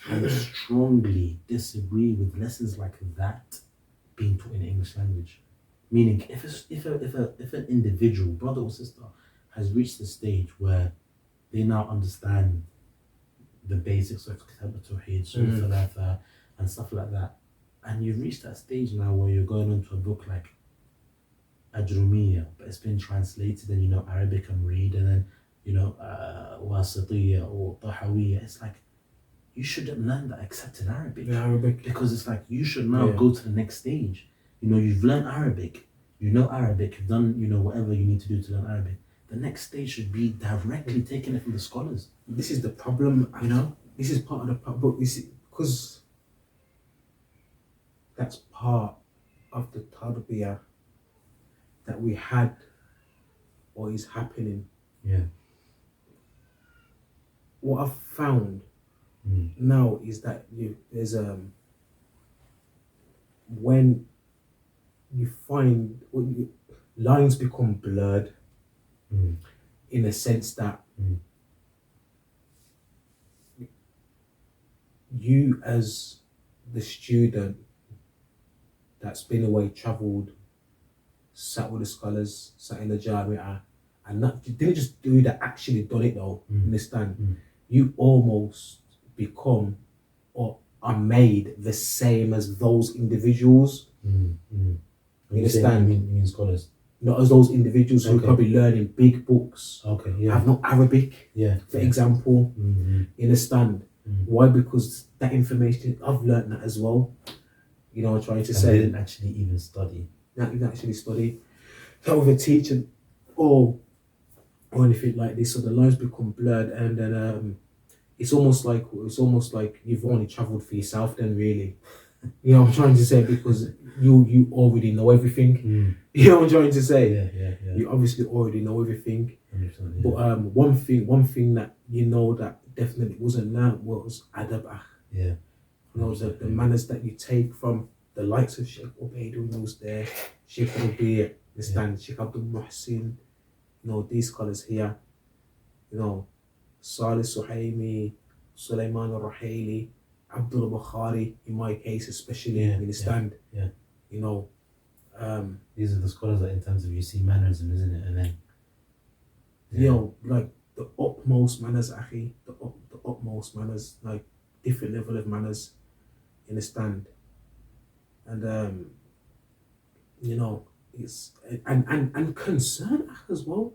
I strongly disagree with lessons like that being taught in the English language. Meaning, if an individual, brother or sister, has reached the stage where they now understand the basics of Kitab al-Tawheed, Surah Thalatha, and stuff like that, and you've reached that stage now where you're going into a book like Ajrumiyya, but it's been translated and you know Arabic and read, and then, you know, Wasitiyya or Tahawiyya, it's like, you shouldn't learn that except in Arabic. Because it's like, you should now go to the next stage. You know, you've learned Arabic, you know Arabic, you've done, you know, whatever you need to do to learn Arabic. The next stage should be directly taking it from the scholars. This is the problem, you know? This is part of the problem, because that's part of the tarbiyah that we had or is happening. Yeah. What I've found now is that there's when you find lines become blurred in a sense that you as the student that's been away, travelled, sat with the scholars, sat in the jamia, and not didn't just do that, actually done it though. Understand? You almost become or are made the same as those individuals. You understand? You mean scholars? Not as those individuals who Okay. probably learning big books, Okay, yeah. have no Arabic, for example. You understand? Why? Because that information, I've learned that as well. You know, I'm trying to And say. they didn't actually even study. Not even actually study. Not with a teacher or anything like this. So the lines become blurred, and then it's almost like you've only travelled for yourself. Then really, you know what I'm trying to say, because you already know everything. You know what I'm trying to say. Yeah. You obviously already know everything. 100%, yeah. But one thing that you know that definitely wasn't learnt was adab. Yeah. You know, the manners that you take from the likes of Shaykh Ubayd who was there, Shaykh Revert, Shaykh Abdul Muhsin, you know, these scholars here, you know, Salih Suhaimi, Sulaiman al-Ruhaili, Abdul Bukhari, in my case especially, you understand? Yeah. You know, these are the scholars that in terms of you see mannerism, isn't it? And then you know, like the utmost manners, akhi, the utmost manners, like different level of manners, you understand? And you know, it's and concern as well,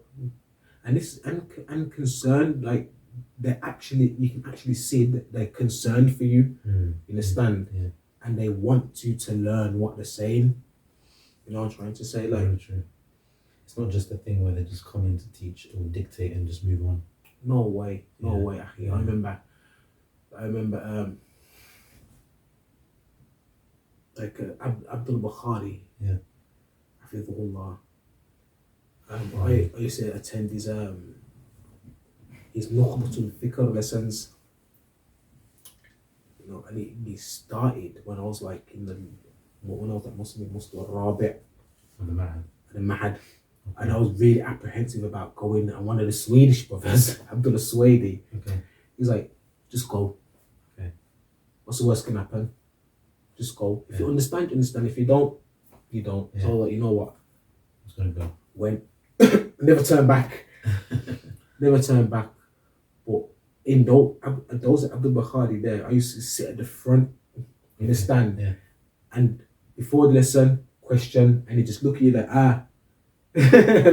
and this and concern, like they're actually, you can actually see that they're concerned for you. You understand? Yeah. And they want you to learn what they're saying. You know what I'm trying to say? Like, very true. It's not just a thing where they just come in to teach or dictate and just move on. no way, akhi. Yeah. I remember like Abdul Bukhari. Yeah. Hafidhullah. I used to attend his Nukhbatul Fikr lessons. You know, and he started when I was like when I was like Muslim Rabi' On the man. and the Mahad. And I was really apprehensive about going, and one of the Swedish brothers, Abdullah Swedi, Okay. he's like, just go. Okay. What's the worst can happen? Just go. If you understand, you understand. If you don't, you don't. Yeah. So like, you know what? I'm just gonna go. Went. Never turn back. Never turn back. But in those Abdul Bukhari there, I used to sit at the front, you understand? Yeah. And before the lesson, question, and he just look at you like,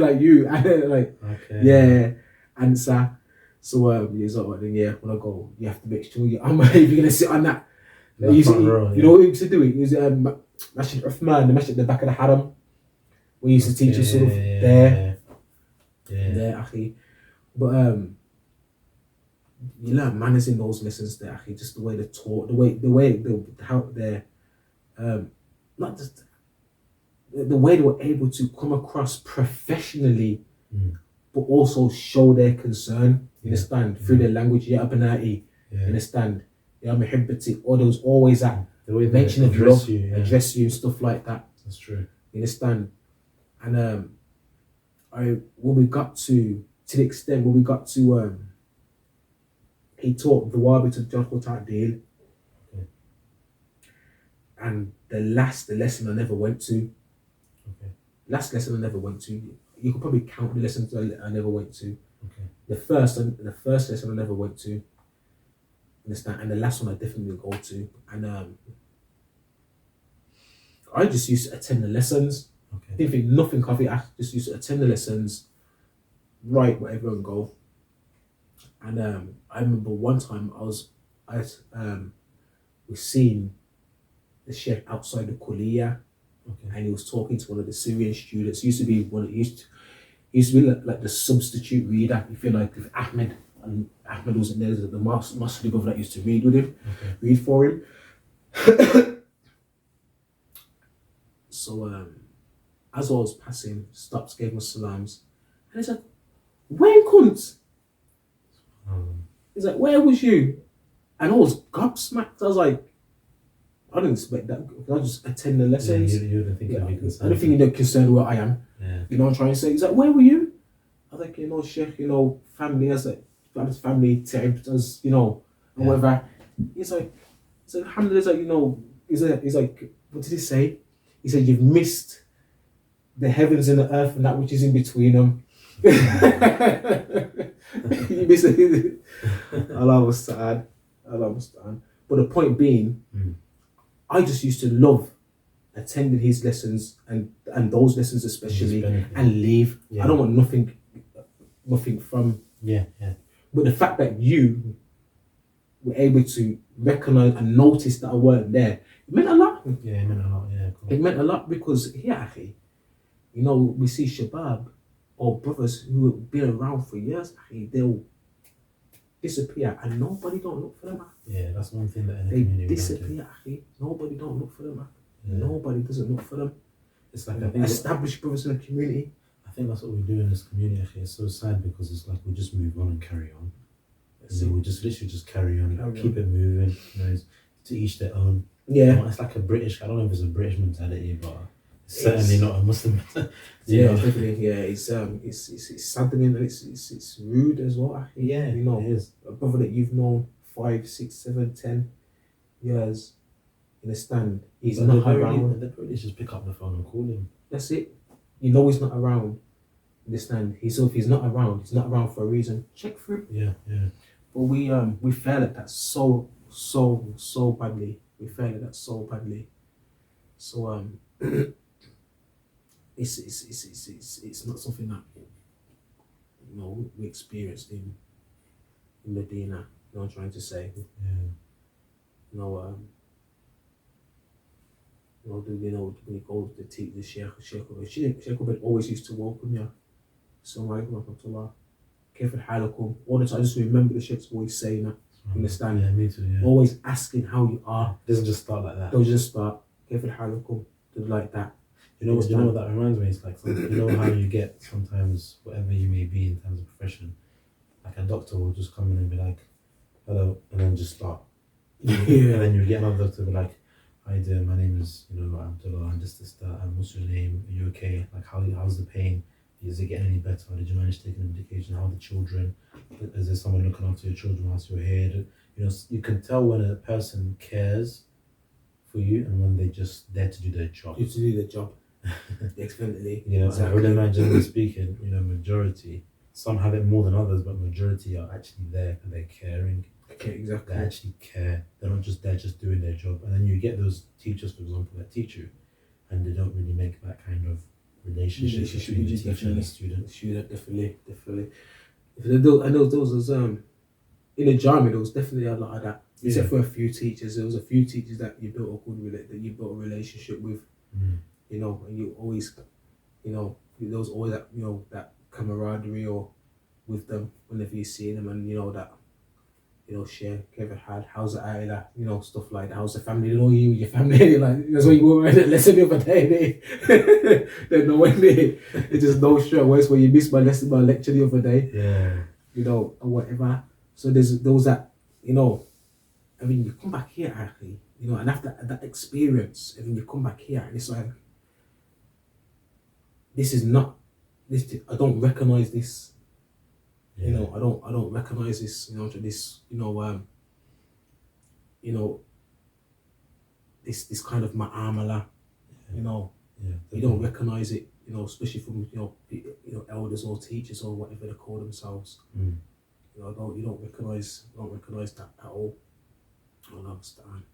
like you, like, Okay. answer. So he's like, well, then when I go, you have to make sure I'm even gonna sit on that. The You front row, know what he used to do? He was Masjid Uthman, the Masjid at the back of the Haram. We used to teach us sort of there, akhi. But you learn manners in those lessons there, akhi. Just the way they talk, how they're not just the way they were able to come across professionally, but also show their concern. You understand? Through their language, abnai. You understand? Muhibbati. Or there was always that the way mention they of love, address you, stuff like that. That's true. You understand? And when we got to the extent when we got to he taught the Wabi to Jarh Ta'dil. Okay. And the lesson I never went to. Okay. Last lesson I never went to. You could probably count the lessons I never went to. Okay. The first lesson I never went to. Understand? And the last one I definitely go to. And I just used to attend the lessons. Okay. Didn't think nothing of it. I just used to attend the lessons, write whatever and go. And I remember one time we seen the Sheikh outside the Kuliya, and he was talking to one of the Syrian students. He used to be like the substitute reader, if you like, if Ahmed wasn't there, the Muslim brother that used to read with him, read for him. So as I was passing, stopped, gave my salams, and he's like, "Where kunt?" He's like, "Where was you?" And I was gobsmacked. I was like, I didn't expect that. I just attend the lessons. You wouldn't think I'd be I concerned. don't think you're concerned where I am. Yeah. You know what I'm trying to say? He's like, "Where were you?" I was like, Sheikh, family. I was like, got his family time, as and whatever. He's like, Alhamdulillah, he's like, what did he say? He said, "You've missed the heavens and the earth and that which is in between them." You missed it. Allah was sad. But the point being, I just used to love attending his lessons and those lessons especially, and leave. I don't want nothing from. Yeah. But the fact that you were able to recognize and notice that I weren't there, it meant a lot. Yeah, it meant a lot. Yeah, cool. It meant a lot because here, akhi, we see shabab or brothers who have been around for years, akhi, they'll disappear and nobody don't look for them. Akhi. Yeah, that's one thing that in the They community disappear, akhi. Nobody don't look for them. Akhi. Yeah. Nobody doesn't look for them. It's like I think Established brothers in the community. I think that's what we do in this community. Actually, it's so sad because it's like we just move on and carry on. We just literally just carry on, keep it moving. It's to each their own. Yeah. It's like a British. I don't know if it's a British mentality, but it's certainly not a Muslim mentality. Definitely. Yeah, it's saddening and it's rude as well. Actually. Yeah, it is. A brother that you've known 5, 6, 7, 10 years in a stand. He's not around. The British just pick up the phone and call him. That's it. You know he's not around in the stand. If he's not around for a reason. Check through. Yeah. But we fail at that so badly. We fail at that so badly. So it's not something that we experienced in Medina. You know what I'm trying to say? Yeah. When you go to teach the Shaykh Ubayd always used to welcome you. Assalamu alaikum wa rahmatullah. Kayfa halakum. All the time, I just remember the Sheikh's always saying that. Understand? Yeah, me too. Yeah. Always asking how you are. It doesn't just start like that. They'll just start Kayfa halakum. Like that. You know what that reminds me? It's like how you get sometimes whatever you may be in terms of profession. Like a doctor will just come in and be like, "Hello," and then just start. Yeah. And then you get another doctor be like, "Hi there, my name is Abdullah, and this that. And what's your name? Are you okay? Like how's the pain? Is it getting any better? Did you manage to take an medication? How are the children? Is there someone looking after your children whilst you're here?" You can tell when a person cares for you and when they're just there to do their job. Just to do their job. Definitely. Exactly. I would imagine, speaking, majority, some have it more than others, but majority are actually there and they're caring. Okay, exactly. They actually care. They're not just there just doing their job. And then you get those teachers, for example, that teach you, and they don't really make that kind of relationship between the teacher and the student. Definitely. I know there was in the Jami, there was definitely a lot of that. Except for a few teachers, there was a few teachers that you built a relationship with. And you always, there was always that, that camaraderie or with them whenever you see them, and share, Kevin had, how's the Aila, stuff like that, how's the family, you your family, like, that's why you were around the lesson the other day, they know when they just know straight away, so when you missed my lecture the other day, or whatever. So there was that, I mean, you come back here, actually, and after that experience, and then you come back here, and it's like, I don't recognize this. I don't recognize this. This kind of ma'amala. You don't recognize it. Especially from elders or teachers or whatever they call themselves. You don't recognize that at all. I don't understand.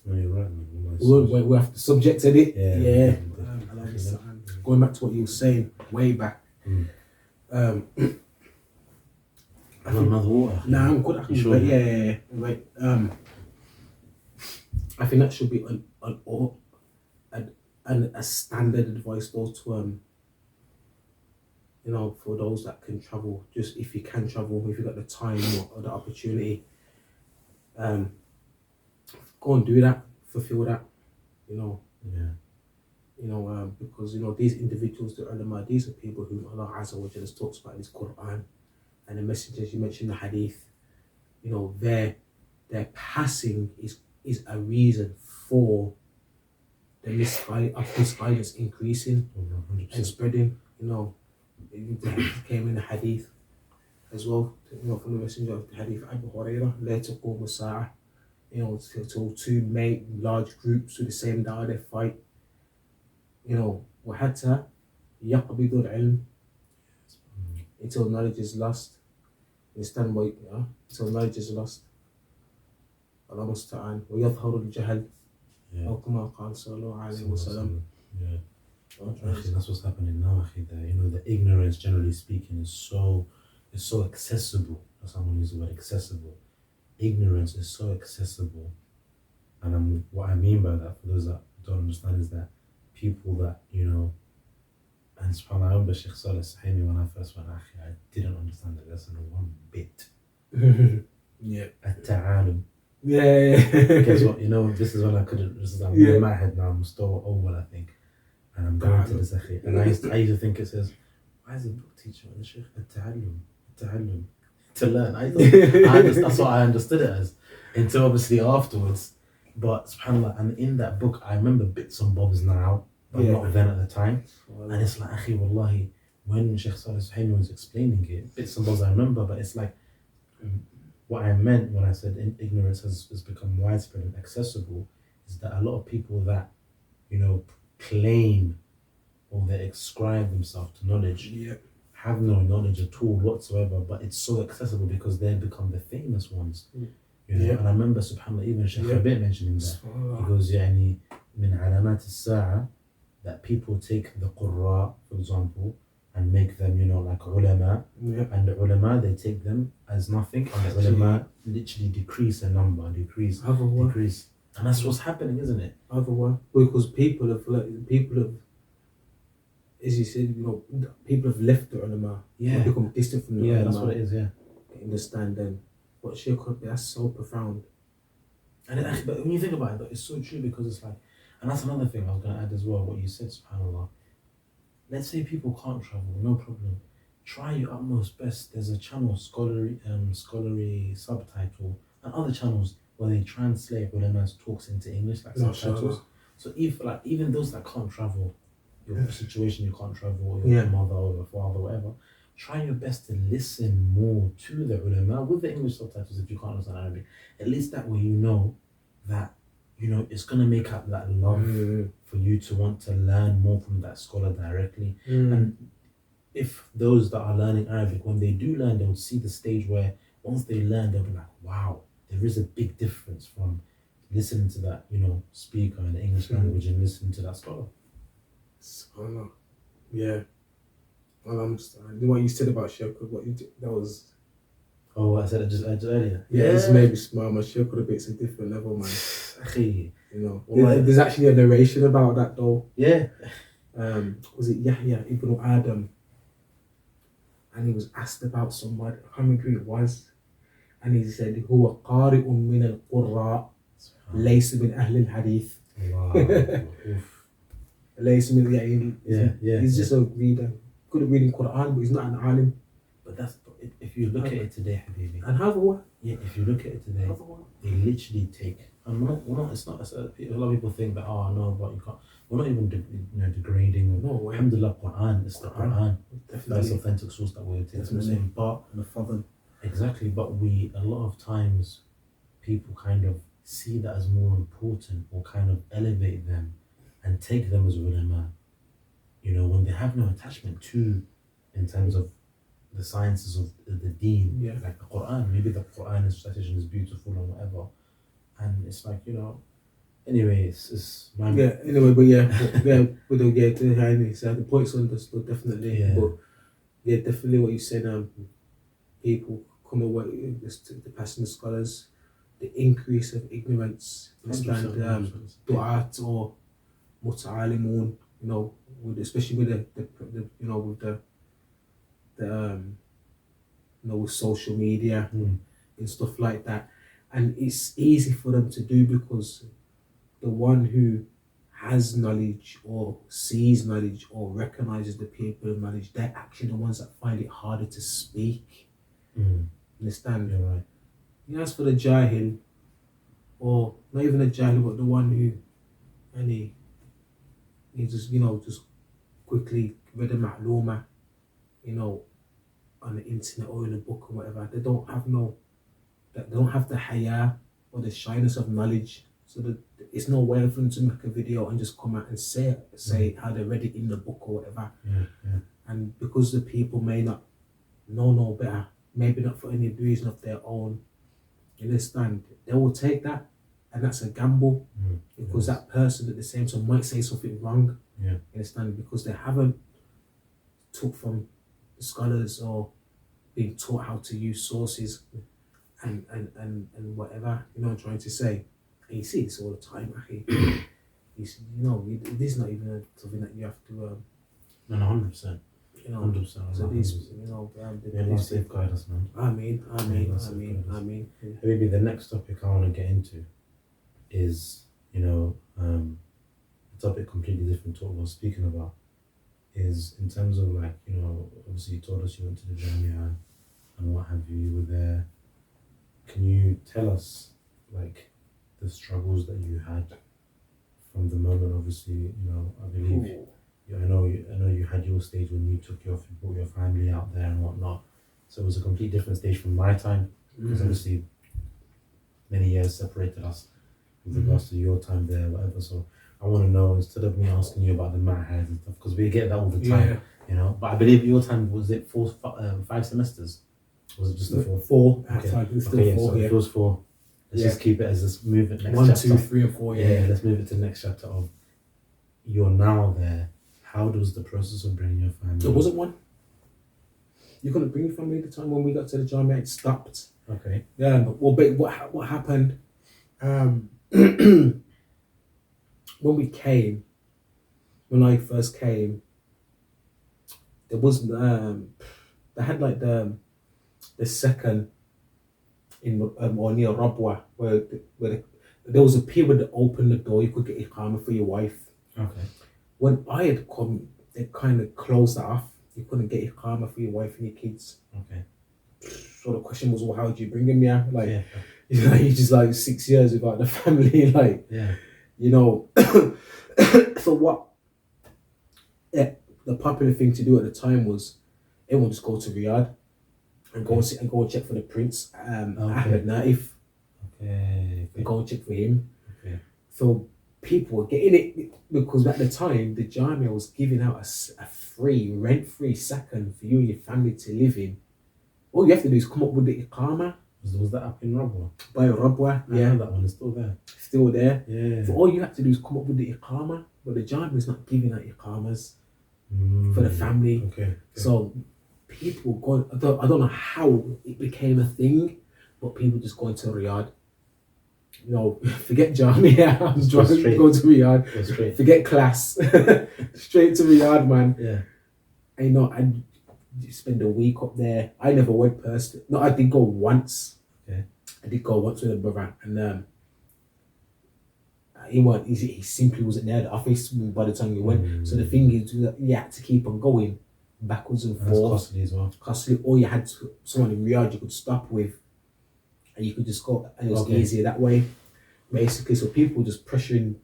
No, you're right, man. We have the subject in it. Yeah. I understand. Going back to what you were saying way back. I want another water. Nah, I'm good. You sure? Yeah. Right. I think that should be a standard advice though to for those that can travel. Just if you can travel, if you've got the time or the opportunity, go and do that. Fulfill that. Yeah. Because these individuals, the ulama, these are people whom Allah Azza wa Jalla talks about in His Quran, and the messengers you mentioned, the Hadeeth. Their passing is a reason for the misguidance increasing and spreading. It came in the Hadeeth as well. From the messenger of the Hadeeth, Abu Hurairah, la taqum as-sa'ah. Till two large groups with the same da'wah, they fight. وحتى يقبض العلم, until knowledge is lost. Understand why? Until knowledge is lost. Allah musta'an. ويظهر الجهل. أو كما قال صلى الله عليه وسلم. Yeah. Actually, that's what's happening now. The ignorance, generally speaking, is so accessible. That's how I'm going to use the word accessible. Ignorance is so accessible, and what I mean by that, for those that don't understand, is that people that and subhanAllah, I remember Shaykh when I first went, I didn't understand the lesson one bit. Yeah. At-ta'alum. Yeah. Guess what? This is when I couldn't. I'm in my head now. I'm still over, I think, and I'm going to the Sakhi. And I used to think it says, why is the book teacher and the Shaykh at-ta'alum, to learn? That's what I understood it as, until obviously afterwards. But subhanAllah, and in that book, I remember bits and bobs now, but not then at the time. And it's like, akhi, wallahi, when Shaykh Ubayd was explaining it, bits and bobs I remember, but it's like, what I meant when I said ignorance has become widespread and accessible is that a lot of people that, claim or they ascribe themselves to knowledge have no knowledge at all whatsoever, but it's so accessible because they become the famous ones. And I remember, subhanAllah, even Shaykh Ubayd mentioning that. He goes, min alamat as-sa'a, that people take the qurra, for example, and make them, like ulama, and the ulama, they take them as nothing, and the ulama literally decrease a number, decrease, and that's what's happening, isn't it? Because people have, as you said, people have left the ulama, become distant from the ulama. That's what it is. Understand them. But Shaykh Ubayd, that's so profound. But when you think about it, it's so true, because it's like, and that's another thing I was going to add as well, what you said, subhanAllah. Let's say people can't travel, no problem. Try your utmost best. There's a channel, scholarly subtitle, and other channels where they translate ulama's talks into English, like subtitles. So even those that can't travel, your situation, you can't travel, your mother or your father, whatever, try your best to listen more to the ulama with the English subtitles if you can't understand Arabic. At least that way that it's going to make up that love for you to want to learn more from that scholar directly. And if those that are learning Arabic, when they do learn, they'll see the stage where once they learn, they'll be like, wow, there is a big difference from listening to that, speaker in the English language and listening to that scholar. SubhanAllah. Yeah. Well, I'm understanding what you said about Shaykh Ubayd, what you did, that was... Oh, I said it just earlier. Yeah, it's maybe smart, my Shaykh Ubayd, it's a different level, man. Well, there's actually a narration about that though. Yeah. Was it Yahya ibn Adam? And he was asked about somebody, I can't remember who it was. And he said, هو قارئ من القراء ليس من أهل الحديث. ليس من he's just a reader. Good at reading Quran, but he's not an alim. But if you look at it today, Habibi. And have what? Yeah, if you look at it today, they literally take. And it's not. A lot of people think that, oh no, but you can't. We're not even degrading. No, Alhamdulilah, Quran. It's the Quran. Definitely. That's authentic source that we're taking. But exactly. But a lot of times, people kind of see that as more important, or kind of elevate them, and take them as ulama. When they have no attachment to, in terms of the sciences of the deen, like the Quran. Maybe the Quran recitation is beautiful or whatever, and it's like Anyway, it's Anyway, but the point's understood definitely. Yeah. But definitely what you said. People come away the passing scholars, the increase of ignorance, du'at or muta'alimun. Especially with with social media and stuff like that, and it's easy for them to do because the one who has knowledge or sees knowledge or recognizes the people of knowledge, they're actually the ones that find it harder to speak. Understand? You're right. You know, as for the jahil, or not even the jahil, but the one who, and he just, you know, just quickly read a ma'luma, you know, on the internet or in a book or whatever. They don't have the haya or the shyness of knowledge. So that it's no way for them to make a video and just come out and say how they read it in the book or whatever. And because the people may not know no better, maybe not for any reason of their own, you understand, they will take that, and that's a gamble, because that person at the same time might say something wrong. You understand, because they haven't took from scholars or been taught how to use sources and whatever, you know what I'm trying to say. And you see this all the time, actually. You know, this is not even something that you have to. No, 100%. You know, 100%. so these, you know, they safeguard us, man. I mean. Maybe the next topic I want to get into is, you know, a topic completely different to what we're speaking about. Is in terms of, like, you know, obviously you told us you went to the Jamia and what have you. You were there. Can you tell us, like, the struggles that you had from the moment? Obviously, you know, I believe, I know you had your stage when you brought your family out there and whatnot. So it was a complete different stage from my time, because obviously many years separated us with regards to your time there, whatever. So I want to know, instead of me asking you about the ma'had and stuff, because we get that all the time, you know. But I believe your time, was it 5 semesters? Was it just the 4? 4 Okay. time. It was still Okay, 4. so it was 4. Let's just keep it as this, move it next 1, chapter. 2, 3, and 4. Yeah, let's move it to the next chapter of, you're now there. How was the process of bringing your family? There wasn't one. You couldn't bring your family at the time when we got to the Jamia. It stopped. Okay. Yeah, but what happened? When I first came, there was they had like the second in or near Rabwa, where there was a period that opened the door. You could get iqamah for your wife. Okay. When I had come, they kind of closed that off. You couldn't get iqamah for your wife and your kids. Okay. So the question was, well, how did you bring them here? Like, you know, you just like 6 years without the family, like, you know. So what? The popular thing to do at the time was, everyone just go to Riyadh and go and check for the prince, Ahmed Naif. Okay. And go and check for him. Okay. So people were getting it, because at the time the Jamia was giving out a free, rent-free second for you and your family to live in. All you have to do is come up with the iqamah. Was that up in Rabwa? By Rabwa, yeah. That one is still there. Still there. Yeah. So all you have to do is come up with the iqamah, but the Jamia is not giving out iqamahs for the family. Okay. So people go, I don't know how it became a thing, but people just going to Riyadh. You know, forget Jamia, I'm driving to go to Riyadh. Forget class. Straight to Riyadh, man. Yeah. And, you know, I spend a week up there. I never went personally. No, I did go once. Okay. I did go once with a brother, and he simply wasn't there at the office by the time we went. So the thing is, you had to keep on going backwards and forth. Costly as well. Costly. Or you had someone in Riyadh you could stop with, and you could just go, and it was easier that way, basically. So people were just pressuring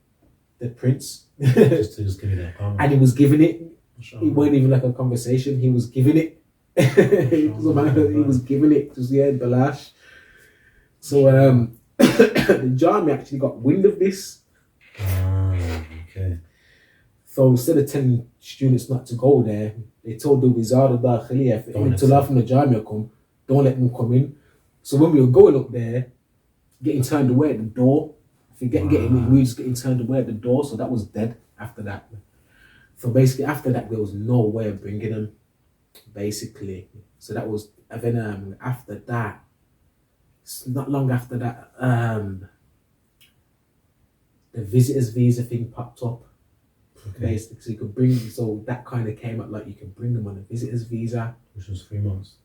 the prince just to give you that iqamah. And he was giving it. Sure. It wasn't even like a conversation. He was giving it. He was giving it. Just balash. So the Jamia actually got wind of this. Okay. So instead of telling students not to go there, they told the Wizard of Dakhiliya, if any Tullah from the Jamia come, don't let them come in. So when we were going up there, getting turned away at the door, we were just getting turned away at the door, so that was dead after that. So basically after that, there was no way of bringing them, basically. So that was, and then after that, not long after that, the visitor's visa thing popped up. Okay. Basically, so you could bring, so that kind of came up, like you can bring them on a visitor's visa. Which was 3 months.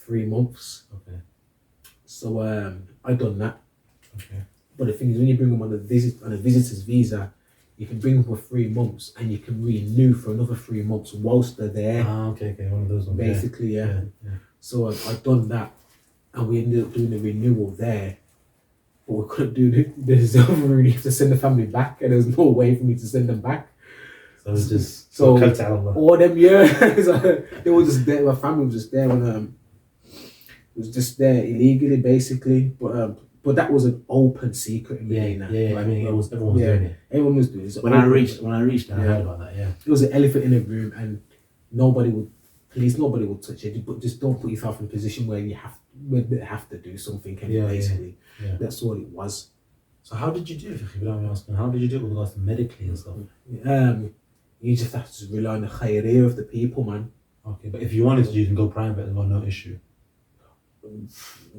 3 months. Okay. So I done that. Okay. But the thing is, when you bring them on a visitor's visa, You can bring them for 3 months, and you can renew for another 3 months whilst they're there. Okay, one of those ones. Basically, yeah. Yeah. So I'd done that, and we ended up doing the renewal there. But we couldn't do the other renewal to send the family back, and there was no way for me to send them back. So it was just so all them, yeah. They were just there. My family was just there, and it was just there illegally, basically. But that was an open secret in Medina. Yeah. I mean, everyone was doing it. Everyone was doing it. When I reached, I heard about that. Yeah, it was an elephant in the room, and nobody would touch it. But just don't put yourself in a position where you have to do something. Basically, that's all it was. So how did you do it? If you don't mind me asking, how did you do it with regards to medically and stuff? You just have to rely on the khayriyah of the people, man. Okay, but if you wanted to, you can go private and got no issue.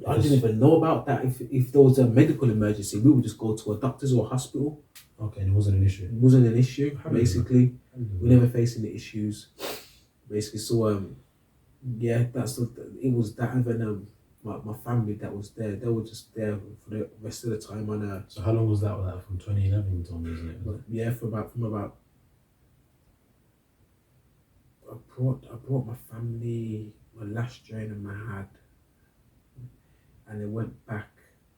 I didn't even know about that. If there was a medical emergency, we would just go to a doctor's or a hospital. Okay, and it wasn't an issue. It wasn't an issue, basically. We never faced any issues, basically. So it was that. And then my family that was there, they were just there for the rest of the time. And so how long was that? From 2011 you told me, isn't it? Yeah, from about. I brought my family, my last journey I had. And it went back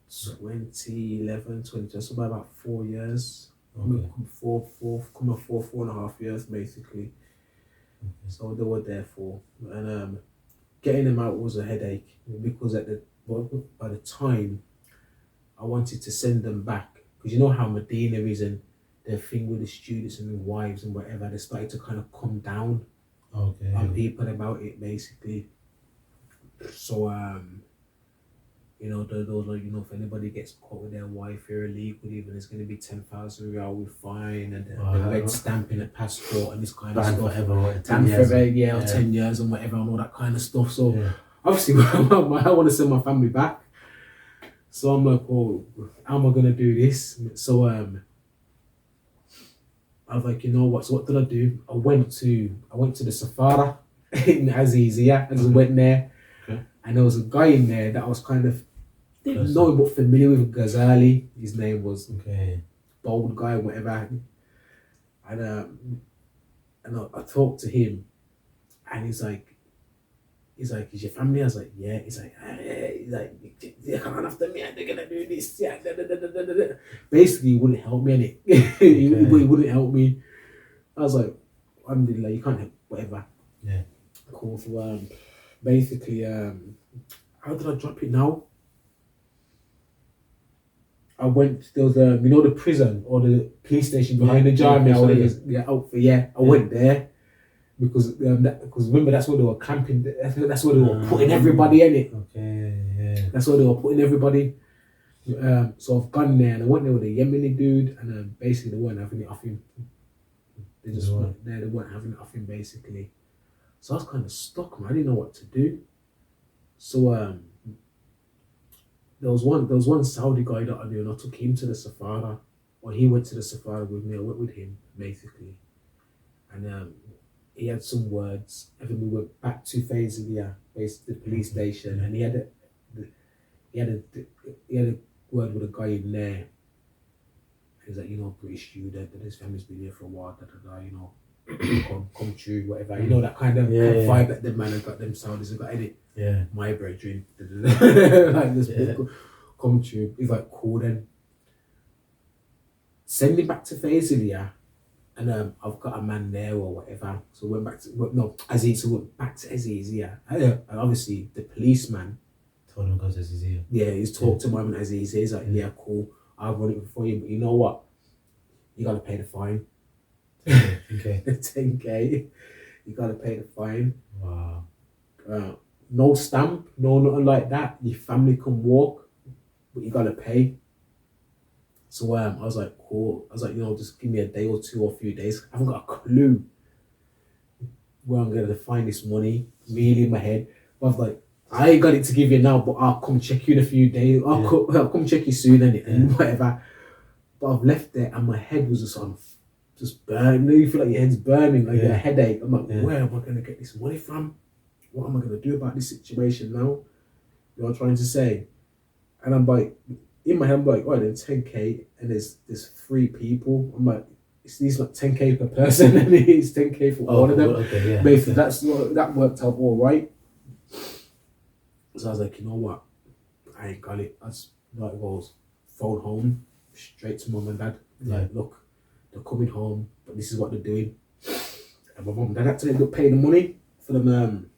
2011, so about 4 years. Okay. Four and a half years, basically. Okay. So they were there for, and getting them out was a headache, because by the time I wanted to send them back, because you know how Medina is, and the thing with the students and the wives and whatever, they started to kind of come down on people about it, basically. So those like, if anybody gets caught with their wife here illegally, then it's going to be 10,000 riyal with fine, and the red stamp in the passport and this kind of stuff. Forever, 10 years, or 10 years and whatever, and all that kind of stuff. So obviously, I want to send my family back. So I'm like, how am I going to do this? So I was like, you know what? So what did I do? I went to the Safara in Azizia. I just went there. And there was a guy in there that I was kind of didn't know him, but familiar with Ghazali. His name was Bold Guy, whatever. And I talked to him, and he's like, is your family? I was like, yeah. He's like, they can't after me, and they're gonna do this. Yeah. Basically, he wouldn't help me, innit? He wouldn't help me. I was like, Alhamdulilah, you can't help, whatever. Yeah. Cool. So basically, how did I drop it now? I went, there was the prison or the police station behind the Jamia. I went there because remember, that's where they were clamping, that's where they were putting everybody in it. That's where they were putting everybody. So I've gone there, and I went there with a Yemeni dude, and basically they weren't having it off him. They just weren't there, they weren't having it off him, basically. So I was kind of stuck, man. I didn't know what to do. So there was one Saudi guy that I knew, and I took him to the Safara. Or he went to the Safara with me. I went with him, basically. And he had some words. And then we went back to Faisalia, the police station, and he had a word with a guy in there. He's like, British student, and his family's been here for a while, come true, whatever. That kind of vibe that the man has got, them Saudis have got in it. Yeah. My brethren. Like this come true. He's like, cool then. Send him back to Faisalia, and I've got a man there or whatever. So went back to Aziz, so went back to Azizia. And obviously the policeman told him to go to Azizia. Yeah, he's talked to him and Aziz. He's like, yeah, cool, I'll run it for you, but you know what? You gotta pay the fine. 10K. You gotta pay the fine. Wow. No stamp, no nothing like that. Your family can walk, but you gotta pay. So I was like, cool. I was like, just give me a day or two or a few days. I haven't got a clue where I'm gonna find this money, really in my head. But I was like, I ain't got it to give you now, but I'll come check you in a few days. I'll come check you soon and whatever. But I've left there and my head was just burning. You feel like your head's burning, like a headache. I'm like, where am I gonna get this money from? What am I gonna do about this situation now? You know what I'm trying to say? And I'm like, in my head, I'm like, then 10K, and there's 3 people. I'm like, It's not 10k per person, and it's 10k for all of them. Okay, yeah. Basically, that worked out all right. So I was like, you know what, I ain't got it. That's like it goes. Phone home straight to mum and dad. Like, look, they're coming home, but this is what they're doing. And my mum and dad had to end up paying the money for them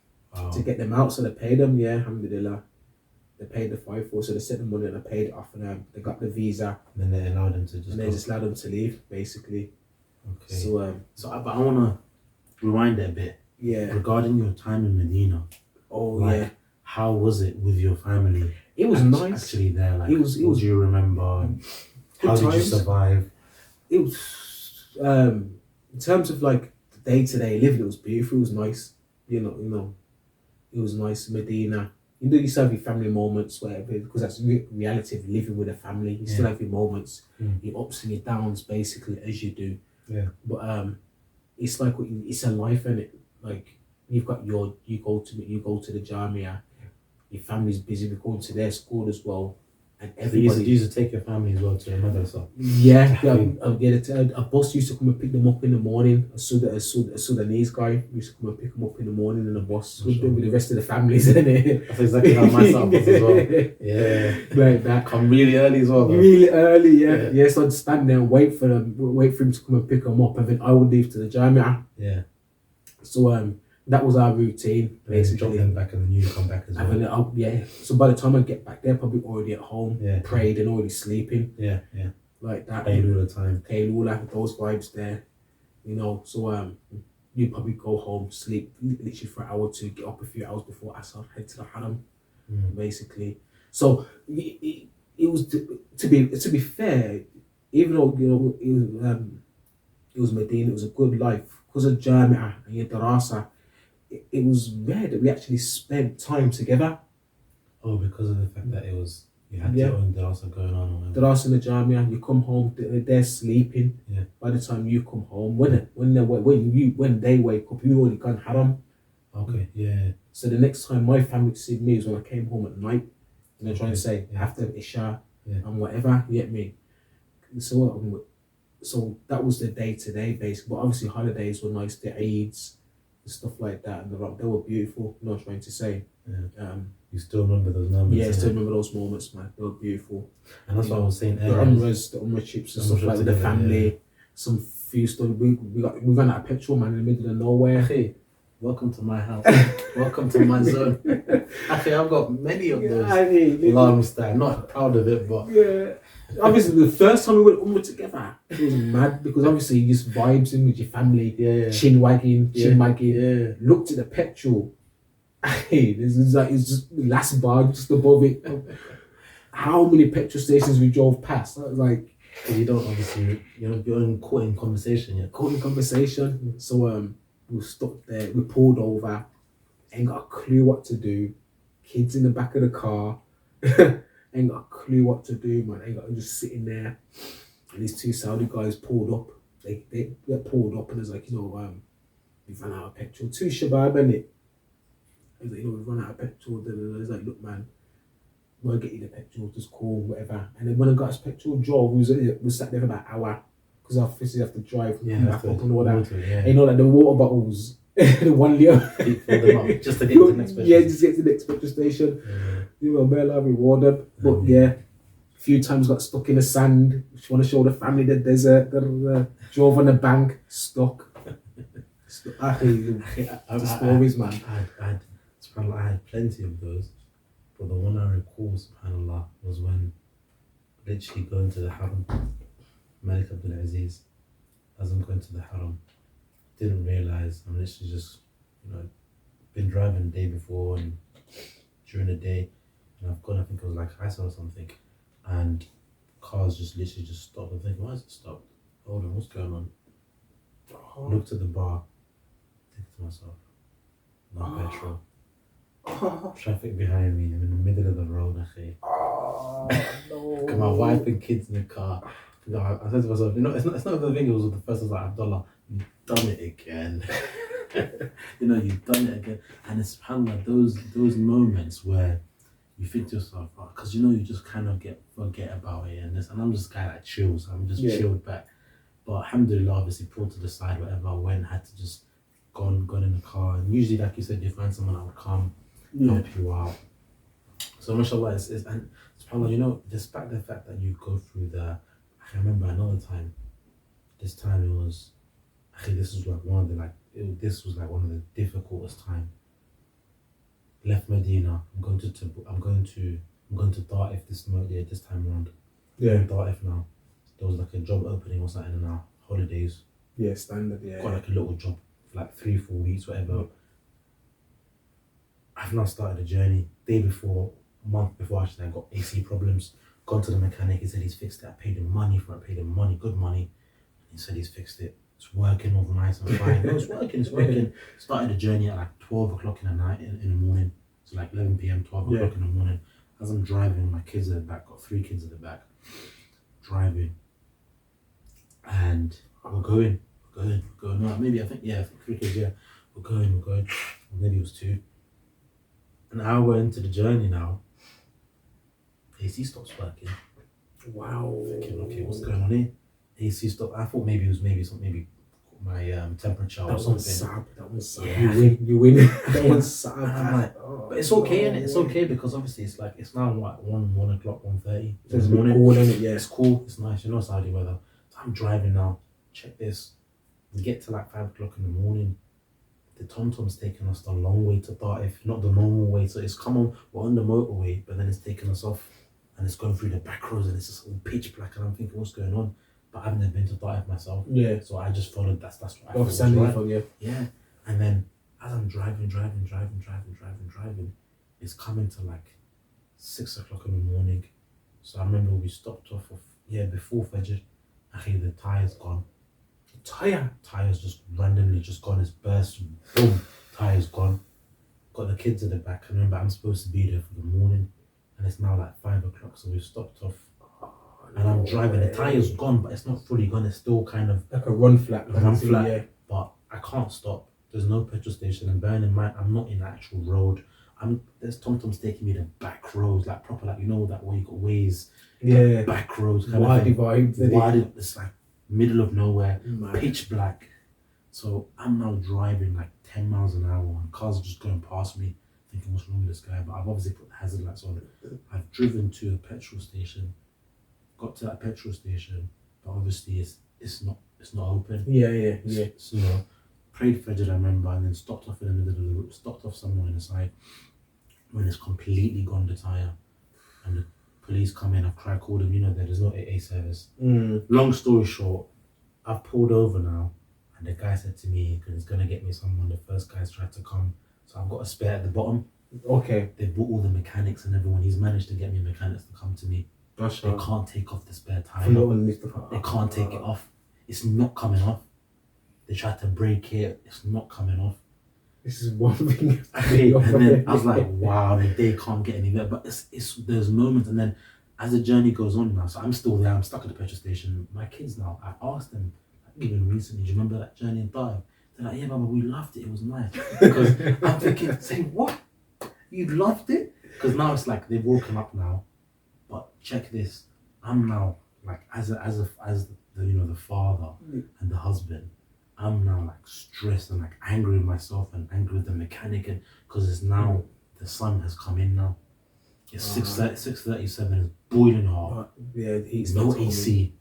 to get them out. So they paid them. Yeah, Alhamdulilah. They paid the 5-4, so they sent the money and I paid it off, and they got the visa. And then they allowed them to just. And they just allowed them to leave, basically. Okay. So but I wanna rewind it a bit. yeah. Regarding your time in Medina. Yeah. How was it with your family? It was nice. Actually, there, like, It was. Do you remember? How did you survive? It was in terms of like the day-to-day living. It was beautiful. It was nice. You know, it was nice. Medina. You do still have your family moments, whatever, because that's reality of living with a family. You still have your moments, your ups and your downs, basically, as you do. Yeah. But it's like it's a life, isn't it? Like you go to the Jamia. Your family's busy. We're going to their school as well, and everybody. You used to take your family as well to the madrasa. Yeah, a bus used to come and pick them up in the morning. A Sudanese guy used to come and pick them up in the morning in a bus with the rest of the families, isn't it? That's exactly how my setup was as well. Yeah, like that. Come really early as well. Though. Really early, yeah. Yeah, so I'd stand there and wait for him to come and pick them up, and then I would leave to the Jamia. Yeah. So that was our routine, basically. Drop them back and then you come back as well. And then so by the time I get back, they're probably already at home, prayed and already sleeping. Yeah. Like that. Prayed all the time. Kailula, those vibes there. So you probably go home, sleep literally for an hour or two, get up a few hours before Asr, head to the Haram, basically. So it was to be fair, even though it was Medina, it was a good life because of Jamia and your Darasa. It was rare that we actually spent time together. Oh, because of the fact that you had your own Darasa going on. Darasa in the Jamia, you come home, they're sleeping. Yeah. By the time you come home, when they wake up, you already gone Haram. Okay, yeah. So the next time my family see me is when I came home at night. And they're trying to say after Isha and whatever. You get me? So that was the day-to-day basis. But obviously holidays were nice, the Eids, stuff like that, and they were beautiful. You know what I'm trying to say? Yeah. You still remember those moments? Yeah, I still remember those moments, man. They were beautiful. And that's what I was saying earlier. The Umrah trips and stuff like with the family. Some few stuff. We ran out of petrol, man, in the middle of nowhere. Hey, welcome to my house. Welcome to my zone. Actually, I've got many of those alarms that I'm not proud of it, but obviously the first time we went Umrah together, it was mad because obviously you just vibes in with your family, chin wagging, looked at the petrol. Hey, this is like it's just the last bar just above it. How many petrol stations we drove past? I was like, you don't obviously you're caught in conversation. Yeah, caught in conversation. So we stopped there. We pulled over. Ain't got a clue what to do. Kids in the back of the car. Ain't got a clue what to do, man. I'm just sitting there, and these two Saudi guys pulled up. They pulled up, and it's like, we've run out of petrol. Two Shabab, innit? He's like, we've run out of petrol. He's like, look, man, we'll get you the petrol. Just call, whatever. And then when I got his petrol, drove. We sat there for about an hour because I obviously have to drive back up and all that. And like the water bottles. The 1 litre just to get to the next petrol. Yeah, just get to the next petrol station. Bella rewarded. But a few times got stuck in the sand. Just want to show the family the desert. Drove on the bank, stuck. I hate stories, man. I had plenty of those, but the one I recall, subhanAllah, was when literally going to the Haram, Malik Abdul Aziz, as I'm going to the Haram. Didn't realise I'm literally just, been driving the day before and during the day, and I've gone, I think it was like Hassel or something, and cars just literally just stopped. I'm thinking, why is it stopped? Hold on, what's going on? Looked at the bar, think to myself, no petrol. Traffic behind me, I'm in the middle of the road, no. Got my wife and kids in the car. I said to myself, it's not the thing, it was the first, I was like, Abdullah, you've done it again. You've done it again. And it's subhanAllah, those moments where you think to yourself, because you just kind of forget about it, and I'm just a guy that chills. I'm just chilled back. But alhamdulillah, obviously pulled to the side, whatever. I went, had to just gone in the car. And usually, like you said, you find someone that would come, help you out. So mashallah, and subhanAllah, you know, despite the fact that you go through I can remember another time. This time it was, this was like one of the difficultest time. Left Medina. I'm going to Taif this time around. Yeah. Taif now. There was like a job opening or something in our holidays. Yeah, standard. Yeah. Got like a little job for like 3-4 weeks, whatever. Yeah. I've now started a journey. Day before, month before, actually, I got AC problems. Gone to the mechanic. He said he's fixed it. I paid him money for it. Good money. He said he's fixed it. It's working all nice and fine. No, it's working. Started the journey at like 12 o'clock in the night, in the morning. So like 11 p.m, 12 o'clock in the morning. As I'm driving, my kids are at the back, got 3 kids at the back. Driving. And we're going. No, maybe, I think 3 kids, yeah. We're going. Or maybe it was 2. An hour into the journey now, AC stops working. Wow. Thinking, okay, what's going on here? AC stopped. I thought maybe my temperature or something. That was sad. Yeah. You win. That was sad. I'm like, but it's okay, innit? It's okay because obviously it's now what 1 o'clock, 1:30 in the morning. Cool, innit? Yeah. It's cool. It's nice. You know Saudi weather. So I'm driving now. Check this. We get to like 5 o'clock in the morning. The TomTom's taking us the long way to Taif, not the normal way. So it's we're on the motorway, but then it's taking us off and it's going through the back roads and it's just all pitch black and I'm thinking, what's going on? But I've never been to Taif myself. Yeah. So I just followed that's what I thought was right. Yeah. And then as I'm driving, it's coming to like 6 o'clock in the morning. So I remember we stopped off before Fajr. Actually, the tire's gone. Tire's just randomly just gone. It's burst. Boom. Tire's gone. Got the kids at the back. I remember I'm supposed to be there for the morning. And it's now like 5 o'clock. So we stopped off. And I'm driving. The tire's gone, but it's not fully gone. It's still kind of like a run flat. Yeah. But I can't stop. There's no petrol station. And bearing in mind, I'm not in the actual road. There's TomToms taking me the back roads, like proper, like, you know, that way you got ways. Yeah. Back roads. Wadi vibes. It's like middle of nowhere, pitch black. So I'm now driving like 10 miles an hour and cars are just going past me, thinking what's wrong with this guy. But I've obviously put the hazard lights on. I've driven to a petrol station, got to that petrol station, but obviously it's not open. Yeah. So prayed Fajr, I remember, and then stopped off in the middle of the road, stopped off somewhere on the side when it's completely gone, the tire, and the police come in. I've tried called them, you know, there's no AA service. Long story short, I've pulled over now, and the guy said to me, because he's gonna get me someone, the first guy's tried to come, so I've got a spare at the bottom. Okay. They brought all the mechanics and everyone. He's managed to get me mechanics to come to me. They can't take off the spare tire. They can't take it off. It's not coming off. They tried to break it. It's not coming off. This is one thing. And then I was like, wow, they can't get any better. But it's there's moments, and then as the journey goes on now, so I'm still there. I'm stuck at the petrol station. My kids now, I asked them, even recently, do you remember that journey in Taif? They're like, yeah, Baba, we loved it. It was nice. Because I'm thinking, say what? You loved it? Because now it's like they've woken up now. But check this. I'm now like as the the father and the husband. I'm now like stressed and like angry with myself and angry with the mechanic, and because it's now the sun has come in now. It's 6:37. It's boiling hot. Yeah, the heat's no AC.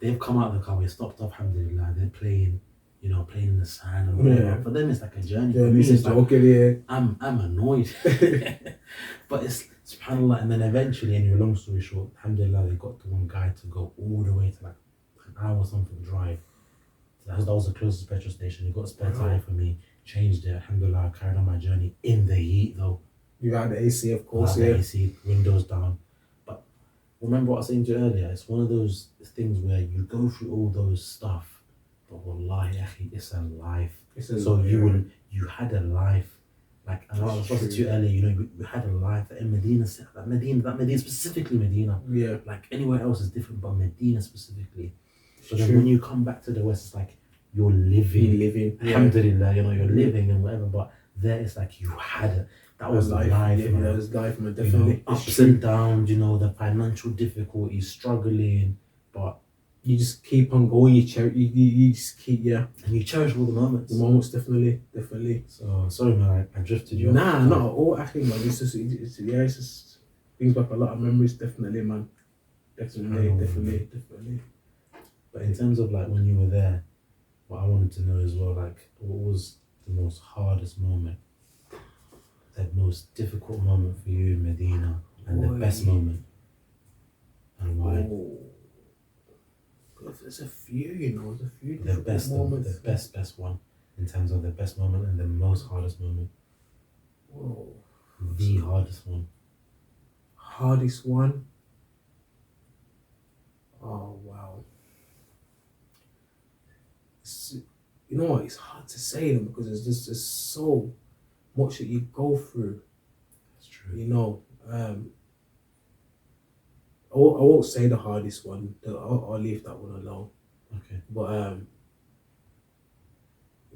They've come out of the car. We stopped off. Alhamdulilah. They're playing in the sand and whatever. Yeah. For them, it's like a journey. Yeah, for me, it's like, I'm annoyed. But it's subhanAllah. And then eventually, anyway, long story short, alhamdulillah, they got the one guy to go all the way to like an hour or something drive. That was the closest petrol station. He got a spare tire for me, changed it, alhamdulillah, carried on my journey in the heat though. You had the AC, of course, The AC, windows down. But remember what I was saying to you earlier, it's one of those things where you go through all those stuff, but wallahi, it's a life. You had a life. Like, and I was talking to you earlier, you had a life in Medina, that Medina, specifically Medina. Yeah. Like anywhere else is different, but Medina specifically. So then when you come back to the West, it's like you're living. Alhamdulillah, you're living and whatever. But there it's like you had it. That was life. That was life, man. Definitely. Ups and downs, the financial difficulties, struggling. But you just keep on going. You just keep And you cherish all the moments. the moments, definitely. So sorry, man, I drifted you. Nah, not at all. Actually, man, it's just brings back a lot of memories. Definitely, man. Definitely. But in terms of like when you were there, what I wanted to know as well, like what was the most hardest moment, the most difficult moment for you in Medina, and the best moment, and why? Oh. There's a few, there's a few The best moments. the best one in terms of the best moment and the most hardest moment. Whoa. The hardest one. Hardest one. Oh wow. You know what? It's hard to say them because there's so much that you go through. That's true. I won't say the hardest one. I'll leave that one alone. Okay. But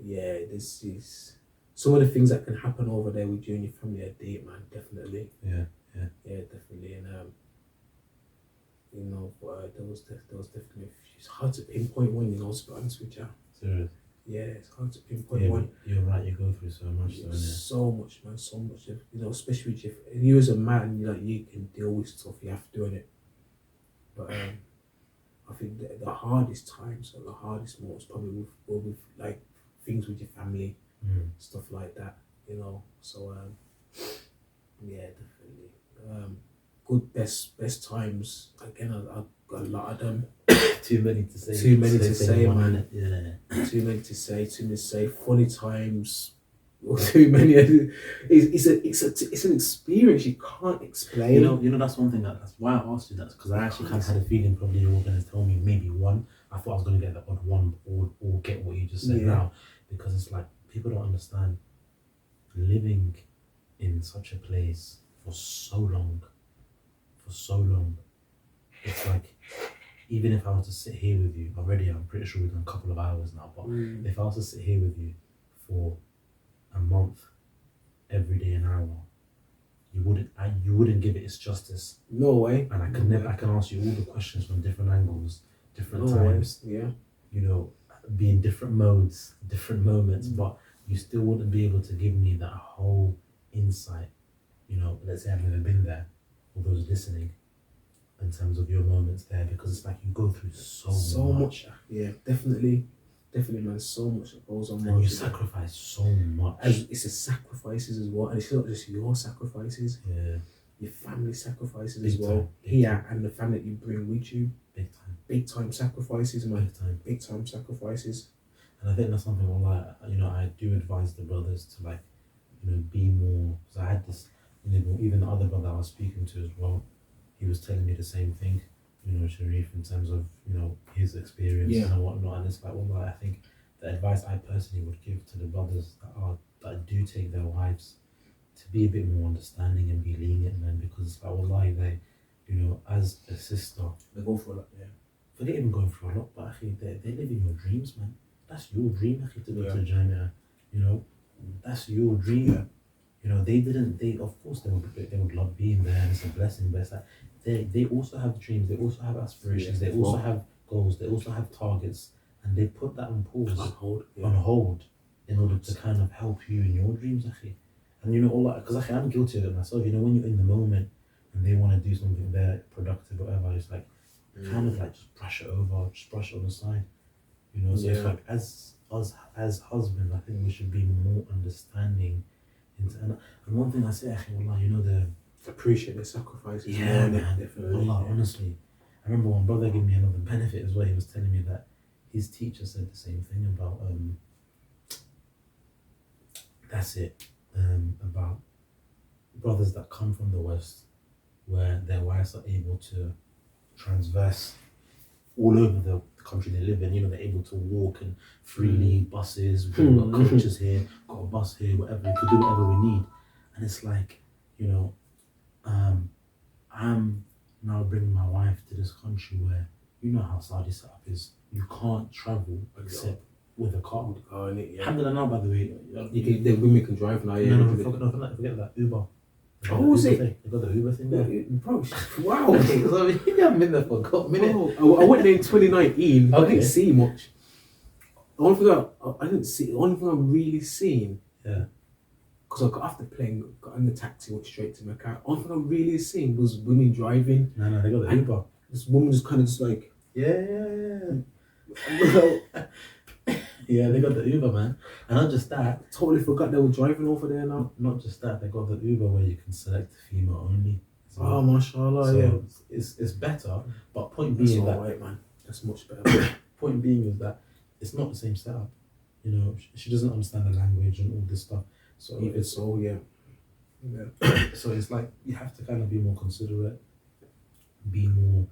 yeah, this is some of the things that can happen over there with you and your family are deep, man. Definitely. Yeah, definitely. And there was definitely. It's hard to pinpoint one. To be honest with you. Serious. Yeah, it's hard to pinpoint one. You're right. You go through so much. So much, man. So much. Especially if you as a man, you can deal with stuff. You have to do it. But I think the hardest times or the hardest moments probably with like things with your family, stuff like that. So yeah, definitely. Good best times. Again, I've got a lot of them. Too many to say. Too many to say, man. Yeah. Too many to say. Funny times. Too many. It's an experience you can't explain. That's one thing. That's why I asked you that, because I actually kind of had a feeling probably you were going to tell me maybe one. I thought I was going to get the odd one or get what you just said now, because it's like people don't understand living in such a place for so long. It's like, even if I was to sit here with you, already I'm pretty sure we've done a couple of hours now, but if I was to sit here with you for a month, every day an hour, you wouldn't give it its justice. No way. And I can ask you all the questions from different angles, different times. Way. Yeah. Be in different modes, different moments, but you still wouldn't be able to give me that whole insight. Let's say I've never been there, or those listening, in terms of your moments there, because it's like you go through so much. Yeah, definitely, man. So much that goes on. And you sacrifice so much. It's the sacrifices as well, and it's not just your sacrifices. Yeah. Your family sacrifices Big as well. time. Here, and the family that you bring with you. Big time. Big time sacrifices, man. Big time sacrifices. sacrifices. And I think that's something I do advise the brothers to be more, because I had this, even the other brother I was speaking to as well, he was telling me the same thing, Sharif, in terms of, his experience and whatnot. And it's like, I think the advice I personally would give to the brothers that do take their wives, to be a bit more understanding and be lenient, man, because it's like, they, as a sister, They go for a lot, yeah. Forget even going through a lot, but they live in your dreams, man. That's your dream, to go to Jamia, that's your dream. Of course they would love being there, and it's a blessing, but it's like they also have dreams, they also have aspirations, they also have goals, they also have targets, and they put that on pause, on hold, in order to kind of help you in your dreams, and all that, because I'm guilty of it myself. When you're in the moment and they want to do something there productive, whatever, it's like kind of like just brush it over, just brush it on the side, so it's like, as husbands, I think we should be more understanding. And one thing I say, the appreciate the sacrifices. Yeah, man. Definitely. Honestly, I remember one brother gave me another benefit as well. He was telling me that his teacher said the same thing about about brothers that come from the West, where their wives are able to transverse all over the country they live in. They're able to walk and freely, buses, we've got coaches here, got a bus here, whatever, we could do whatever we need. And it's like, I'm now bringing my wife to this country where, how Saudi setup is, you can't travel except with a car. Yeah. Alhamdulilah now, by the way. The women can drive now, yeah. Forget that. Uber. Oh, was it? They got the Uber thing there. Bro, wow. I haven't been there for a good minute. I went there in 2019, but I Okay. didn't see much. The only thing I didn't see, the only thing I've really seen, Yeah. because I got off the plane, got in the taxi, went straight to my car. The only thing I really seen was women driving. No, they got the And- Uber. This woman just kind of just like, Yeah. Yeah, they got the Uber, man. And not just that, totally forgot they were driving over there now. not just that, they got the Uber where you can select female only. as well. Oh, mashallah, So yeah. it's better, but point That's being that alright, man. That's much better. point being is that it's not the same setup. You know, she doesn't understand the language and all this stuff. So Even it's so, yeah. Yeah. so it's like you have to kind of be more considerate, be more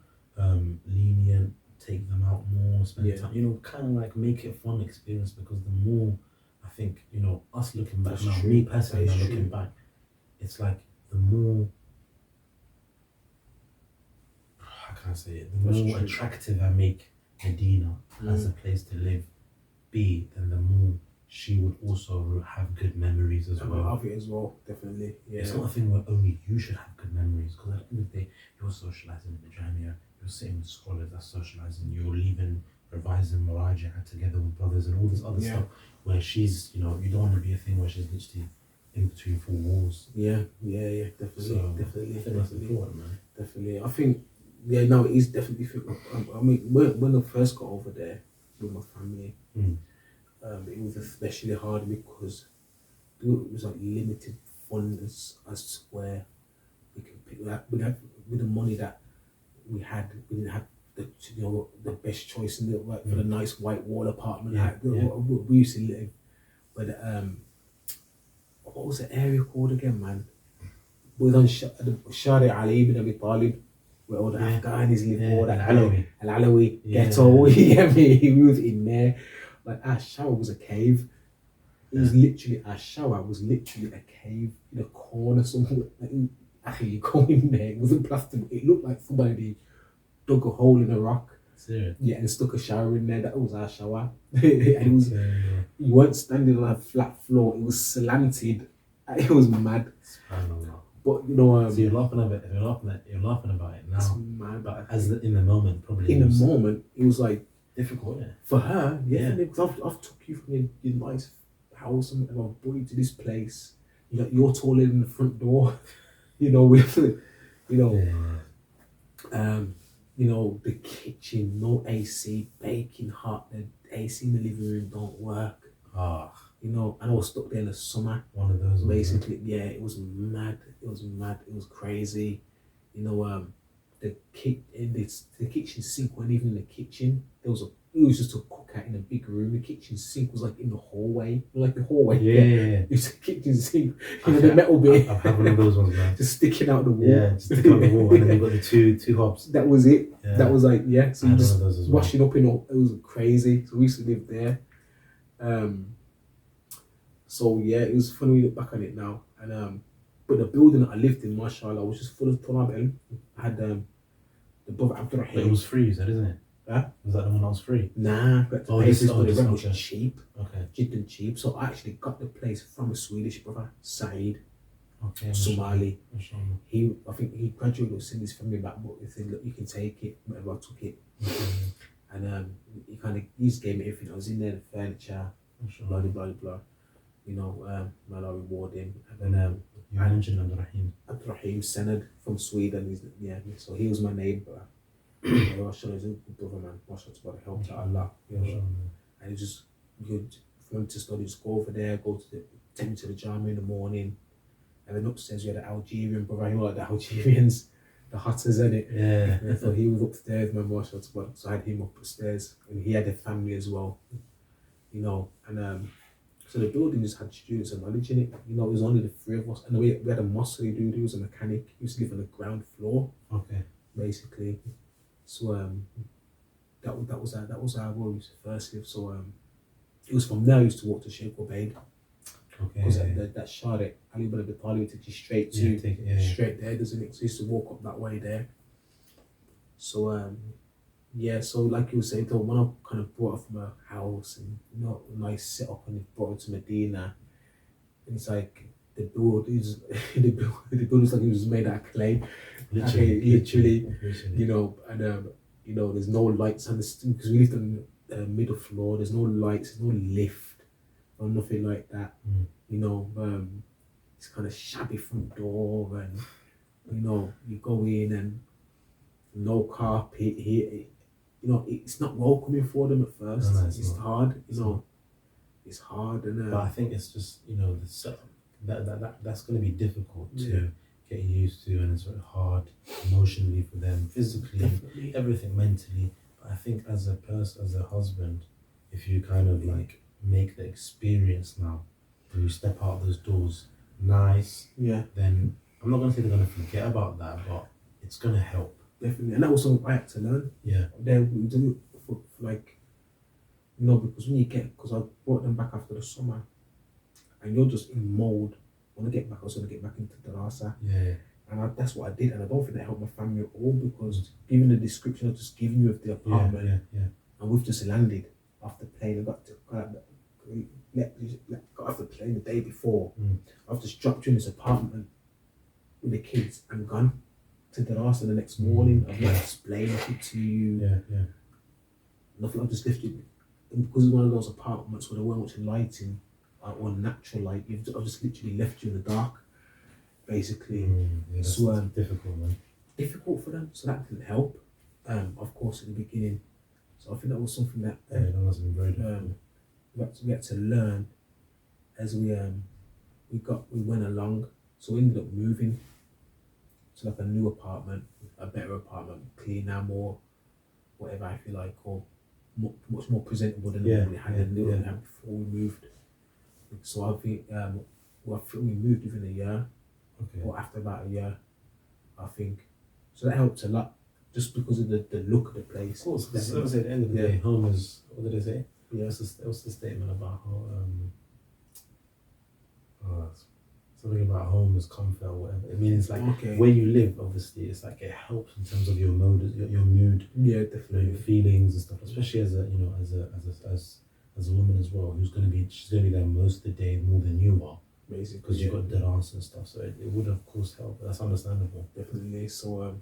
lenient, take them out more, spend Yeah. time. You know, kind of like make it a fun experience, because the more I think, you know, us looking back That's now, true. me personally That now is looking true. back, it's like the more, how can I say it, the That's more true. attractive I make Medina as a place to live, then the more she would also have good memories as well. Of it as well, definitely. Yeah. It's not a thing where only you should have good memories, because at the end of the day, you're socializing in the Jamia, you're sitting with scholars, that's socializing, you're leaving, revising Muraja together with brothers and all this other Yeah. stuff, where she's, you know, you don't want to be a thing where she's literally in between four walls. Yeah, definitely, So, definitely, I think that's definitely, important, man. definitely. I think, yeah, no, it is definitely. I mean, when I first got over there with my family, it was especially hard because it was like limited funds as to where we can pick that. With the money that we had, we didn't have the best choice in the for the nice white wall apartment. Yeah, Like yeah. we used to live, but what was the area called again, man? We was on Shari Ali ibn Abi Talib, where all the Yeah. Afghanis live, Yeah, all that Al-Alawi. Al-Alawi Yeah. ghetto. You get me? We was in there. Like our shower was a cave. It was literally, our shower was literally a cave in a corner somewhere. Like, actually, you go in there, it wasn't plastic. It looked like somebody dug a hole in a rock. Serious. Yeah, and stuck a shower in there. That was our shower. And it was, Yeah. you weren't standing on a flat floor. It was slanted. It was mad. SubhanAllah. But you know, So you're laughing about it. You're laughing about it it's now, mad. but in the moment, probably In the was moment, it was like, difficult. Yeah. for her, Yeah. because I've took you from your nice house and I've brought you to this place. You're taller than the front door. You know, the kitchen, no AC, baking hot. The AC in the living room don't work. You know, and I was stuck there in the summer. One of those. Basically, yeah, it was mad. It was crazy. You know, the kitchen sink wasn't even in the kitchen. It was just a cookout in a big room. The kitchen sink was like in the hallway, like the hallway. Yeah. It was a kitchen sink, the metal bit. I've had one of those ones, man. Just sticking out the wall. Yeah, just stick on the wall, and then you've got the two hobs. That was it. Yeah. That was like, yeah. So I you had one just of those as well. washing up it was crazy. So we used to live there. So yeah, it was funny when you look back on it now. And but the building that I lived in, mashallah, was just full of talab ilm. I had the brother But Abdurrahim. it was free, you said, isn't it? Huh? Was that the one that was free? Nah, but the Oh, place this- but the this rent one, was okay. cheap. Okay. Jidden cheap. So I actually got the place from a Swedish brother, Saeed, Okay. Somali. Mashallah. I think he graduated with send his family back, but he said, look, you can take it. Whatever, I took it. And he just gave me everything. I was in there, the furniture, blah, blah, blah, blah. You know, man, I reward him. And then You mentioned Abdurrahim. Abdurrahim Senad from Sweden. So he was my neighbour. Mashallah, he's a good brother, man. Mashallah, helped out a lot. You know, and it's just good. If you want to study, just go over there, take me to the Jama in the morning. And then upstairs we had an Algerian brother, you know, like the Algerians, the Hutters, in it. Yeah. And so he was upstairs, man, mashallah. So I had him upstairs, and he had a family as well. You know, and so the building just had students and knowledge in it. You know, it was only the three of us. And we had a Muslim dude who was a mechanic. He used to live on the ground floor, Okay. basically. So that was our where we used to first live. So it was from there I used to walk to Shaykh Ubayd. Okay. Because that Shari Ali ibn Abi Talib takes you straight to straight there, doesn't it? So I used to walk up that way there. So so like you were saying, though, when I kind of brought her from a house and a nice setup and brought her to Medina, and it's like the build is the build is like it was made out of clay. Literally, you know, and you know, there's no lights on the because we lived on the middle floor. There's no lights, there's no lift or nothing like that. You know, it's kind of shabby front door, and you know, you go in and no carpet here. You know, it's not welcoming for them at first. No, it's not. hard, you know. It's hard, and but I think it's just, you know, that's going to be difficult to get used to, and it's very hard emotionally for them, physically, definitely. everything mentally. But I think as a person, as a husband, if you kind of like make the experience now, when you step out those doors, nice, then I'm not going to say they're going to forget about that, but it's going to help. Definitely, and that was something I had to learn. Then we do it for like, you know, because when you because I brought them back after the summer, and you're just in mode. When I get back, I was going to get back into Darasa. And that's what I did, and I don't think that helped my family at all, because given the description I've just given you of the apartment, and we've just landed after playing. I got off the plane the day before. I've just dropped you in this apartment with the kids and gone to Darasa the next morning. I've not explained it to you. Nothing. I just left you, and because it's one of those apartments where there weren't much lighting or natural light. I've just literally left you in the dark, basically. So difficult, man. Difficult for them, so that didn't help. Of course, at the beginning. So I think that was something that that must have been very difficult. we had to learn as we went along. So we ended up moving to like a new apartment, a better apartment, cleaner, more whatever I feel like, or much more presentable than what we had before we moved. So I think we moved within a year, or after about a year, I think. So that helped a lot, just because of the look of the place. Of course, because at the end of the day, home is, what did they say? What's the statement about how something about home is comfort or whatever. It means like where you live, obviously, it's like it helps in terms of your mood, your mood, definitely, your feelings and stuff. Especially as a as a woman as well, she's gonna be there most of the day more than you are, basically, because you've got dance and stuff. So it would of course help. That's understandable. Definitely. So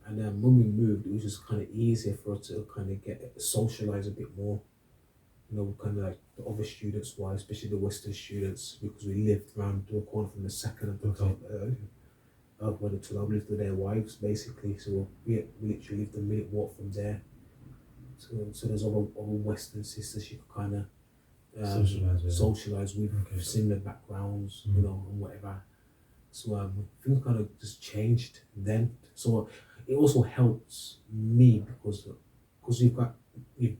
and then when we moved, it was just kind of easier for us to kind of socialize a bit more. You know, kind of like the other students wise, especially the Western students, because we lived around the corner from the second and where the 12 lived with their wives, basically. So we literally lived a minute walk from there. So there's other Western sisters you could kind of socialize with, similar backgrounds, you know, and whatever. So things kind of just changed then. So it also helps me because you're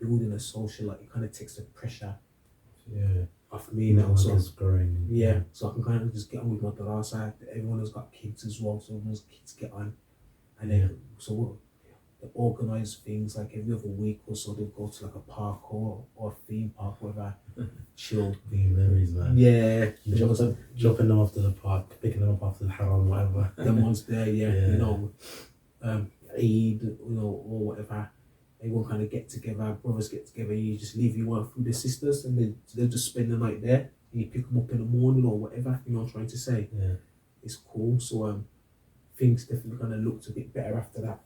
building a social, like it kind of takes the pressure off me now. So it's growing. So I can kind of just get on with my darasa. Everyone has got kids as well, so everyone's kids get on, and then so they organise things like every other week or so. They'll go to like a park or a theme park, whatever, chill. Big memories, man. Dropping them off to the park, picking them up after the haram, whatever. Them ones there, you know, Eid, you know, or whatever. Everyone kind of get together, brothers get together. You just leave your work with the sisters, and they'll just spend the night there. And you pick them up in the morning or whatever. You know what I'm trying to say? It's cool. So things definitely kind of looked a bit better after that.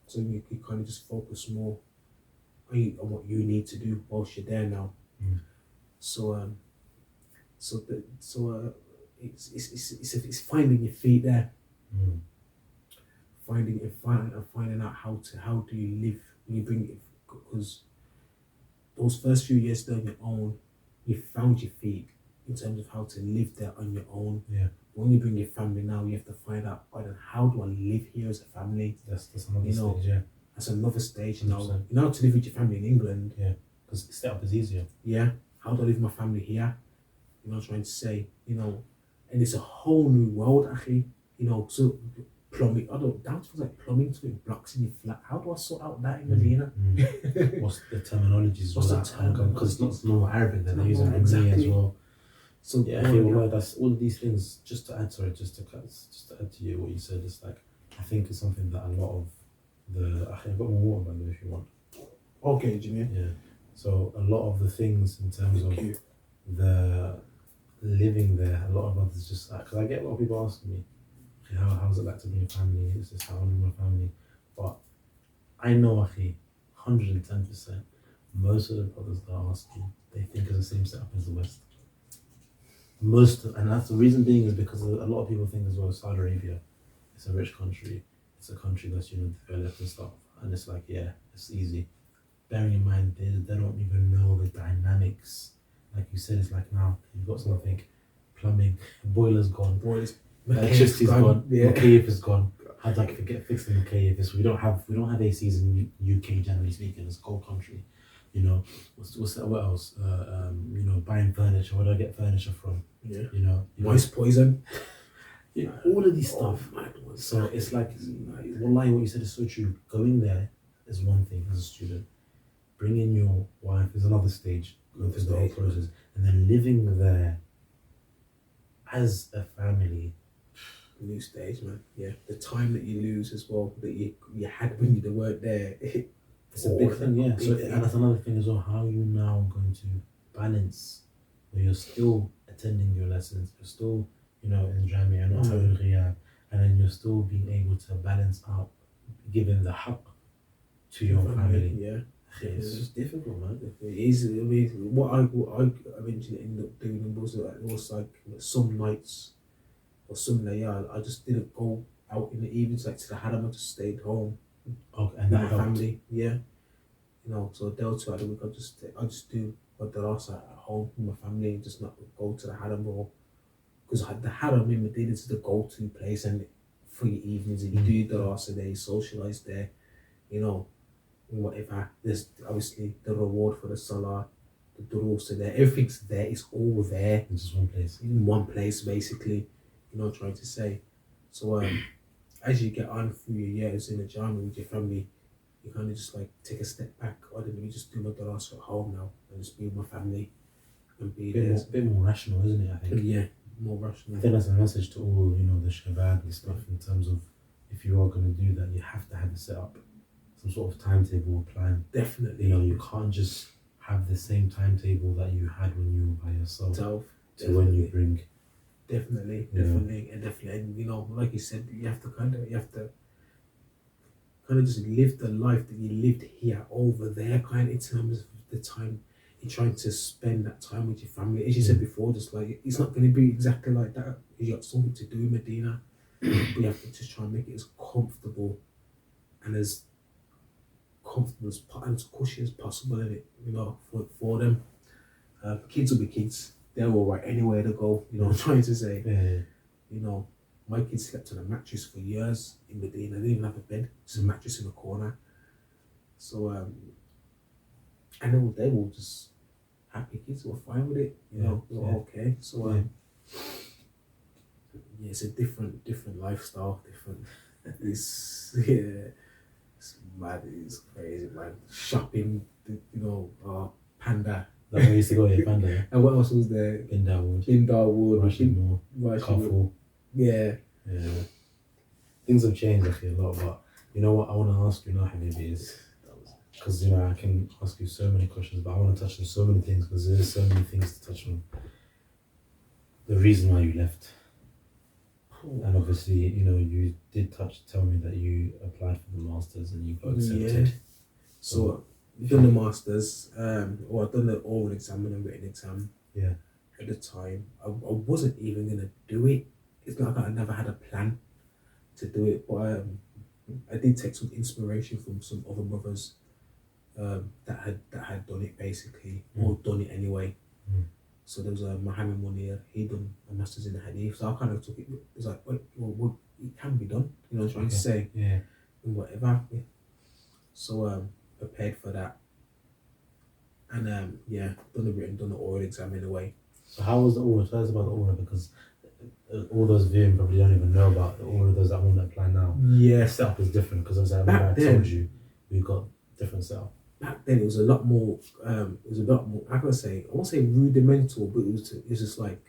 So you kind of just focus more on what you need to do whilst you're there now. So it's finding your feet there, finding out how do you live when you bring it, because those first few years there on your own, you found your feet in terms of how to live there on your own. When you bring your family now, you have to find out, how do I live here as a family? That's another stage. That's another stage. You know to live with your family in England. Because the setup is easier. How do I live with my family here? You know what I'm trying to say? You know, and it's a whole new world, actually. You know, so plumbing. I don't doubt things like plumbing to put blocks in your flat. How do I sort out that in Medina? What's the terminologies? Because it's not normal Arabic. Then they're using Arabic as well. So that's all of these things. Just to add to you what you said, it's like I think it's something that a lot of I've got more water by the way if you want. Okay, Jimmy. So a lot of the things in terms of the living there, a lot of others just because I get a lot of people asking me, okay, how's it like to be a family? Is this how I'm a family? But I know, 110%, most of the brothers that are asking, they think it's the same setup as the West. And that's the reason being is because a lot of people think as well, Saudi Arabia, it's a rich country, it's a country that's developed and stuff, and it's like, yeah, it's easy. Bearing in mind they don't even know the dynamics. Like you said, it's like now you've got something, plumbing, boiler's gone, electricity's gone, mukayef is gone. How do I get fixed in mukayef? We don't have ACs in UK, generally speaking. It's a cold country. What's that? What else? Buying furniture. Where do I get furniture from? Yeah. Mice poison. All of these stuff. So it's like, wallahi, what you said is so true. Going there is one thing as a student. Bringing your wife is another stage. Going through the whole process, and then living there as a family. New stage, man. Yeah, the time that you lose as well, that you had when you weren't there. It's a big thing, yeah. So and that's another thing as well. How you now going to balance where you're still attending your lessons, you're still, in Jamia, you're not having Riyadh, and then you're still being able to balance out giving the haqq to your family. Yeah. It's just difficult, man. It is. I mean, what I eventually ended up doing was like some nights or some layal, I just didn't go out in the evenings like to the haram. I just stayed home. Okay, and with that my helped. family. Yeah. So a day or two out of the week, I just do my darasa at home with my family and just not go to the haram, or because the haram in Medina is the go-to place, and for your evenings and you do darasa there, you socialise there, whatever. There's obviously the reward for the salah, the durus are there, everything's there, it's all there. In just one place. In one place, basically, trying to say. So as you get on through your years in the Jami with your family, you kind of just like take a step back. Why don't we just do my darasa at home now and just be with my family and be there? A bit more rational, isn't it, I think? Yeah, more rational. I think that's a message to all, the shabab and stuff, in terms of if you are going to do that, you have to have it set up. Some sort of timetable or plan. Definitely. You can't just have the same timetable that you had when you were by yourself to when you bring. Definitely. And like you said, you have to kind of just live the life that you lived here over there, kind of in terms of the time you're trying to spend that time with your family. As you said before, just like it's not going to be exactly like that. You got something to do in Medina, but you have to just try and make it as comfortable and as cushy as possible in it, for them. Kids will be kids. They're all right anywhere to go. I'm trying to say. Yeah. My kids slept on a mattress for years in Medina. They didn't even have a bed, just a mattress in the corner. So, and they were just happy kids. They were fine with it. They were okay. So, it's a different lifestyle. It's mad. It's crazy, man. Shopping, Panda. That way you used to go, Panda. Yeah? And what else was there? In Darwood. Rushing Moor. Kafur. Yeah. Things have changed actually a lot, but you know what I want to ask you now, Habibi, is because I can ask you so many questions, but I want to touch on so many things because there's so many things to touch on. The reason why you left, and obviously you did tell me that you applied for the masters and you got accepted. Yeah. So I've done the masters, or I've done the oral exam and the written exam. Yeah. At the time, I wasn't even gonna do it. It's not like I never had a plan to do it, but I did take some inspiration from some other brothers that had done it basically, or done it anyway. So there was Muhammed Munir, he done a masters in the Hadeeth, so I kind of took it. It's like, wait, well, it can be done. You know what I'm trying to say? Yeah. And whatever. Yeah. So prepared for that, and done the oral exam in a way. So how was the aura? Tell us about the aura, because all those viewing probably don't even know about the aura. Those that want to apply now. Yeah. The setup is different because as I told you, we got different setup. Back then it was a lot more. How can I say? I won't say rudimental, but it was just like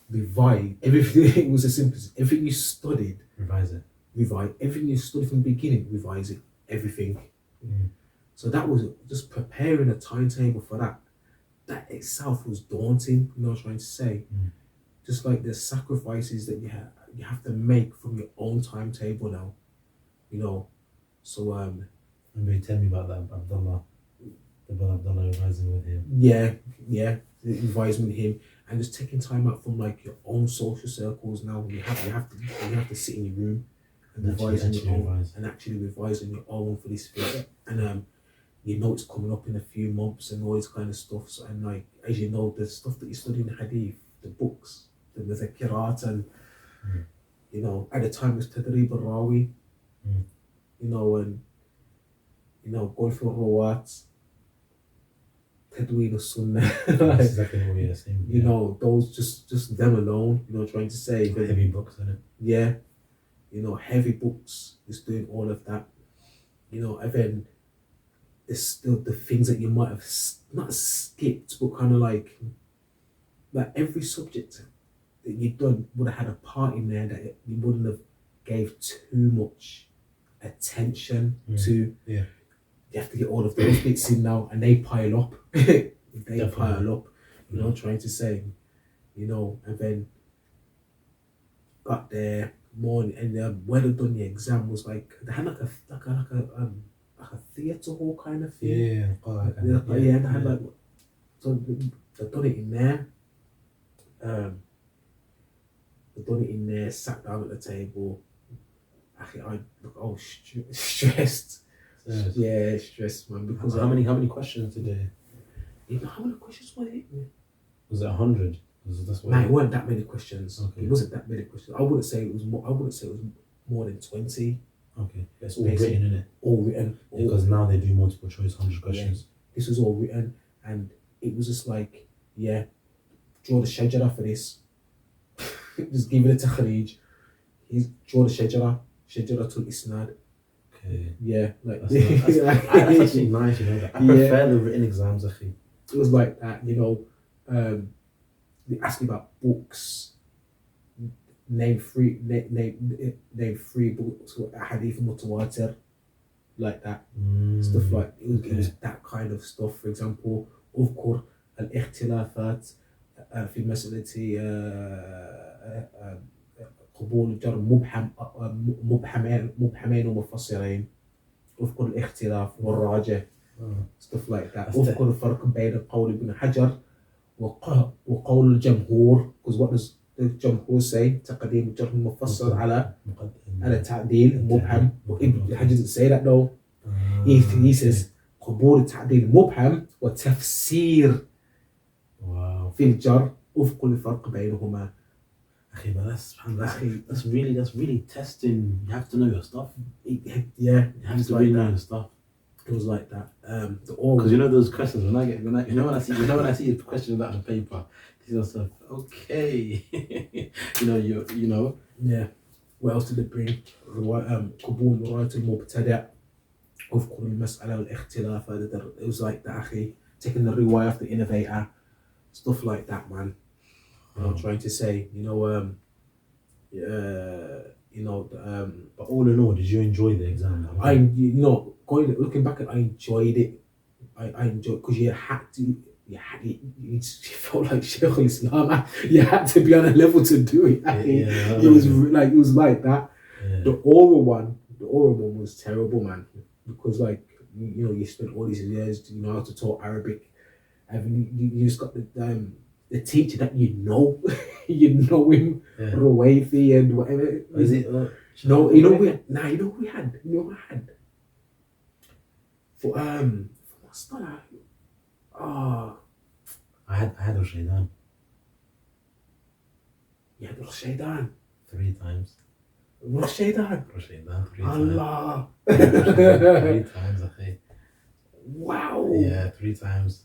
revise everything. It was as simple as everything you studied. Revise it. Revise everything you studied from the beginning. Revise it. Everything. So that was just preparing a timetable for that. that itself was daunting. You know what I'm trying to say? Just like the sacrifices that you have to make from your own timetable now. You know, so Maybe tell me about that Abdullah, the brother Abdullah revising with him. yeah, advising him and just taking time out from like your own social circles. Now you have to sit in your room and revise on your own and actually revise on your own for this thing. And you know it's coming up in a few months and all this kind of stuff. So, and like as you know, the stuff that you study in Hadeeth, the books, the Zakirat, and you know at the time it was Tadrib al-Rawi, you know, and you know going for Rawat, Tadween al-Sunnah. That's exactly what we are saying. You know, those just them alone, you know, trying to say heavy books, isn't it? Yeah, you know, heavy books is doing all of that, you know, and then it's still the things that you might have not skipped, but kind of like every subject that you've done would have had a part in there that you wouldn't have gave too much attention to. Yeah. You have to get all of those bits in now, and they pile up. Pile up. You know, trying to say, you know, and then got there morning, and when they done the exam was like they had like a theatre hall kind of thing. They had like so they done it in there. They done it in there. Sat down at the table. I look stressed. Yeah, stressed, man. Because how many questions did they? You know how many questions were it? Was it 100? Nah, it weren't that many questions. Okay. It wasn't that many questions. I wouldn't say it was more than 20. Okay, that's all written, isn't it? All written. Because now they do multiple choice 100 questions. Yeah, this was all written, and it was just like, yeah, draw the shajara for this. Just give it a takhrij. Draw the shajara to isnad. Okay. Yeah, like that's actually nice, you know. I prefer the written exams, actually. It was like that, you know. They asked me about books. Name three books Hadeeth mutawatir, like that. Stuff like it was that kind of stuff. For example, أذكر الاختلافات في مسألة قبول الجر مبهمين ومفسرين. أذكر الاختلاف والراجح. Stuff like that. أذكر الفرق بين قول ابن حجر وقول الجمهور. Because what does the Jumhur say? تقديم الجرح المفسر على تعديل مبهم. Ibn Hajar doesn't say that though. He says قبول التعديل المبهم وتفسير في الجر أذكر الفرق بينهما. That's really testing. You have to know your stuff. Yeah, you have to really know your stuff. It was like that. Because you know those questions when I see a question on the paper, you know yourself, okay, you know. Yeah. What else did it bring? قبول رواية المبتدع أذكر المسألة والاختلاف. It was like that, أخي. Taking the riwayah of the innovator, stuff like that, man. You know, trying to say, but all in all, did you enjoy the exam? Looking back at it, I enjoyed it. I enjoyed because you felt like Shaykh Islam. You had to be on a level to do it. It was like that. Yeah. The oral one was terrible, man. Because you spent all these years, you know how to talk Arabic, and you just got the teacher that you know him, Ruwaifi and whatever. Is it? No, we had. For what's that? I had Shaydan. You had Shaydan 3 times. Shaydan 3 times. Allah. 3 times, I think. Wow. Yeah, 3 times.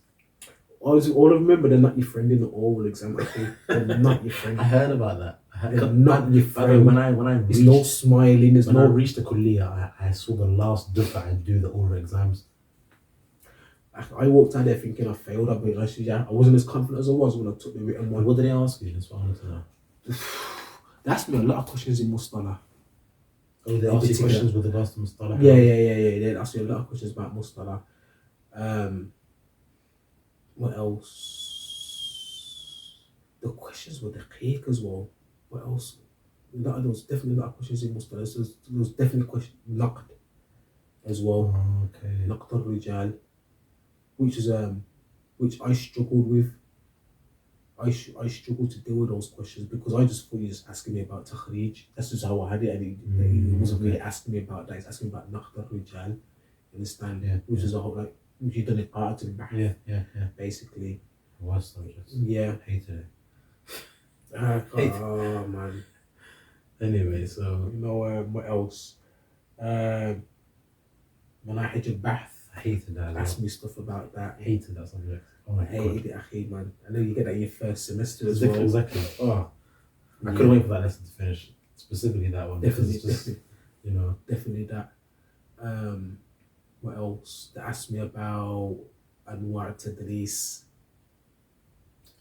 All I remember, they're not your friend in the oral exam. I think they're not your friend. I heard about that. They're not your friend. When I reached, there's no smiling. When I reached the kulliyah, I saw the last duf'a and do the oral exams. I walked out there thinking I failed. I'll be honest with you. I wasn't as confident as I was when I took the written one. What did they ask you? That's what I wanted to know. They asked me a lot of questions in Mustalah. Oh, they asked you questions with regards to Mustalah? Yeah. They asked me a lot of questions about Mustalah. What else? The questions were daqiq as well. What else? There was definitely a lot of questions in Muslim. There was definitely question naqd as well. Oh, okay. Naqd al-rijal, which I struggled with. I struggled to deal with those questions because I just thought he was just asking me about takhrij. That's just how I had it, and he wasn't really asking me about that. He's asking me about naqd al-rijal. You understand? Yeah, which is a whole like which you done it part to the back. Yeah. Basically. Worst subjects. Yeah. Hated it. Oh man. Anyway, so You know what else? Manahij al-Bahth. I hated that. Asked me stuff about that. I hated that subject. Oh my I hated god. it, akhi, man. I know you get that in your first semester as well. Exactly. Oh, I couldn't wait for that lesson to finish. Specifically that one. Because it's just, Definitely that. What else? They asked me about Anwar Tadris.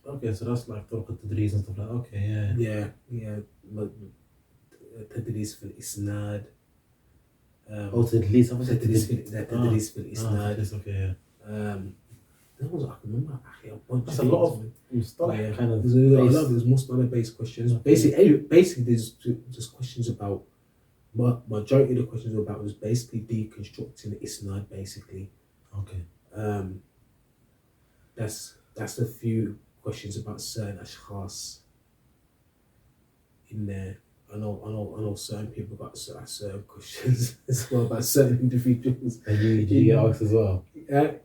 Okay, so that's like Turq al-Tadris and stuff like that. Okay, yeah. Yeah. Tadris fil Isnad. Tadlis. I was like Tadris Tadlis. fil Isnad. Okay, yeah. There was, I can remember, actually, a bunch That's of a lot things, of stuff kind of There's a lot of there's Mustalah based questions. Basically, there's just questions about. Majority of the questions were about was basically deconstructing Isnad, basically. Okay. That's a few questions about certain ashkhas in there. I know certain people got certain questions as well about certain individuals. And did you get asked as well? Yeah,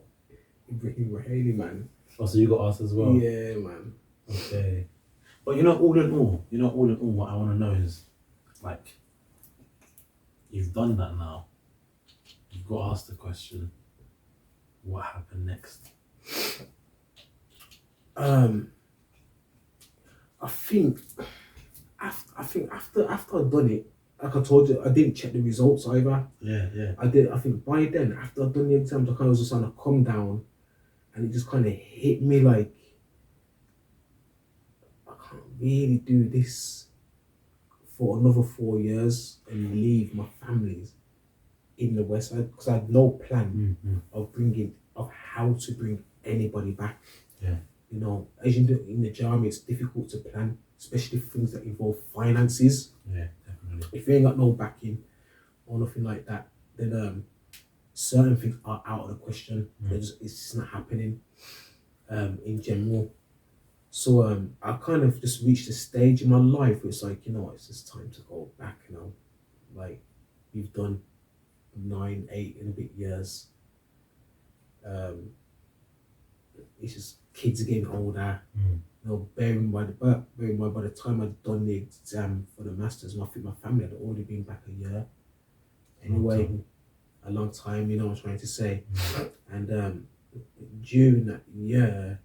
Ibrahim Rahili, man. Oh, so you got asked as well? Yeah, man. Okay. But all in all, what I want to know is, like, you've done that now. You've got asked the question. What happened next? I think after I'd done it, like I told you, I didn't check the results either. Yeah. I think by then, after I'd done the exams, I kind of was just trying to calm down, and it just kind of hit me like, I can't really do this for another 4 years and leave my families in the West Side, because I had no plan of how to bring anybody back. Yeah. As you know, in the Jami, it's difficult to plan, especially things that involve finances. Yeah, definitely. If you ain't got no backing or nothing like that, then certain things are out of the question. It's just not happening in general. So I kind of just reached a stage in my life where it's like, it's just time to go back now. Like, you've done 9, 8 and a bit years. It's just kids are getting older. Bearing in mind by the time I'd done the exam for the masters, I think my family had already been back a year. Anyway, a long time, what I'm trying to say. And during that year,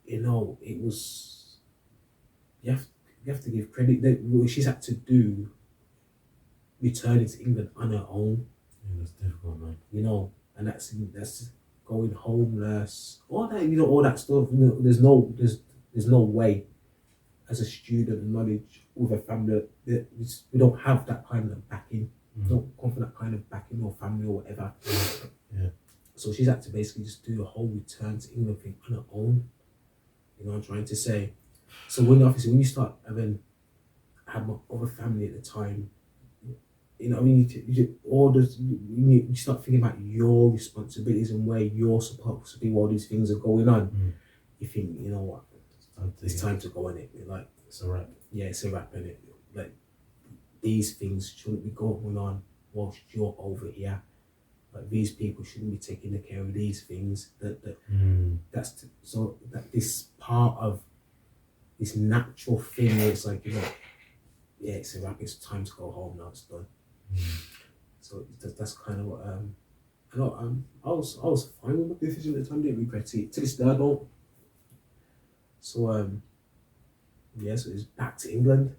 it was, you have to give credit that what she's had to do, returning to England on her own. Yeah, that's difficult, man. And that's going homeless, all that stuff. There's no way as a student of knowledge with a family that we don't have that kind of backing. We don't come from that kind of backing or family or whatever. Yeah. So she's had to basically just do the whole return to England thing on her own. I'm trying to say. So when you start having my other family at the time, you start thinking about your responsibilities and where you're supposed to be while these things are going on. You think, you know what, it's time to go on it. Like, it's a wrap. Yeah, it's a wrap, innit? Like, these things shouldn't be going on whilst you're over here. Like, these people shouldn't be taking care of these things. So this part of this natural thing where it's like, it's a wrap. It's time to go home now. It's done. So that's kind of what I was fine with my decision at the time. Didn't regret it. To this day, I don't. So so it's back to England.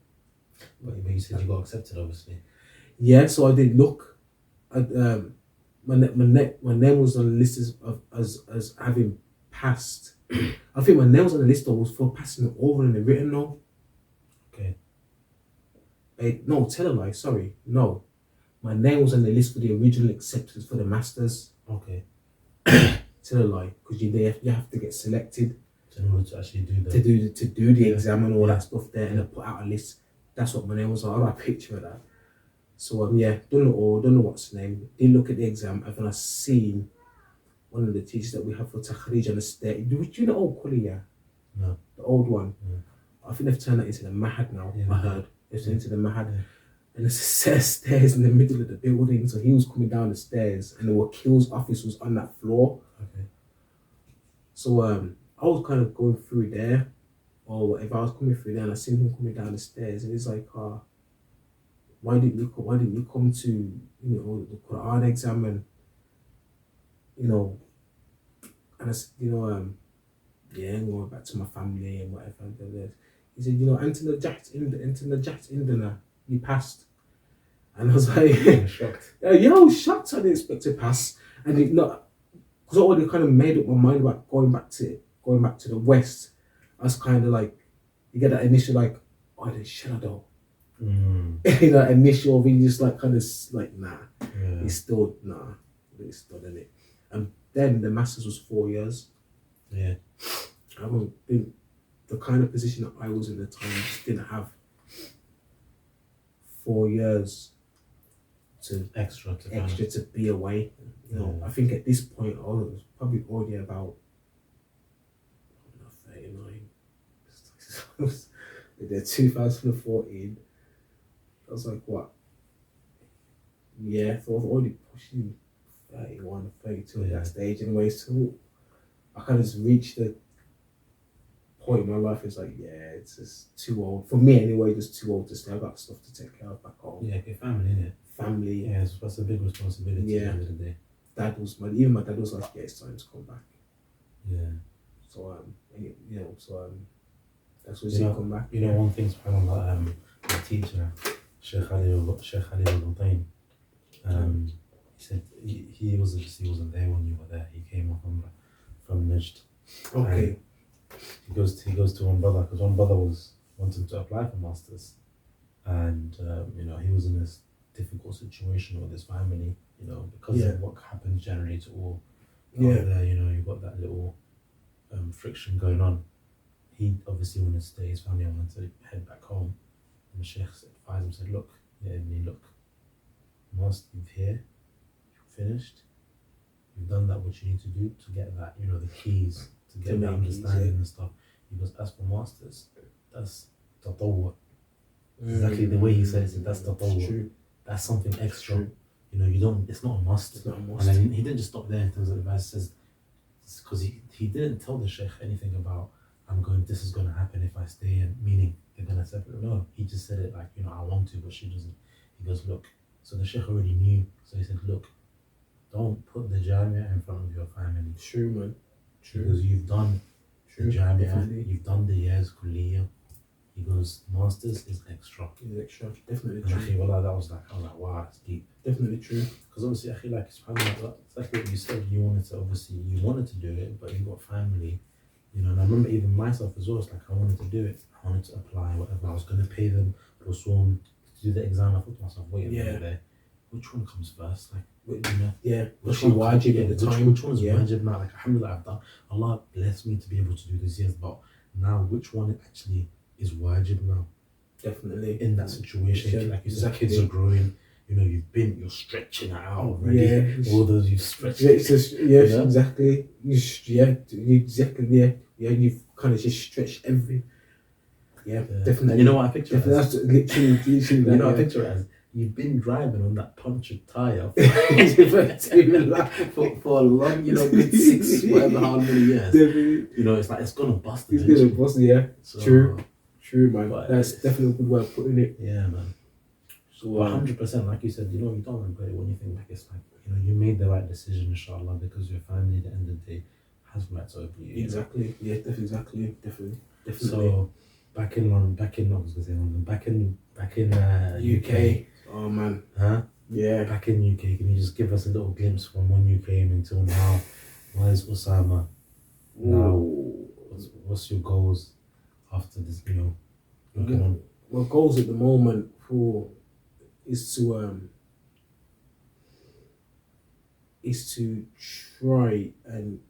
But you said you got accepted, obviously. Yeah, so I did look. My name was on the list as having passed. I think my name was on the list was for passing it over in the written though. Okay. No, tell a lie. Sorry, no. My name was on the list for the original acceptance for the masters. Okay. tell a lie, because you have to get selected in order to actually do that. to do the Yeah. exam and all Yeah. that stuff there, and I put out a list. That's what my name was. I got a picture of that. So yeah, don't know what's the name. Didn't look at the exam, and then I seen one of the teachers that we have for Takhrij on the stair. Do you know the old Kuliya? No. The old one. Yeah. I think they've turned that into the Mahad now. Yeah, I heard they've turned it into the Mahad. Yeah. And there's a set of stairs in the middle of the building. So he was coming down the stairs, and the Wakil's office was on that floor. Okay. So I was kind of going through there, or whatever. I was coming through there, and I seen him coming down the stairs, and he's like, why didn't you come to the Quran exam, and and I said, yeah, I'm going back to my family and whatever. He said, enter the Najat Indana, you passed. And I was like, Shocked. yeah, I was shocked. I didn't expect to pass, and because I already kind of made up my mind about going back to the West. I was kind of like, you get that initial like, oh, then should I though? Initial thing, just like kind of like, nah, Yeah. it's still in it. And then the masters was 4 years. Yeah. I haven't been the kind of position that I was in the time. Just didn't have 4 years to Extra to be away. Yeah. I think at this point I was probably already about 39. In 2014, I was like, what? Yeah, so I was already pushing 31, 32 at Yeah. that stage anyway. So I kind of just reached the point in my life. It's like, yeah, it's just too old for me anyway. Just too old to stay. I got stuff to take care of back home. Yeah, your family, innit? Family. Yeah, that's a big responsibility at the end of the day. Even my dad was like, yeah, it's time to come back. Yeah. So that's what he come back. One thing, subhanAllah, the teacher, Shaykh Ubayd, he said he wasn't there when you were there. He came off Umrah from Najd. Okay. He goes to one brother, because one brother was wanting to apply for masters, and he was in this difficult situation with his family, because of what happened generally to all. There, you got that little friction going on. He obviously wanted to stay. His family wanted to head back home, and the Shaykh advised him, said, "Look, once you've here, you've finished, you've done that what you need to do to get that, the keys to get that understanding and stuff." He goes, as for masters, that's tatawwu. Exactly the way he says it, that's tatawwu. That's something extra. You don't. It's not a must. It's not a must. And then he didn't just stop there in terms of advice. Says, because he didn't tell the Shaykh anything about this is going to happen if I stay, and meaning they're going to separate. No, he just said it like, I want to, but she doesn't. He goes, look. So the Shaykh already knew. So he said, look, don't put the Jamia in front of your family. True, man. True. Because you've done the Jamia, definitely. you've done the years Kuliya. He goes, masters is extra. It's extra. Definitely And true. actually, well, that was like, wow, that's deep. Definitely true. Because obviously, I feel like subhanAllah, exactly what you said. You wanted to do it, but you've got family, And I remember even myself as well. It's like I wanted to do it. I wanted to apply, whatever. I was going to pay them Rusum to do the exam. I thought to myself, wait a minute there. Which one comes first? Like, Which one wajib at the time? Which one is wajib now? Like, alhamdulillah, I've done. Allah blessed me to be able to do this, yes. But now, which one actually is wajib now? Definitely. In that situation, like you said, kids are growing. You're stretching it out already. Yeah. All those you've stretched. Exactly. You've kind of just stretched everything. Yeah, definitely. You know what I picture it as? That's literally You know what I picture it as? You've been driving on that punctured tyre for a long, good 6, whatever, how many years. Definitely. It's like, it's going to bust. It's going to bust, yeah. So, True, man. That's definitely a good way of putting it. Yeah, man. So 100%, like you said, you don't regret it when you think back. It's like, you made the right decision, inshallah, because your family at the end of the day has rights over you. Exactly. Yeah, definitely. So back in UK. Oh man. Huh? Yeah. Back in UK, can you just give us a little glimpse from when you came until now? Where's Usamah now? What's your goals after this? Looking on. My goals at the moment is to try and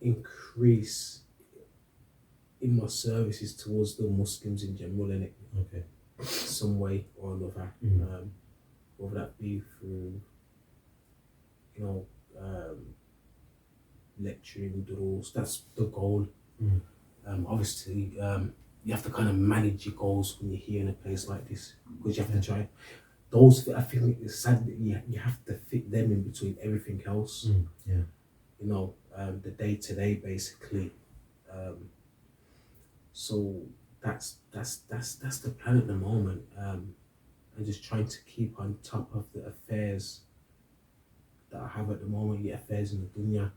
increase in my services towards the Muslims in general, in it, Okay. some way or another. Whether that be through, you know, lecturing, duruus, that's the goal. Obviously, you have to kind of manage your goals when you're here in a place like this, because you have to try those. I think it's sad that you have to fit them in between everything else. Yeah. You know, the day to day, basically. So that's the plan at the moment. And just trying to keep on top of the affairs that I have at the moment. Your affairs in the dunya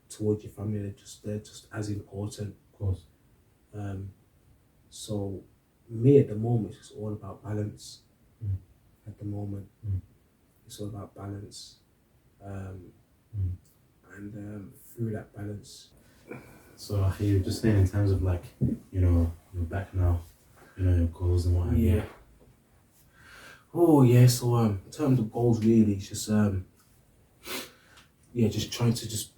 towards your family, they're just as important. Of course. So me at the moment, it's all about balance. At the moment, it's all about balance. And through that balance. So you were just saying in terms of like, you know, you're back now, you know, your goals and what have you. Yeah. Oh yeah. So in terms of goals, really, it's just just trying to just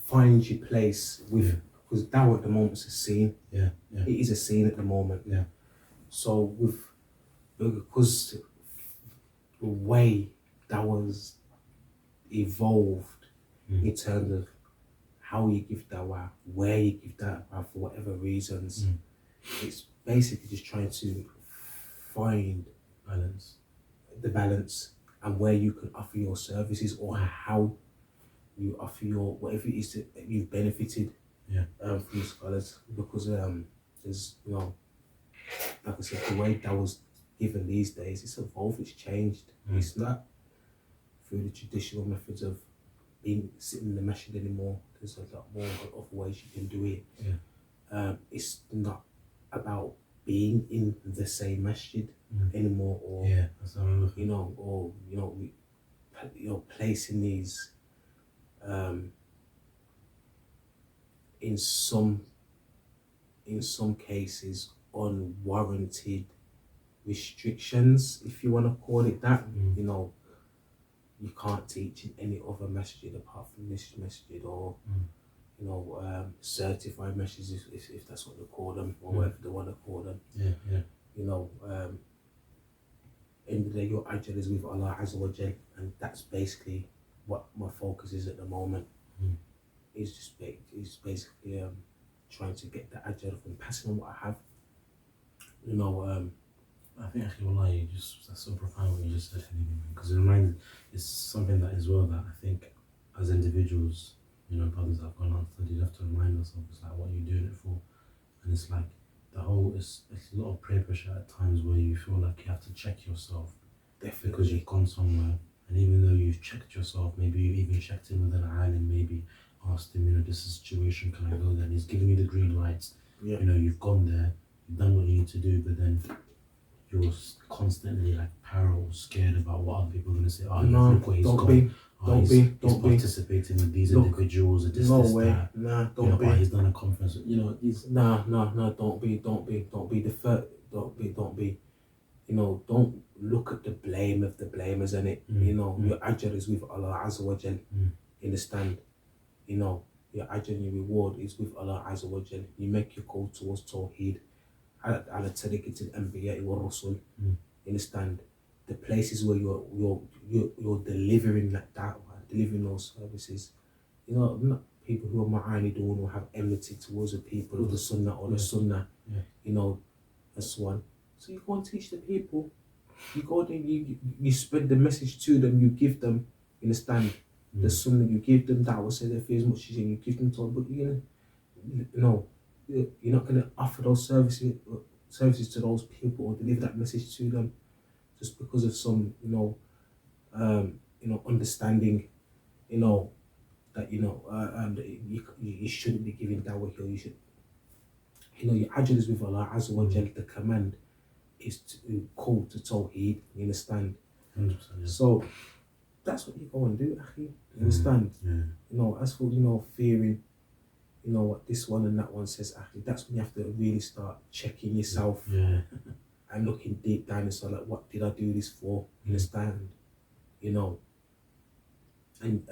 find your place with, because dawah at the moment is a scene. Yeah. It is a scene at the moment. Yeah. So because the way that was evolved in terms of how you give dawah, where you give dawah, for whatever reasons, it's basically just trying to find the balance and where you can offer your services, or how you offer your whatever it is that you've benefited from your scholars. Because there's, you know, like I said, the way that was given these days, it's evolved, it's changed. It's not through the traditional methods of sitting in the masjid anymore. There's a lot more of ways you can do it. It's not about being in the same masjid anymore, or you know, or placing these in some cases unwarranted restrictions, if you want to call it that. You know, you can't teach in any other masjid apart from this masjid, or you know, certified masjids, if that's what they call them, or whatever they want to call them. You know, end of the day, your ajr is with Allah Azza wa Jal, and that's basically what my focus is at the moment. It's basically trying to get the ajr from passing on what I have. You know, I think actually, wallahi, that's so profound what you just said, because it's something that as well that I think as individuals, you know, brothers that have gone on to study, you have to remind ourselves like what you're doing it for. And it's like it's a lot of peer pressure at times where you feel like you have to check yourself. Definitely. Because you've gone somewhere, and even though you've checked yourself, maybe you even checked in with an alim, maybe asked him, you know, this is the situation, can I go there? And he's giving you the green lights. You know, you've gone there, you've done what you need to do, but then you're constantly like paranoid, scared about what other people are going to say. Oh, no, look what he's don't got. be. He's participating with these individuals. Or this, no this, way. that. Nah, don't you know, be. he's done a conference. You know, he's No, don't be the first. Don't be. You know, don't look at the blame of the blamers, in it. You know, your ajr is with Allah Azza wa Jal. Understand? You know, your ajr and your reward is with Allah Azza wa Jal. You make your call towards Tawheed, ala tariqat al-anbiya wa rusul. Understand? The places where you're delivering that da'wah, delivering those services. You know, not people who are ma'anidun or have enmity towards the people of the sunnah or the sunnah. You know, and so on. So you go and teach the people. You go there, you spread the message to them, you give them, you understand, the sunnah, you give them da'wah, say their fear as much as you give them to, but you're not gonna offer those services to those people or deliver that message to them just because of some, understanding, that you shouldn't be giving dawah here. You should, your ajr is with Allah Azza wa Jal. The command is to call to Tawheed. You understand? 100%. Yeah. So that's what you go and do, akhi. You understand? As for fearing, what this one and that one says, akhi, that's when you have to really start checking yourself. And looking deep down inside, like, what did I do this for? You understand? And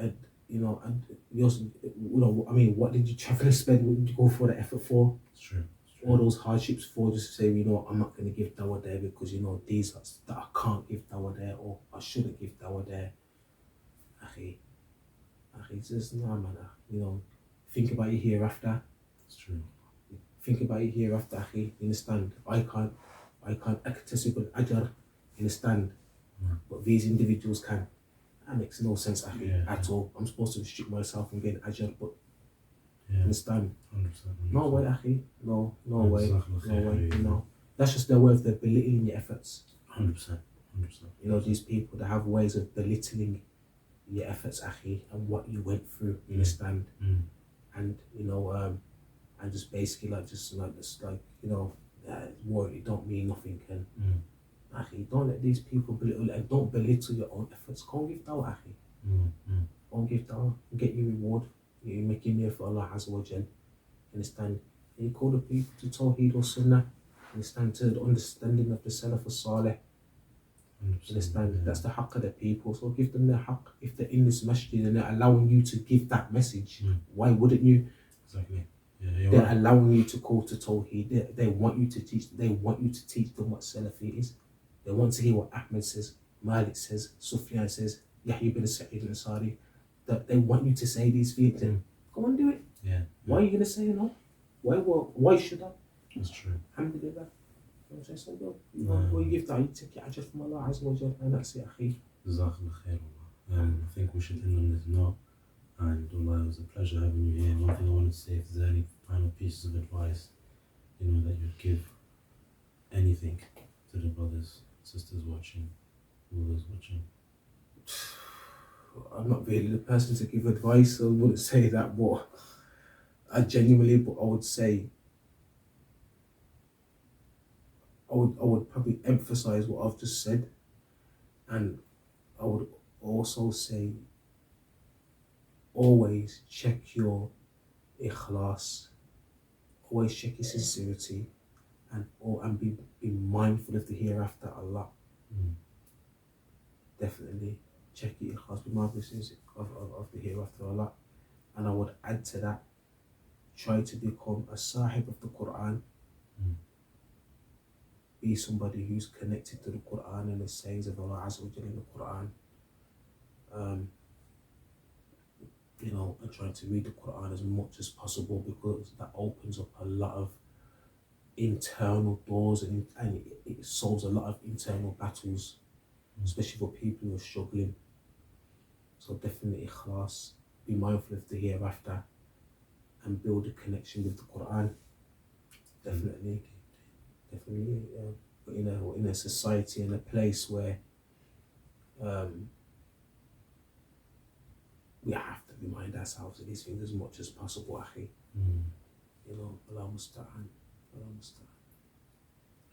you know, and you also, you know, I mean, what did you travel and spend? What did you go for the effort for? It's true. All those hardships for, just to say, you know, I'm not going to give dawah there because, you know, these are, that I can't give dawah there, or I shouldn't give dawah there. Akhi, just nah, man. You know, think about your hereafter. It's true. Think about your hereafter, akhi. You understand? I can't aktasib al-ajr. You understand? But these individuals can. That makes no sense, akhi, at all. I'm supposed to restrict myself from getting ajr, but understand? 100%. No way, akhi. No way. No. That's just their way of belittling your efforts. 100%. You know, these people that have ways of belittling your efforts, akhi, and what you went through. You understand? And you know, and just basically you know, war, it don't mean nothing. And akhi, don't let these people belittle, and don't belittle your own efforts. Go and give dawah, akhi. Go and give dawah, get your reward. You make your for Allah Azza wa Jal. Understand? And you call the people to Tawheed or Sunnah. Understand? To the understanding of the Salaf al-Salih. Understand? That's the haqq of the people. So give them their haqq. If they're in this masjid and they're allowing you to give that message, why wouldn't you? Exactly. They're right. Allowing you to call to Tawheed. They want you to teach. They want you to teach them what Salafi is. They want to hear what Ahmed says, Malik says, Sufyan says, Yahya ibn Sa'id al-Ansari. That they want you to say these things. Go and do it. Why are you gonna say no? Why should I? That's true. Alhamdulilah. You give that, you take your ajr from Allah Azza wa Jal, and that's it, akhi. Jazakallah khair. I think we should end on this note. And Allah, it was a pleasure having you here. One thing I wanted to say, if there's any final pieces of advice, you know, that you'd give anything to the brothers, sisters watching, all those watching. I'm not really the person to give advice, so I wouldn't say that, but I genuinely, but I would say, I would probably emphasize what I've just said, and I would also say, always check your ikhlas, always check your sincerity, and be mindful of the hereafter Allah. Definitely check your ikhlas, be mindful of the hereafter Allah. And I would add to that, try to become a sahib of the Quran. Be somebody who's connected to the Quran and the sayings of Allah Azza wa Jalla in the Quran. You know, and trying to read the Quran as much as possible, because that opens up a lot of internal doors and it solves a lot of internal battles, especially for people who are struggling. So definitely ikhlas, be mindful of the hereafter, and build a connection with the Quran. Definitely. We're in a society and a place where we have to remind ourselves of these things as much as possible, akhi. You know, Allah musta'an.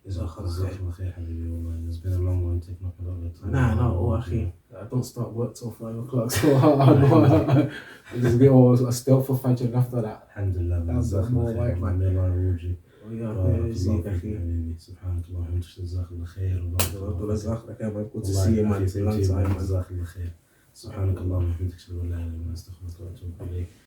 Jazakallah khair, habibi. It's been a long one, taking up a lot of time. Akhi. I don't start work till 5 o'clock, so I just get I stay up for Fajr, and after that. Alhamdulilah. That's more like, man. May Allah reward you. سبحانك اللهم وبحمدك جزاك الله خير. Good to see you, man. Long time, man. جزاك الله خير. سبحانك اللهم وبحمدك اشهد ان لا اله الا انت استغفرك واتوب اليك.